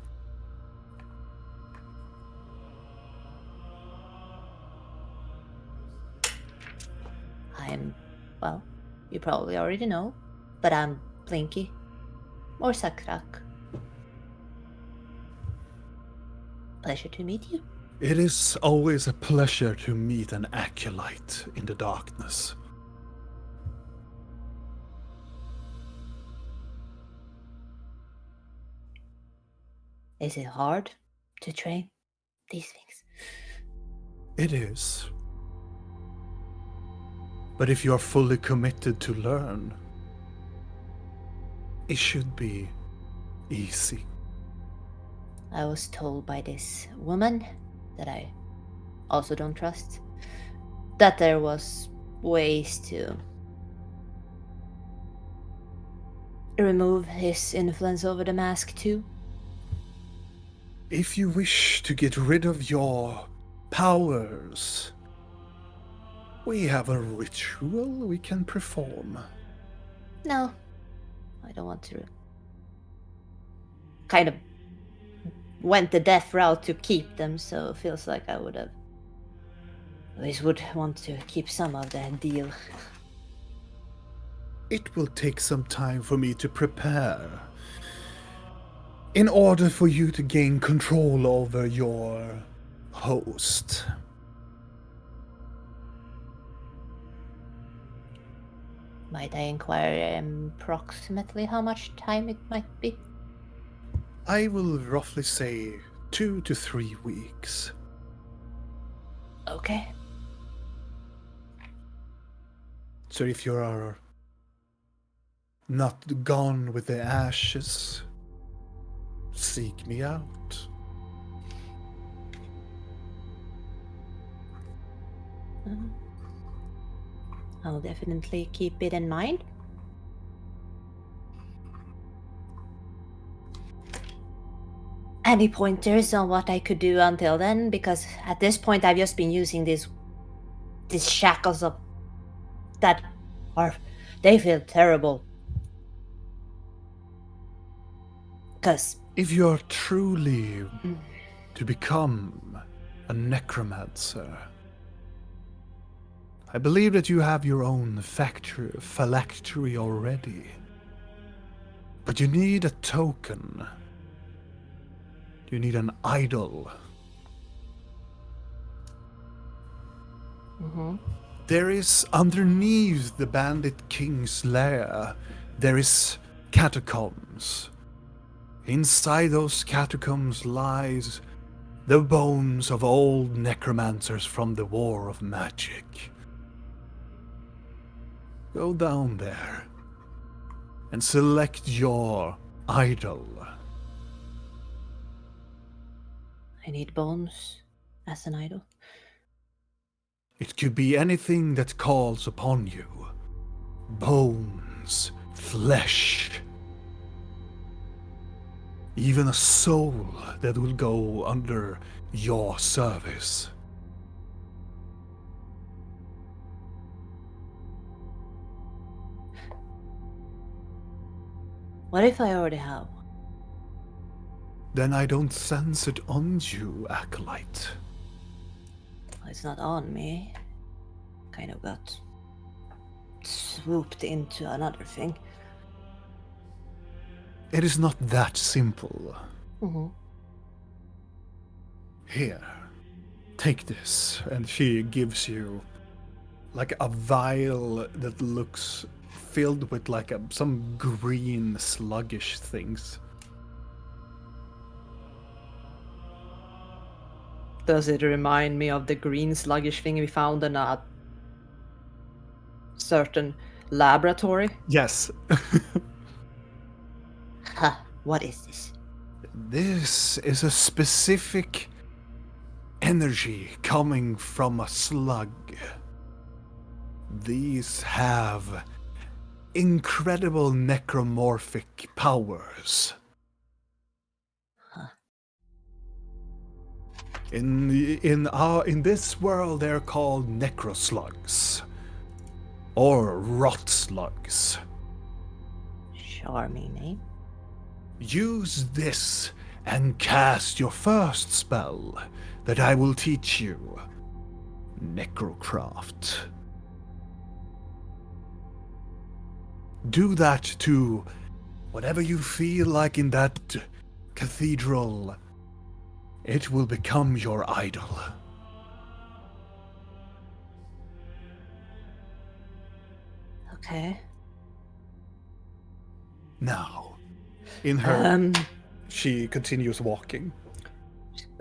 Well, you probably already know, but I'm Blinky. Or Sakrak. Pleasure to meet you. It is always a pleasure to meet an acolyte in the darkness. Is it hard to train these things? It is. But if you're fully committed to learn, it should be easy. I was told by this woman that I also don't trust that there was ways to remove his influence over the mask too. If you wish to get rid of your powers, we have a ritual we can perform. No, I don't want to. Kind of went the death route to keep them, so it feels like I would have. At least would want to keep some of that deal. It will take some time for me to prepare. In order for you to gain control over your host. Might I inquire approximately how much time it might be? I will roughly say 2 to 3 weeks. Okay. So if you are not gone with the ashes, seek me out. I'll definitely keep it in mind. Any pointers on what I could do until then? Because at this point I've just been using these shackles of that they feel terrible. Because If you're truly to become a necromancer, I believe that you have your own phylactery already. But you need a token. You need an idol. There is, underneath the Bandit King's lair, there is catacombs. Inside those catacombs lies the bones of old necromancers from the War of Magic. Go down there and select your idol. I need bones as an idol. It could be anything that calls upon you. Bones, flesh, even a soul that will go under your service. What if I already have? Then I don't sense it on you, Acolyte. It's not on me. Kind of got swooped into another thing. It is not that simple. Here, take this. And she gives you like a vial that looks filled with like some green sluggish things. Does it remind me of the green sluggish thing we found in a certain laboratory? Yes. Huh, what is this? This is a specific energy coming from a slug. These have incredible necromorphic powers. Huh. In this world, they're called necroslugs or rot slugs. Charming name. Use this and cast your first spell that I will teach you. Necrocraft. Do that to whatever you feel like in that cathedral. It will become your idol. Okay. Now, in her, Um, she continues walking.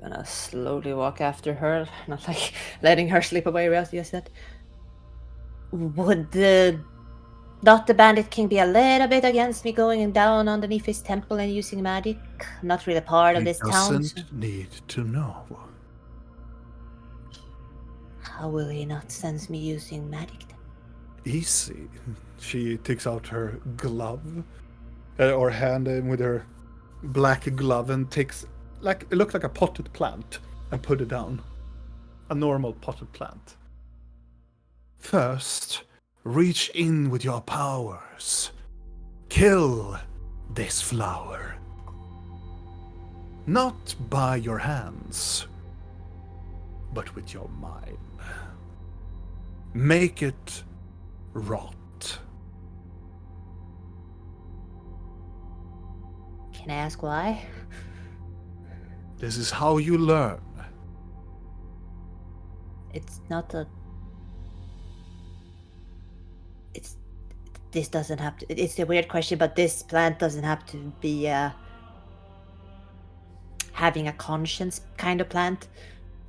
gonna slowly walk after her, not like letting her slip away as you said. Would not the Bandit King be a little bit against me going down underneath his temple and using magic? Not really part of He this town. doesn't need to know. How will he not sense me using magic then? Easy. She takes out her glove, or hand with her black glove, and takes it looks like a potted plant, and put it down. A normal potted plant. First, reach in with your powers. Kill this flower. Not by your hands, but with your mind. Make it rot. Can I ask why? This is how you learn. It's not a. This doesn't have to. It's a weird question, but this plant doesn't have to be having a conscience kind of plant.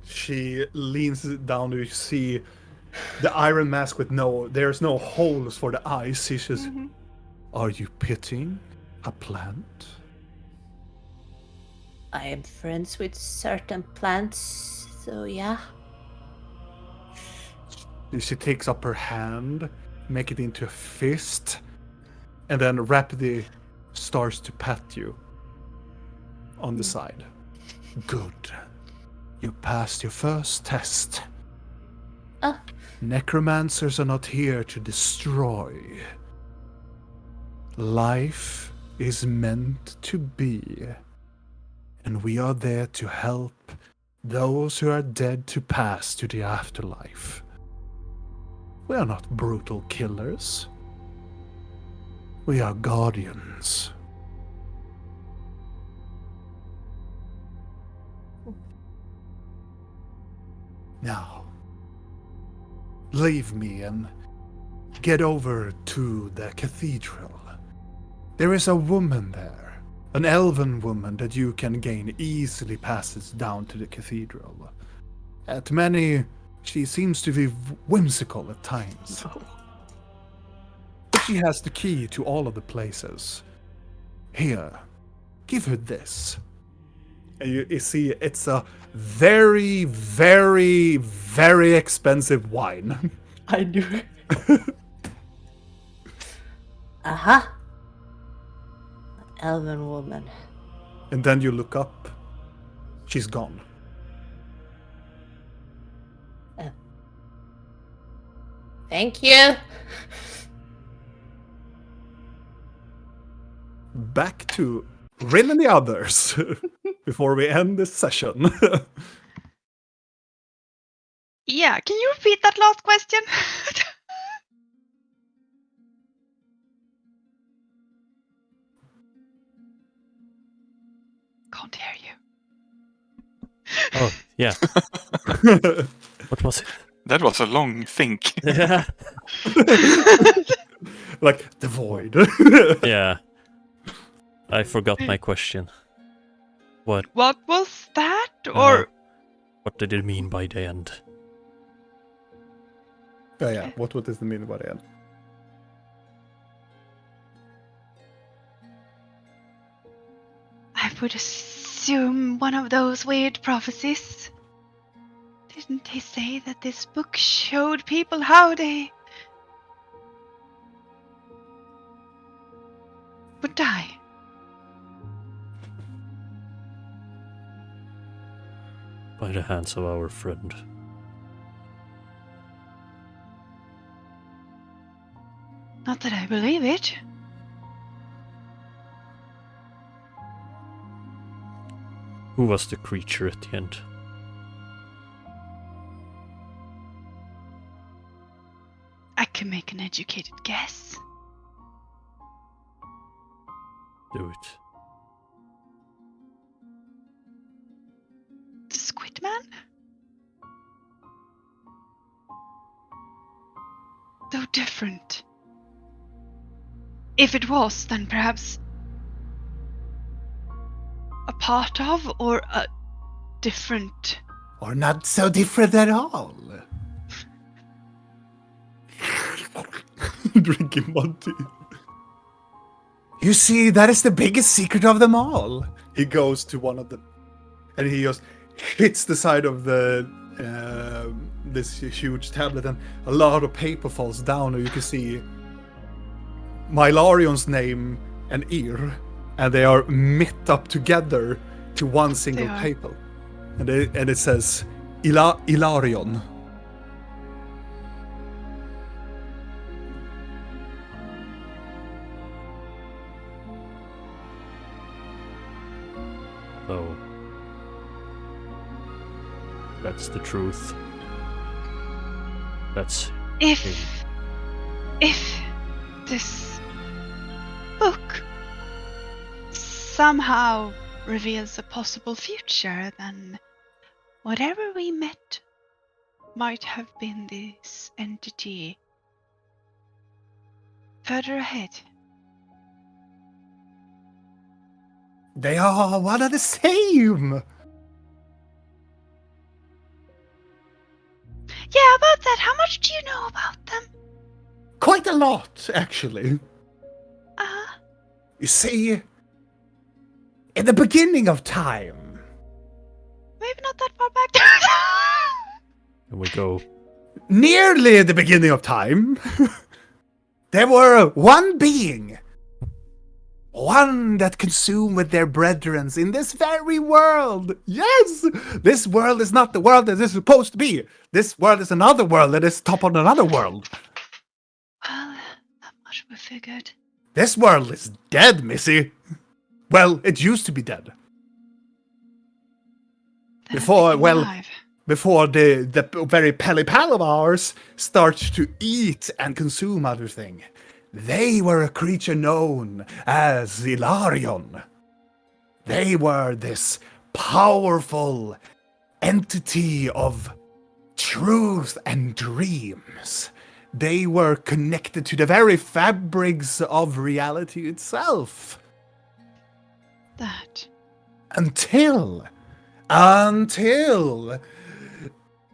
She leans down to see the iron mask with there's no holes for the eyes. She says, Are you pitying a plant? I am friends with certain plants, so yeah. She takes up her hand, make it into a fist, and then rapidly starts to pat you on the side. Good. You passed your first test. Necromancers are not here to destroy. Life is meant to be. And we are there to help those who are dead to pass to the afterlife. We are not brutal killers. We are guardians. Now, leave me and get over to the cathedral. There is a woman there, an elven woman that you can gain easily passes down to the cathedral. At many, she seems to be whimsical at times. But she has the key to all of the places. Here, give her this. And you see, it's a very, very, very expensive wine. I knew it. Aha! Elven woman. And then you look up. She's gone. Thank you! Back to Rin and the others before we end this session. Yeah, can you repeat that last question? Can't hear you. Oh, yeah. What was it? That was a long think. Yeah. Like the void. Yeah. I forgot my question. What What was that? Or what did it mean by the end? Yeah. What does it mean by the end? I would assume one of those weird prophecies. Didn't he say that this book showed people how they would die. By the hands of our friend. Not that I believe it. Who was the creature at the end? I can make an educated guess. Do it. The Squid Man? Though different. If it was, then perhaps a part of or a different. Or not so different at all. Drinking Monty. You see, that is the biggest secret of them all. He goes to one of them, and he just hits the side of the this huge tablet, and a lot of paper falls down, and you can see Mylarion's name and ear, and they are knit up together to one single paper, and it says Ilarion. So that's the truth. That's If this book somehow reveals a possible future, then whatever we met might have been this entity further ahead. They are one and the same. Yeah, about that. How much do you know about them? Quite a lot, actually. You see, in the beginning of time, Maybe not that far back. and we go. nearly the beginning of time, there were one being, one that consumed with their brethren in this very world. Yes, this world is not the world that is supposed to be. This world is another world that is top on another world. Well, that much we figured. This world is dead, Missy. Well, it used to be dead. Then it Before, became well, alive. before the very pally pal of ours starts to eat and consume other things. They were a creature known as Ilarion. They were this powerful entity of truth and dreams. They were connected to the very fabrics of reality itself. That. Until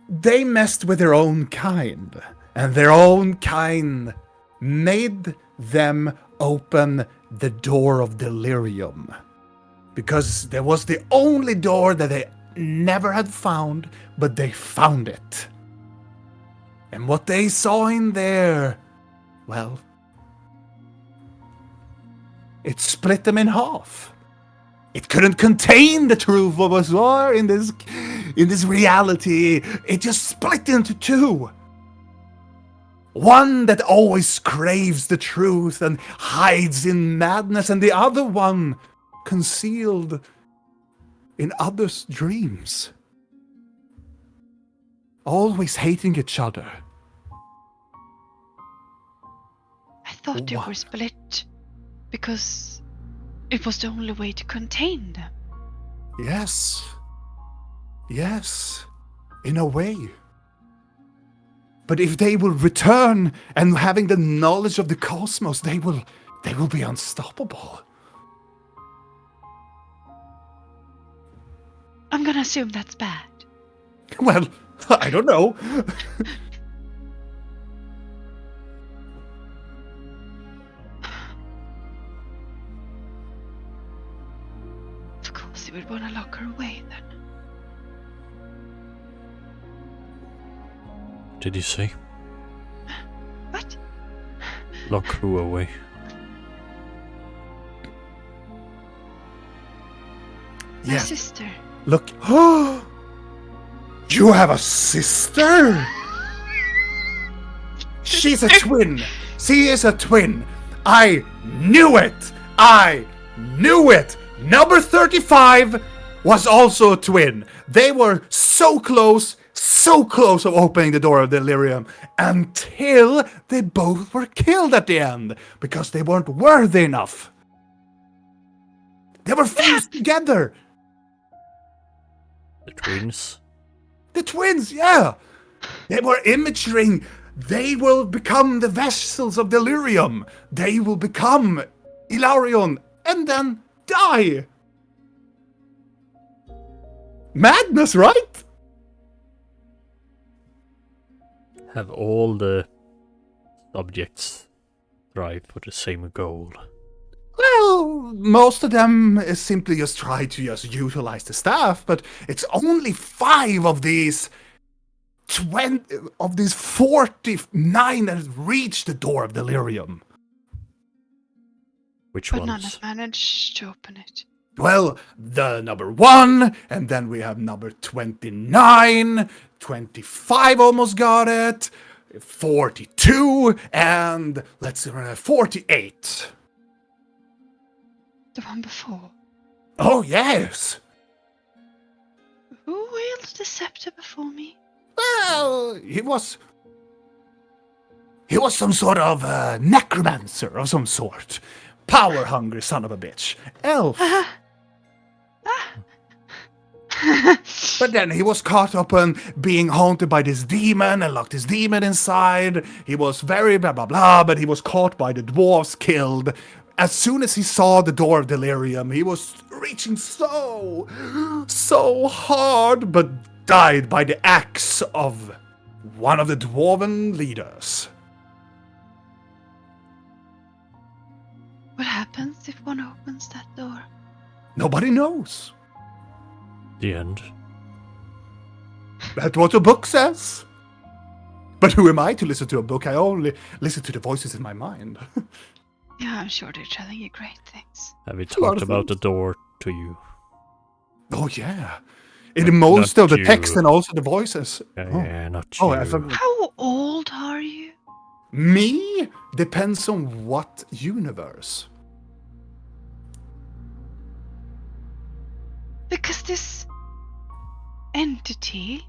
they messed with their own kind, and their own kind made them open the door of delirium, because there was the only door that they never had found, but they found it. And what they saw in there, well, it split them in half. It couldn't contain the truth of what was in this reality. It just split into two. One that always craves the truth and hides in madness, and the other one concealed in others' dreams. Always hating each other. I thought they What? were split because it was the only way to contain them. Yes. Yes. In a way. But if they will return and having the knowledge of the cosmos, they will be unstoppable. I'm gonna assume that's bad. Well, I don't know. Of course, you would want to lock her away then. Did you say? What? Lock who away? My Yeah. sister. Look. You have a sister? She's a twin. She is a twin. I knew it. I knew it. Number 35 was also a twin. They were so close of opening the door of delirium until they both were killed at the end because they weren't worthy enough. They were fused together. The twins. The twins, yeah. They were imaging. They will become the vessels of delirium. They will become Ilarion and then die. Madness, right? Have all the subjects strive for the same goal? Well, most of them simply just try to just utilize the staff, but it's only 5 of these 49 that have reached the door of delirium. Which But none ones? has managed to open it. Well, the number 1, and then we have number 29, 25 almost got it, 42, and let's see, 48. The one before. Oh, yes. Who wielded the scepter before me? Well, he was some sort of necromancer of some sort. Power-hungry son of a bitch. Elf. But then he was caught up in being haunted by this demon and locked his demon inside. He was very blah blah blah, but he was caught by the dwarves, killed. As soon as he saw the door of delirium, he was reaching so hard, but died by the axe of one of the dwarven leaders. What happens if one opens that door? Nobody knows. The end. That's what the book says. But who am I to listen to a book? I only listen to the voices in my mind. Yeah, I'm sure they're telling you great things. Have we A lot talked of about the things. door to you? Oh, yeah. In most Not of the you. text and also the voices. Yeah, not Oh, you. I thought- How old are you? Me? Depends on what universe. Because this entity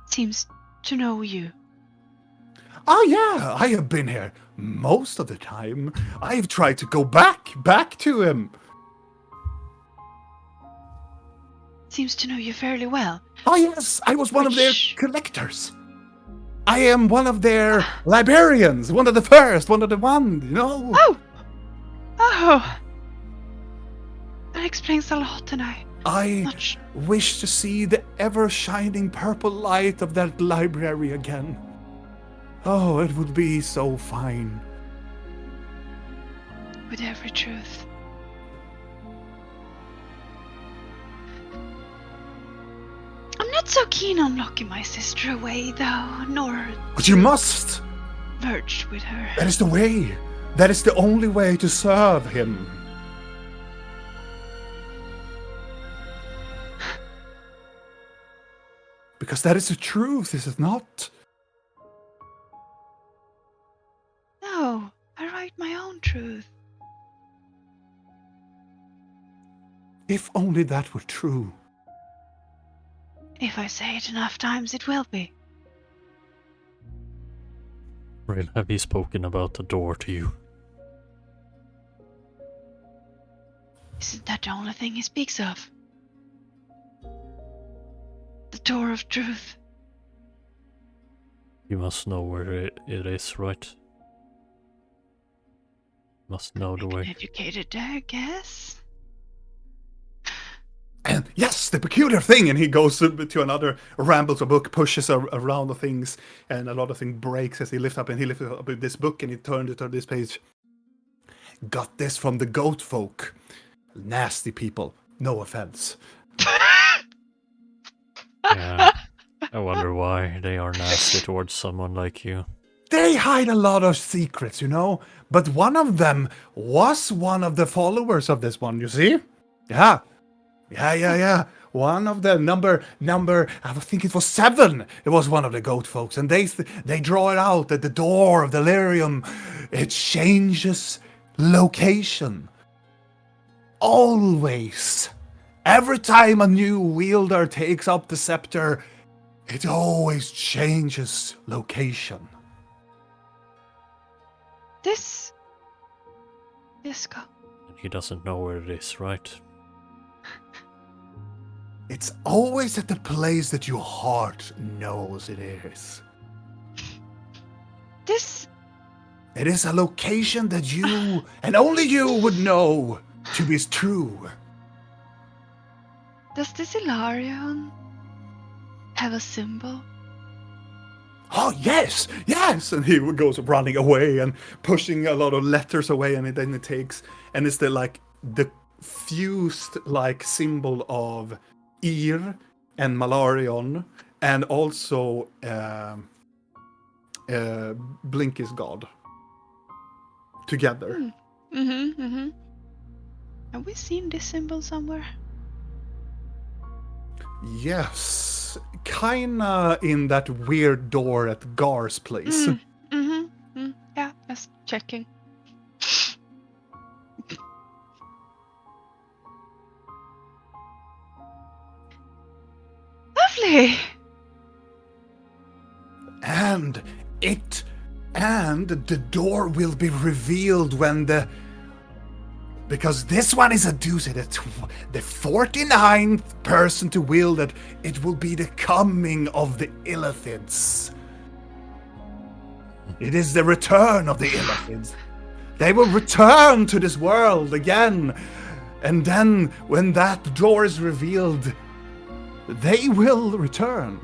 seems to know you. Oh, yeah. I have been here most of the time. I've tried to go back to him. Seems to know you fairly well. Oh, yes. I was one of their Which- collectors. I am one of their librarians. One of the first. One of the one, you know? Oh! That explains a lot, and I'm I not sure. wish to see the ever-shining purple light of that library again. Oh, it would be so fine. With every truth. I'm not so keen on locking my sister away, though, nor But you must! merged with her. That is the way. That is the only way to serve him. Because that is the truth, is it not? No, I write my own truth. If only that were true. If I say it enough times, it will be. Real, have he spoken about the door to you? Isn't that the only thing he speaks of? The door of truth. You must know where it is, right? Must know the Like an way. educated, I guess. And yes, the peculiar thing, and he goes to another, rambles a book, pushes around the things, and a lot of things breaks as he lifts up, and he lifts up this book, and he turned it to this page. Got this from the goat folk. Nasty people. No offense. Yeah. I wonder why they are nasty towards someone like you. They hide a lot of secrets, you know? But one of them was one of the followers of this one, you see? Yeah. Yeah. One of the number, I think it was 7. It was one of the goat folks, and they draw it out at the door of the lyrium. It changes location. Always. Every time a new wielder takes up the scepter, it always changes location. This. Iska. And he doesn't know where it is, right? It's always at the place that your heart knows it is. This. It is a location that you, and only you, would know to be true. Does this Ilarion have a symbol? Oh, yes! And he goes running away and pushing a lot of letters away, and then it takes, and it's the fused symbol of Ir and Malarion, and also Blink is God together. Have we seen this symbol somewhere? Yes, kinda in that weird door at Gar's place. Yeah, just checking. Lovely! And the door will be revealed when because this one is a doozy. The 49th person to wield it. It will be the coming of the Illithids. It is the return of the Illithids. They will return to this world again. And then, when that door is revealed, they will return.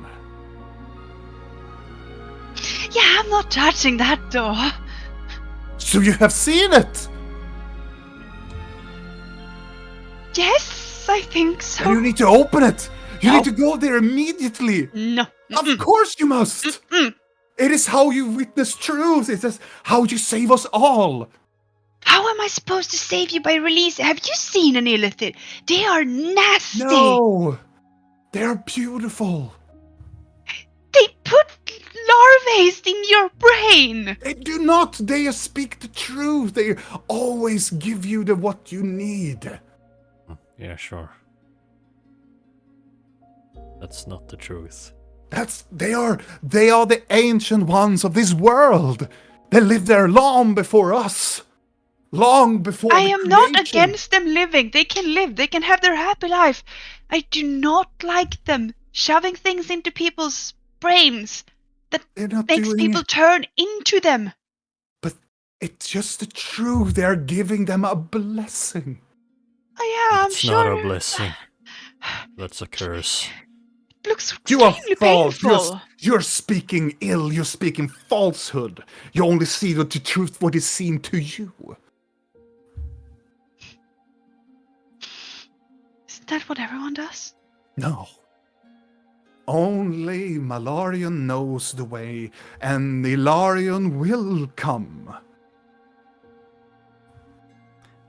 Yeah, I'm not touching that door. So you have seen it? Yes, I think so. And you need to open it. You No. need to go there immediately. No. Of course you must. It is how you witness truth. It is how you save us all. How am I supposed to save you by releasing? Have you seen an Illithid? They are nasty. No. They're beautiful. They put larvae in your brain. They do not. They speak the truth. They always give you what you need. Yeah, sure. That's not the truth. They are the ancient ones of this world. They lived there long before us. Long before I the am not creation. against them living. They can live. They can have their happy life. I do not like them shoving things into people's brains that They're not makes doing people it. turn into them. But it's just the truth. They're giving them a blessing. Oh yeah, I'm It's sure. not a blessing. That's a curse. It looks You are extremely false. painful. You're speaking ill. You're speaking falsehood. You only see the truth, what is seen to you. Isn't that what everyone does? No. Only Malarion knows the way, and Ilarion will come.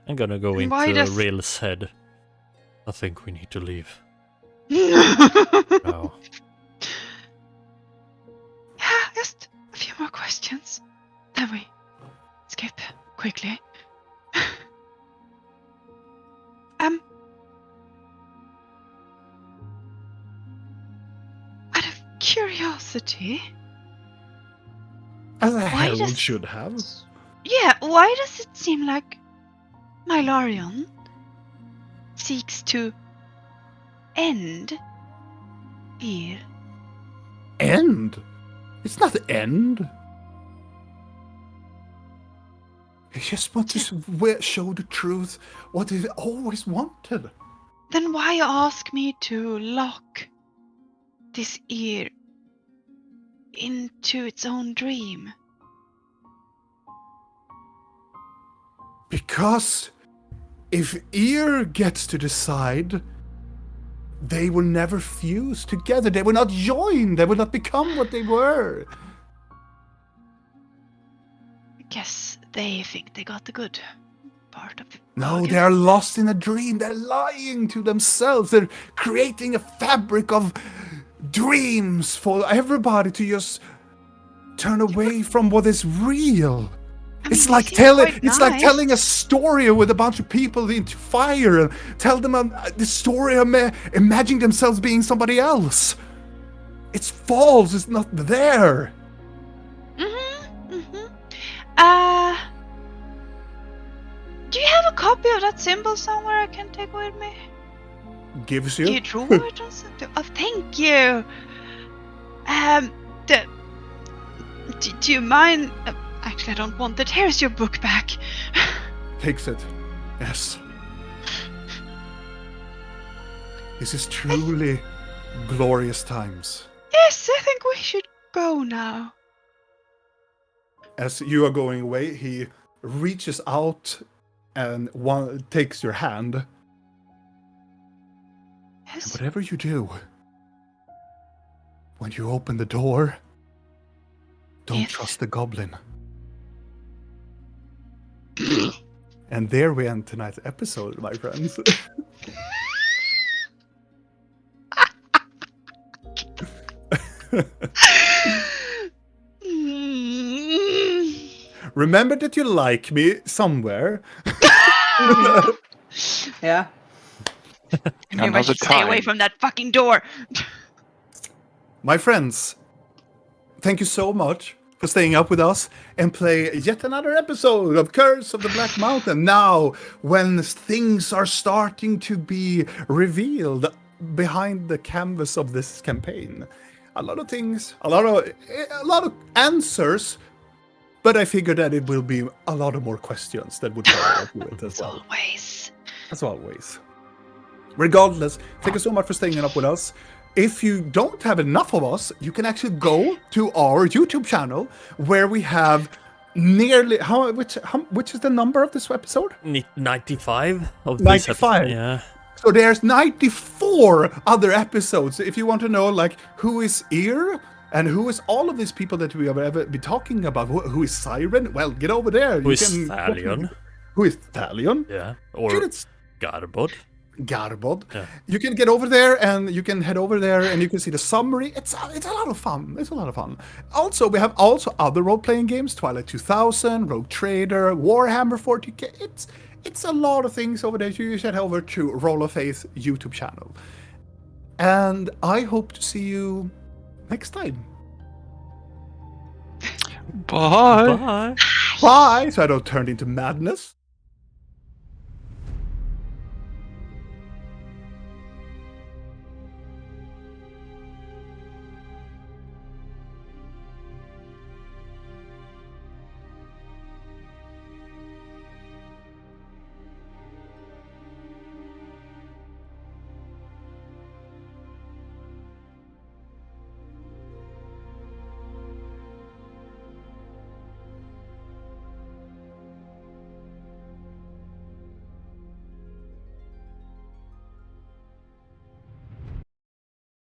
I'm gonna go And into why does- Ril's head. I think we need to leave. Yeah, Now. just a few more questions. Then we skip quickly. Out of curiosity, As a Why herald does- should have. yeah, why does it seem like Mylarion seeks to end here? End? It's not the end. He just wants to show the truth, what he always wanted. Then why ask me to lock this ear into its own dream? Because if Ear gets to decide, they will never fuse together. They will not join. They will not become what they were. I guess they think they got the good. part of the No, bargain. they are lost in a dream. They're lying to themselves. They're creating a fabric of dreams for everybody to just turn away from what is real. I mean, It's they like seem telling quite it's like nice. telling a story with a bunch of people into fire and tell them the story of imagining themselves being somebody else. It's false. It's not there. Do you have a copy of that symbol somewhere I can take with me? Gives Do you. you draw it or something? Oh, thank you. Do you mind? Actually, I don't want it. Here's your book back. Takes it. Yes. This is truly glorious times. Yes, I think we should go now. As you are going away, he reaches out and takes your hand. And Yes. whatever you do, when you open the door, don't Yes. trust the goblin. And there we end tonight's episode, my friends. Remember that you like me somewhere. Yeah. Maybe I Another should stay away time. from that fucking door. My friends, thank you so much for staying up with us and play yet another episode of Curse of the Black Mountain. Now, when things are starting to be revealed behind the canvas of this campaign, a lot of things, a lot of answers, but I figured that it will be a lot of more questions that would follow up with it as well. Always. As always. Regardless, thank you so much for staying up with us. If you don't have enough of us, you can actually go to our YouTube channel where we have nearly which is the number of this episode? 95 of this 95. episode. Yeah. So there's 94 other episodes. If you want to know like who is Ear and who is all of these people that we have ever been talking about, who is Siren? Well, get over there. Who is Thalion? Who is Thalion? Yeah. Or Dude, it's Garbod. Garbod. Yeah. You can get over there and you can head over there and you can see the summary. It's a lot of fun. It's a lot of fun. Also, we have also other role-playing games, Twilight 2000, Rogue Trader, Warhammer 40k. It's a lot of things over there. You should head over to Roll of Faith YouTube channel. And I hope to see you next time. Bye. Bye. Bye! So I don't turn into madness.